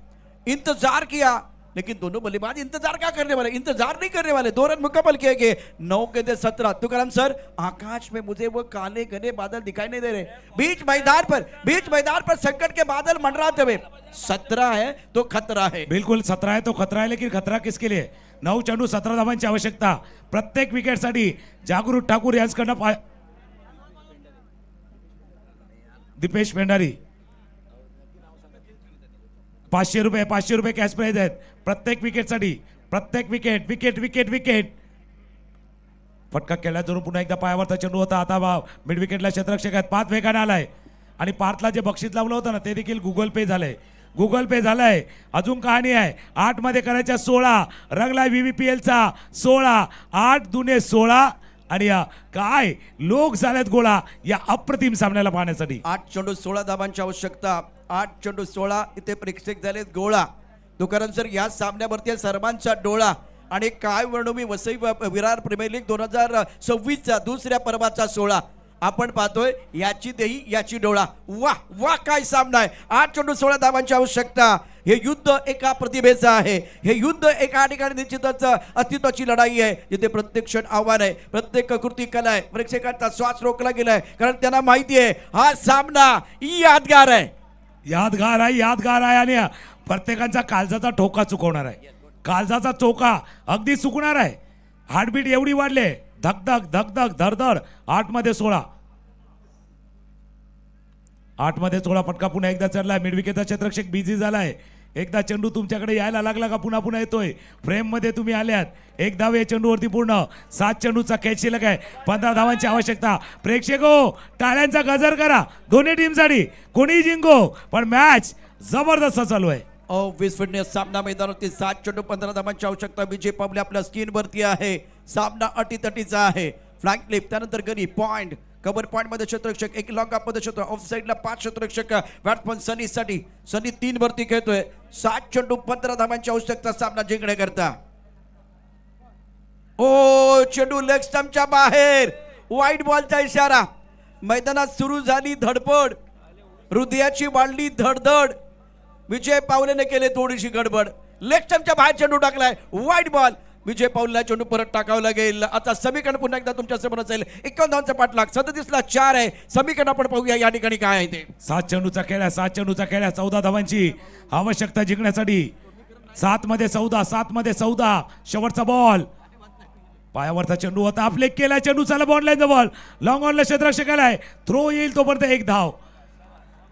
इंतजार किया. लेकिन दोनों बल्लेबाज इंतजार क्या करने वाले, इंतजार नहीं करने वाले, 2 रन मुकम्मल किए गए, 9 गेंदे 17। तुकाराम सर, आकाश में मुझे वो काले घने बादल दिखाई नहीं दे रहे, बीच मैदान पर संकट के बादल मंडराते हुए। 17 है तो खतरा है। बिलकुल 17 है तो खतरा है, लेकिन खतरा किसके लिए? 9 चेंडू 17 धावांची आवश्यकता प्रत्येक विकेटसाठी. जागृत ठाकूर यांच्याकडनं दीपेश पेंढारी 500 रुपये कॅश प्राइज आहेत प्रत्येक विकेटसाठी. प्रत्येक विकेट फटका केला जरूर पुन्हा एकदा पायावरचा चेंडू होता. आता मिड विकेटला क्षेत्ररक्षक आहेत, 5 वेगाने आलाय आणि पार्थला जे बक्षीस लावलं होतं ना ते देखील गुगल पे झालंय. अजून कहाणी आहे, 8 मध्ये करायच्या 16 रंगलाय VVPL चा 16, 8 दुने 16 आणि काय लोक झालेत गोळा या अप्रतिम सामन्याला पाहण्यासाठी. 8 चेंडू 16 धावांची आवश्यकता, 8 चेंडू 16 इथे प्रेक्षक झालेत गोळा. तुकाराम सर, या सामन्यावरती सर्वांचा डोळा. आणि काय वर्णू मी, वसई विरार प्रीमियर लीग 2026चा दुसऱ्या पर्वाचा 16 आपण पाहतोय. याची देही याची डोळा. वा वा काय सामना आहे. 8 चेंडू 16 धावांची आवश्यकता. हे युद्ध एका प्रतिभेचं आहे, हे युद्ध एका ठिकाणी निश्चितच अस्तित्वाची लढाई आहे, जिथे प्रत्येक क्षण आव्हान आहे, प्रत्येक कृती कला आहे. प्रेक्षकांचा श्वास रोखला गेलाय, कारण त्यांना माहिती आहे हा सामना यादगार आहे आणि प्रत्येकाचा काळजाचा ठोका चुकवणार आहे. काळजाचा चोका अगदी चुकणार आहे. हार्टबीट एवढी वाढले, धक धक धडधड. 8 मध्ये 16 फटका पुन्हा एकदा चढलाय. मिडविकेटचा क्षेत्ररक्षक बिझी झालाय. एकदा चेंडू तुमच्याकडे यायला लागला का पुन्हा येतोय. फ्रेम मध्ये तुम्ही आल्यात. 1 धाव या चेंडूवरती पूर्ण. 7 चेंडूचा कॅच शिल्लक आहे. 15 धावांची आवश्यकता. प्रेक्षको टाळ्यांचा गजर करा दोन्ही टीमसाठी. कोणी जिंको पण मॅच जबरदस्त चालू आहे. 20 फिटनेस सामना मैदानावरती 7 चेंडू 15 धावांची आवश्यकता. विजय पावले आपल्या स्क्रीनवरती आहे. सामना अटीतटीचा आहे. फ्लॅग फ्लिप, त्यानंतर गरी पॉइंट, कव्हर पॉइंट मध्ये क्षेत्ररक्षक, एक लॉंग अप मध्ये क्षेत्र, ऑफ साइडला 5 क्षेत्ररक्षक. बॅट्समन सनीसाठी, सनी 3 वरती खेळतोय. 7 चेंडू 15 धावांची आवश्यकता सामना जिंकण्याकरता. ओ चेंडू लेग स्टंपच्या बाहेर, वाईट बॉलचा इशारा. मैदानात सुरू झाली धडपड, हृदयाची वाढली धडधड. विजय पावलेने केले थोडीशी गडबड. लेग स्टंपच्या बाहेर चेंडू टाकलाय, वाईट बॉल. विजय पावलेला चेंडू परत टाकावा लागेल. आता समीकरण पुन्हा एकदा तुमच्या समोर असेल. 51 धावांचा पाठलाग, 37ला 4 आहे. समीकरण आपण पाहूया या ठिकाणी काय आहे ते. 7 चेंडूचा खेळ आहे. 14 धावांची आवश्यकता जिंकण्यासाठी. 7 मध्ये 14 शेवटचा बॉल. पायावरचा चेंडू होता, आपले केला चेंडू. चला बॉल लाईन जवळ, लॉंग ऑनला क्षेत्ररक्षक आलाय. थ्रो येईल तोपर्यंत 1 धाव.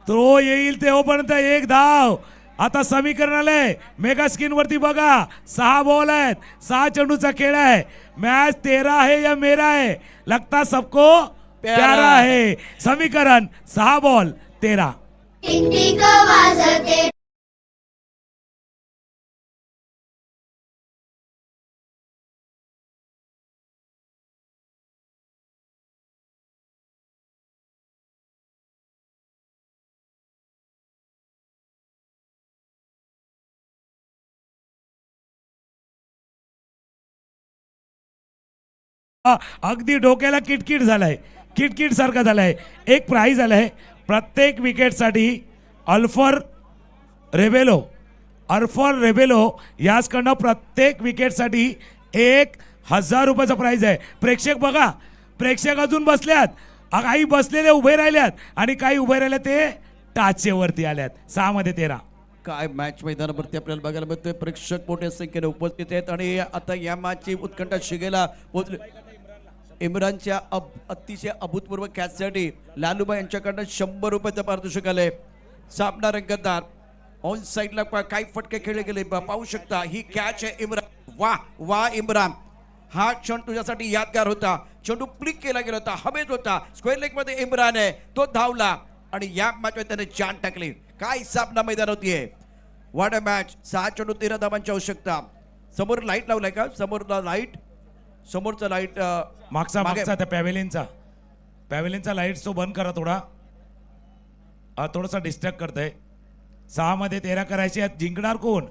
थ्रो येईल तेव्हापर्यंत 1 धाव. आता समीकरण आलंय मेगा स्क्रीन वरती बघा. 6 बॉल आहेत, 6 चेंडूचा खेळ आहे. मॅच 13 है या मेरा है, लगता सबको प्यारा है. समीकरण 6 बॉल 13. टिक वाजते. अगदी डोक्याला किटकिट झालाय, किटकिट सारखा झालाय. एक प्राइज आलाय प्रत्येक विकेटसाठी. अल्फर रेबेलो याचकडनं प्रत्येक विकेटसाठी 1000 रुपयाचा प्राइज आहे. प्रेक्षक बघा, प्रेक्षक अजून बसल्यात, काही बसलेले उभे राहिल्यात आणि काही उभे राहिले ते टाचेवरती आल्यात. 6 मध्ये 13. काय मॅच मैदानावरती आपल्याला बघायला मिळतोय. प्रेक्षक मोठ्या संख्येने उपस्थित आहेत आणि आता या मॅचची उत्कंठा शिगेला पोहोचली. इम्रानच्या अतिशय अभूतपूर्व कॅचसाठी लालूबा यांच्याकडनं 100 रुपयाचं पारितोषिक आलंय. सामना रंगतदार. ऑन साईडला काही फटके खेळले गेले पाहू शकता. ही कॅच आहे इम्रान. वा इम्रान, हा क्षण तुझ्यासाठी यादगार होता. चेंडू प्लिक केला गेला होता, हवेत होता. स्क्वेअर लेग मध्ये इम्रान आहे, तो धावला आणि या मॅच मध्ये त्याने जान टाकली. काय सामना मैदान होतीये. What a match. 6 चेंडू 13 धावांची आवश्यकता. समोर लाईट लावलाय का? समोरचा लाईट मागचा त्या पॅव्हेलियनचा लाईट तो बंद करा थोडा. थोडासा डिस्ट्रॅक्ट करतंय. 6 मध्ये 13 करायचे आहेत. जिंकणार कोण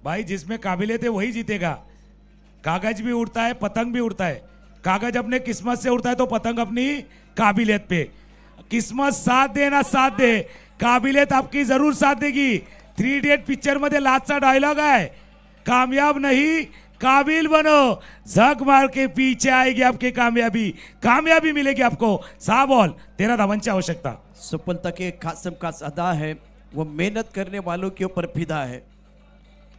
भाई? जिसमें काबिलियत है वही जीतेगा. कागज भी उड़ता है, पतंग भी उड़ता है. कागज अपने किस्मत से उड़ता है तो पतंग अपनी काबिलियत पे. किस्मत साथ दे ना साथ दे, काबिलियत आपकी जरूर साथ देगी. 3 इडियट पिक्चर मध्ये लास्टचा डायलॉग आहे. कामयाब नहीं काबिल बनो, झक मार के पीछे आएगी आपकी कामयाबी, कामयाबी मिलेगी आपको। 6 बॉल 13 धावांची आवश्यकता। सफलता के खासम खास अदा है, वो मेहनत करने वालों के ऊपर फिदा है।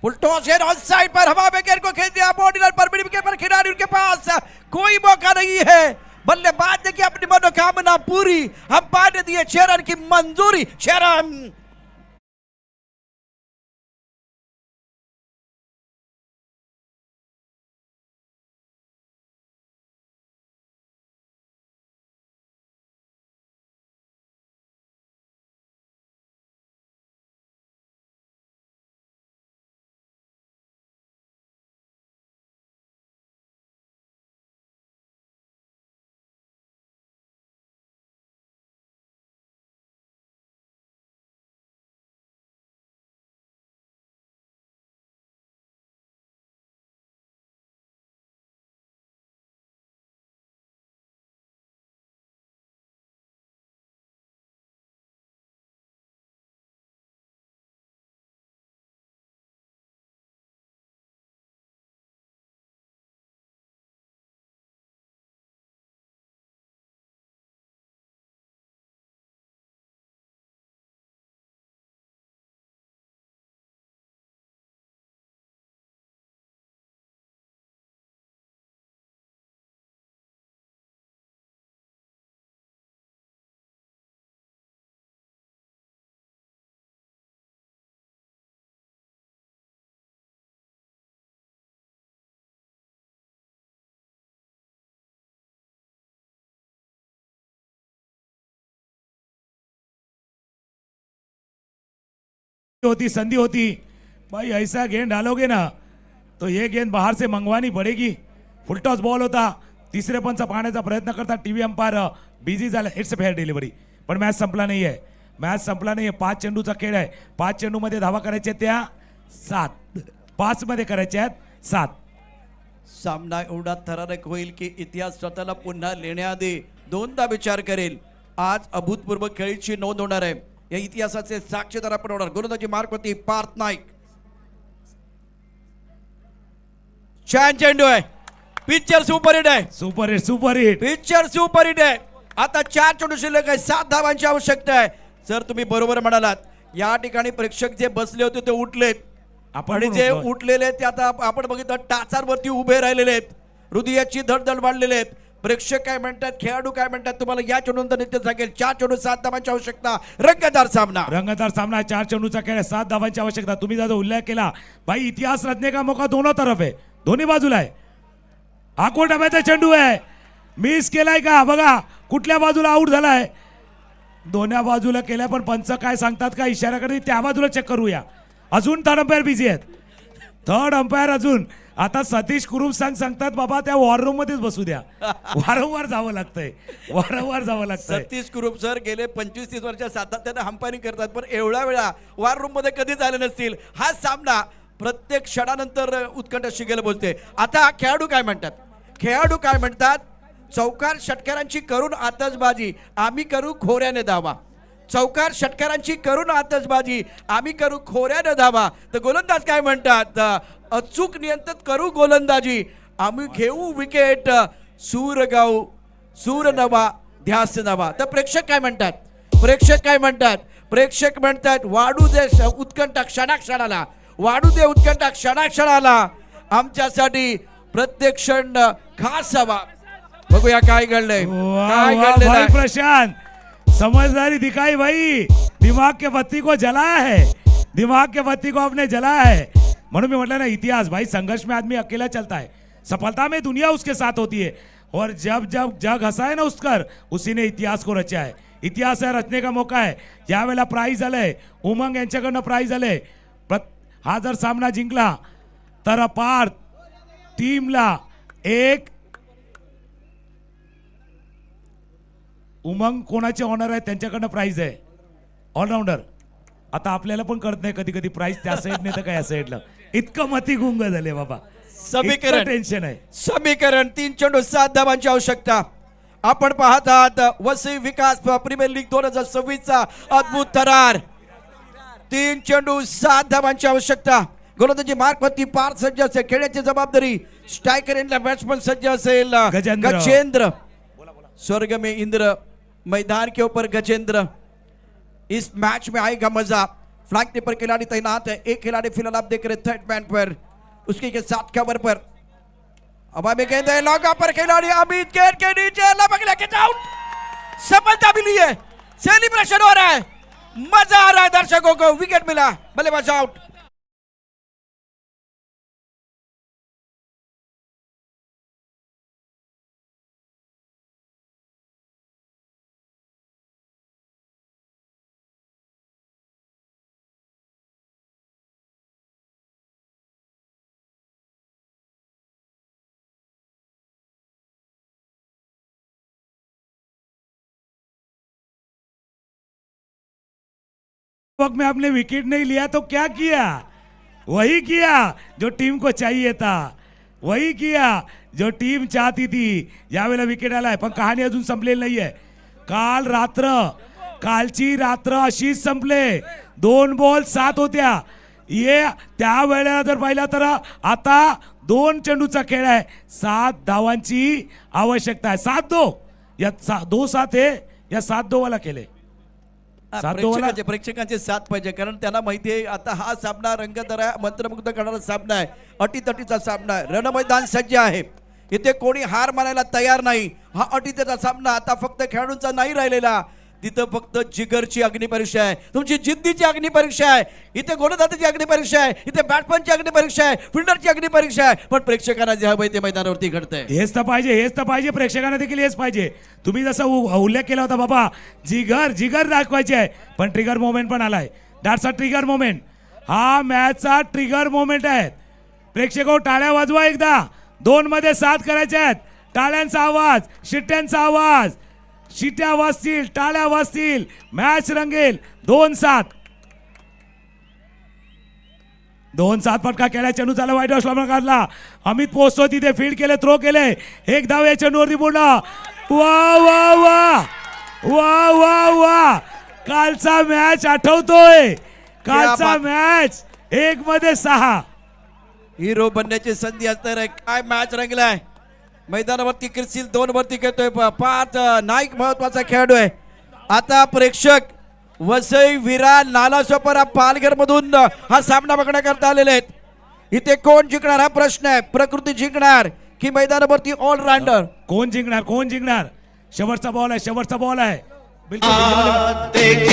फुल टॉस है, ऑन साइड पर हवा में गेंद को खेल दिया, बॉर्डर पर मिड विकेट पर खिलाड़ी उनके पास कोई मौका नहीं है। बल्लेबाज ने की अपनी मनोकामना पूरी, अंपायर ने दिए 6 रन की मंजूरी। 6 रन। होती संधि होती भाई, ऐसा गेंद डालोगे ना तो ये गेंद बाहर से मंगवानी पडेगी। फुलटॉस बॉल होता, तिसरे पंच पाहण्याचा प्रयत्न करता टीव्ही अंपायर बिझी झाला। इट्स फेअर डिलिव्हरी, पण मॅच संपला नाहीये, मॅच संपला नाहीये। 5 चेंडूचा खेळ आहे, 5 चेंडूमध्ये धावा करायच्या त्या 7, 5 मध्ये करायच्या 7। सामना एवढा थरारक होईल की इतिहास स्वतःला पुन्हा लिहिण्याआधी 2दा विचार करेल। आज अभूतपूर्व खेळीची नोंद होणार आहे, या इतिहासाचे साक्षीदार आपण होणार। गोलंदाजी मार्कवरती पार्थ नाईक, छान चेंडू आहे, पिक्चर सुपर हिट आहे, super hit super hit, picture super hit आहे। आता 4 चेंडू शिल्लक आहे, 7 धावांची आवश्यकता आहे। सर तुम्ही बरोबर म्हणालात, या ठिकाणी प्रेक्षक जे बसले होते ते उठलेत, आणि जे उठलेले ते आता आपण बघितलं टाचांवरती उभे राहिलेले आहेत, हृदयाची धडधड वाढलेले आहेत। प्रेक्षक काय म्हणतात, खेळाडू काय म्हणतात, तुम्हाला या चेंडूनंतर निश्चित सांगेल। 4 चेंडू 7 धावांची आवश्यकता, रंगतदार सामना, रंगतदार सामना। 4 चेंडूचा खेळ, 7 धावांची आवश्यकता। तुम्ही जो उल्लेख केला भाई, इतिहास रचने का मौका दोनों तरफ आहे, दोन्ही बाजूला आहे। आखो डब्याचा चेंडू आहे, मिस केलाय का बघा, कुठल्या बाजूला आउट झालाय, दोन्ही बाजूला केलाय, पण पंच काय सांगतात का इशारा करते त्या बाजूला चेक करूया। अजून थर्ड अंपायर बिझी आहेत, थर्ड अंपायर अजून। आता सतीश कुरुप सांगतात बाबा त्या वॉर रूम मध्येच बसू द्या, वारंवार जावं लागतंय, वारंवार जावं लागतंय। सतीश कुरुप सर गेले 25-30 वर्ष सातत्याने अंपायरिंग करतात, पण एवढ्या वेळा वॉर रूम मध्ये कधीच आले नसतील। हा सामना प्रत्येक क्षणानंतर उत्कंठ शिगेला बोलते। आता खेळाडू काय म्हणतात, खेळाडू काय म्हणतात, चौकार षटकारांची करून आतषबाजी, आम्ही करू खोऱ्याने धावा। चौकार षटकारांची करून आतषबाजी, आम्ही करू खोऱ्याने धावा। तर गोलंदाज काय म्हणतात, अचूक नियंत्रित करू गोलंदाजी, आम्ही घेऊ विकेट, सूर गाऊ सूर नवा ध्यास नवा। तर प्रेक्षक काय म्हणतात, प्रेक्षक काय म्हणतात, प्रेक्षक म्हणतात वाढू दे उत्कंठ क्षणाक्षणाला, वाढू दे उत्कंठ क्षणाक्षणाला, आमच्यासाठी प्रत्येक क्षण खास हवा। बघूया काय घडलंय, काय घडलेलं भाई आहे। प्रशांत समझदारी दिखाई भाई, दिमाग के बत्ती को जलाया है, दिमाग के बत्ती को आपने जलाया है। म्हणून मी म्हटलं ना, इतिहास भाई, संघर्ष में आदमी अकेला चलता है, सफलता में दुनिया उसके साथ होती है, और जब जब जग हंसा है ना उसकर, उसी ने इतिहास को रचा है। इतिहास है, रचने का मौका है। यावेळेला प्राइज आलंय, उमंग यांच्याकडनं प्राइज आलंय। हा जर सामना जिंकला तर पार्थ टीमला 1, उमंग कोणाचे ऑनर आहे त्यांच्याकडनं प्राइज आहे, ऑलराऊंडर। आता आपल्याला पण कळत नाही कधी कधी प्राइज त्या साईडने तर काय या साईडला, इतकं मती गुंग झाले बाबा, समीकरण टेन्शन आहे। समीकरण 3 चेंडू 7 धावांची आवश्यकता। आपण पाहत आहात वसई विकास प्रीमियर लीग 2026 चा अद्भुत थरार। 3 चेंडू 7 धावांची आवश्यकता। गोलंदाजी मार्कवरती पार सज्ज असेल, खेळण्याची जबाबदारी स्ट्रायकर एंडला बॅट्समन सज्ज असेल गजेंद्र. गजेंद्र। स्वर्ग में इंद्र, मैदान के ऊपर गजेंद्र। इस मैच में आएगा मजा। फ्लैग पर खिलाड़ी तैनात है, एक खिलाड़ी फिलहाल आप देख रहे थर्ड मैन पर, उसके के साथ कवर पर हवा में गेंद है, लॉन्ग पर खिलाड़ी अमित गेंद के नीचे लपक लेके आउट। सफलता मिली है, सेलिब्रेशन हो रहा है, मजा आ रहा है दर्शकों को, विकेट मिला, बल्लेबाज आउट। वक्त में आपने विकेट नहीं लिया तो क्या किया? वही किया जो टीम को चाहिए था, वही किया जो टीम चाहती थी. यावेळेला विकेट आलाय पण कहाणी अजून संपलेली नाहीये. कालची रात्र अशीच संपले. 2 बॉल 7 होत्या. ये त्या वेळेला जर पाहिला तर आता 2 चेंडूचा खेळ आहे. 7 धावांची आवश्यकता आहे. 7-2 या 2-7 हे या 7-2 वाला केले. प्रेक्षकांचे साथ पाहिजे, कारण त्यांना माहिती आहे आता हा सामना रंगतदार आहे, मंत्रमुग्ध करणारा सामना आहे, अटीतटीचा सामना आहे. रणमैदान सज्ज आहे, इथे कोणी हार मानायला तयार नाही. हा अटीतटीचा सामना आता फक्त खेळाडूंचा नाही राहिलेला, तिथं फक्त जिगरची अग्निपरीक्षा आहे, तुमची जिद्दीची अग्निपरीक्षा आहे, इथे गोलंदाजाची अग्निपरीक्षा आहे, इथे बॅट्समनची अग्निपरीक्षा आहे, फिल्डरची अग्निपरीक्षा आहे. पण प्रेक्षकांना जे हवंय ते मैदानावरती घडतंय. हेच तर पाहिजे प्रेक्षकांना देखील हेच पाहिजे. तुम्ही जसा उल्लेख केला होता बाबा, जिगर दाखवायचे आहे, पण ट्रिगर मोमेंट पण आलाय. That's a trigger moment. हा मॅचचा ट्रिगर मोमेंट आहे. प्रेक्षक टाळ्या वाजवा एकदा. 2 मध्ये 7 करायचे आहेत. टाळ्यांचा आवाज, शिट्ट्यांचा आवाज, शिट्या वाजतील, टाळ्या वाजतील, मॅच रंगेल. 2-7 फटका केला. चेंडू झाला वाईट हाऊसला काढला. अमित पोहोचतो तिथे, फील्ड केले, थ्रो केले. 1 धाव या चेंडूवरती पूर्ण. वा वा वा वा वा वा. कालचा मॅच आठवतोय, कालचा मॅच 1 मध्ये 6. हिरो बनण्याची संधी असणार आहे. काय मॅच रंगलाय. मैदानावरती क्रिसिल 2 वरती खेळतोय. 5 नाईक महत्वाचा खेळाडू आहे. आता प्रेक्षक वसई, विरार, नालासोपारा, पालघर मधून हा सामना बघण्याकरता आलेले आहेत. इथे कोण जिंकणार हा प्रश्न आहे. प्रकृती जिंकणार की मैदानावरती ऑलराऊंडर? कोण जिंकणार? शेवटचा बॉल आहे. बिलकुल.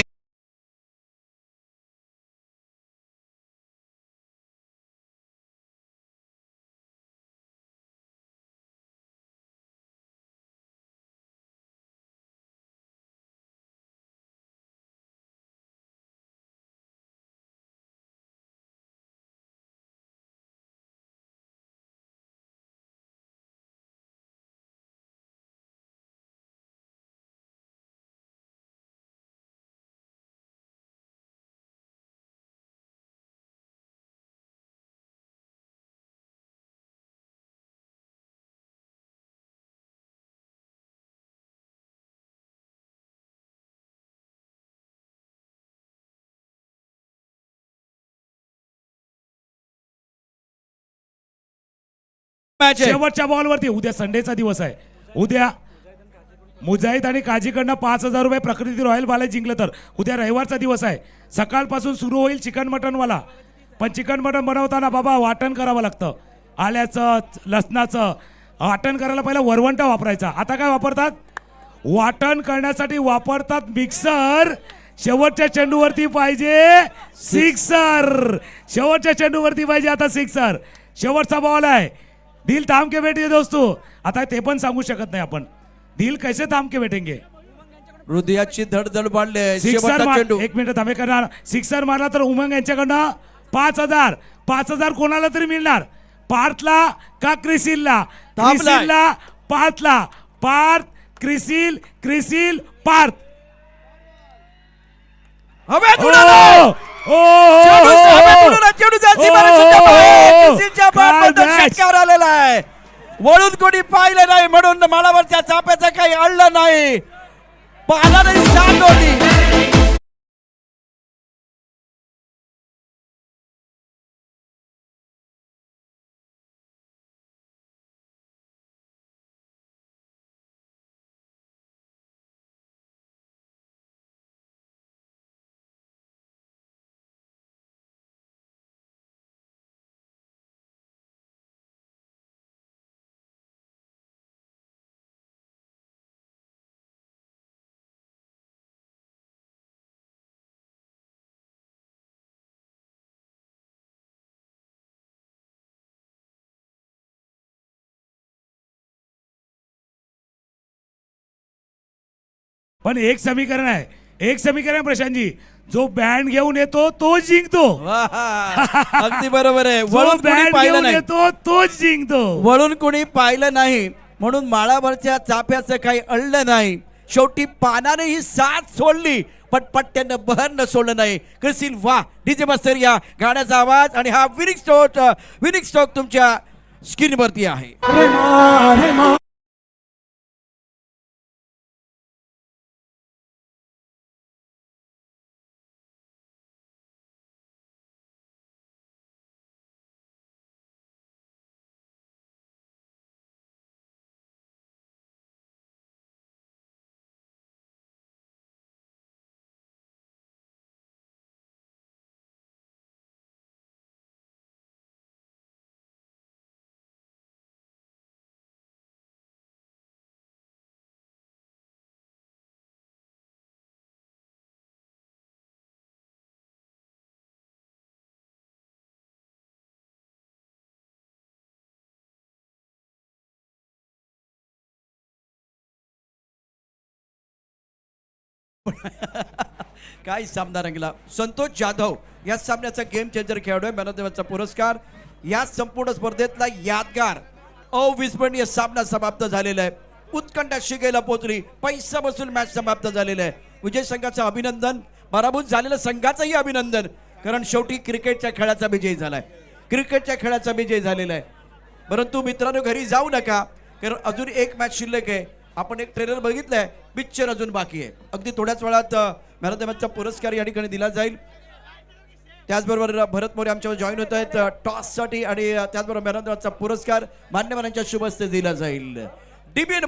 शेवटच्या बॉलवरती. उद्या संडेचा दिवस आहे. उद्या मुजाहिद आणि काजीकडनं 5,000 रुपये प्रकृती रॉयल बालाजी जिंकलं तर. उद्या रविवारचा दिवस आहे. सकाळपासून सुरू होईल चिकन मटन वाला. पण चिकन मटन बनवताना बाबा वाटण करावं लागतं. आल्याचं, लसणाचं वाटण करायला पहिला वरवंटा वापरायचा. आता काय वापरतात? वाटण करण्यासाठी वापरतात मिक्सर. शेवटच्या चेंडूवरती पाहिजे सिक्सर. आता सिक्सर. शेवटचा बॉल आहे. दिल थांब के बैठिए दोस्तों. आता ते पण सांगू शकत नाही आपण, दिल कैसे थांब के बैठेंगे. हृदयाची धडधड वाढली. सिक्सर मार. 1 मिनिट थांबे करणार. सिक्सर मारला तर उमंग यांच्याकडनं 5,000 कोणाला तरी मिळणार. पार्थला का क्रिसिलला? पार्थला. पार्थ, क्रिसिल, पार्थ. वळून कोणी पाहिलं नाही म्हणून माळावरच्या चाप्याचं काही अडलं नाही. पाहिला नाही. पण एक समीकरण आहे प्रशांतजी, जो बँड घेऊन येतो तोच जिंकतो. अगदी बरोबर आहे. जो वळून कोणी बँड पाहिलं घेऊन नाही, येतो तोच जिंकतो. वळून कोणी पाहिलं नाही म्हणून माळावरच्या चाफ्याचं काही अडलं नाही. शेवटी पानाने ही साथ सोडली पण पट्ट्यानं बहर न सोडलं नाही. करशील वा डीजे मास्टर या गाण्याचा आवाज आणि हा विनिंग स्ट्रोक तुमच्या स्क्रीनवरती आहे. काय सामना रंगला. संतोष जाधव या सामन्याचा गेम चेंजर खेळाडू आहे. मॅन ऑफ द मॅचचा पुरस्कार. या संपूर्ण स्पर्धेतला यादगार अविस्मरणीय सामना समाप्त झालेला आहे. उत्कंठा शिगेला पोहोचली. पैसा बसून मॅच समाप्त झालेला आहे. विजय संघाचं अभिनंदन, पराभूत झालेल्या संघाचंही अभिनंदन, कारण शेवटी क्रिकेटच्या खेळाचा विजय झालाय. क्रिकेटच्या खेळाचा विजय झालेला आहे. परंतु मित्रांनो घरी जाऊ नका, कारण अजून एक मॅच शिल्लक आहे. आपण एक ट्रेलर बघितलाय, पिक्चर अजून बाकी आहे. अगदी थोड्याच वेळात मॅन ऑफ द मॅचचा पुरस्कार या ठिकाणी दिला जाईल. त्याचबरोबर भरत मोरे आमच्यावर जॉईन होत आहेत टॉससाठी आणि त्याचबरोबर मॅन ऑफ द मॅचचा पुरस्कार मान्यवरांच्या शुभ हस्ते दिला जाईल. DBN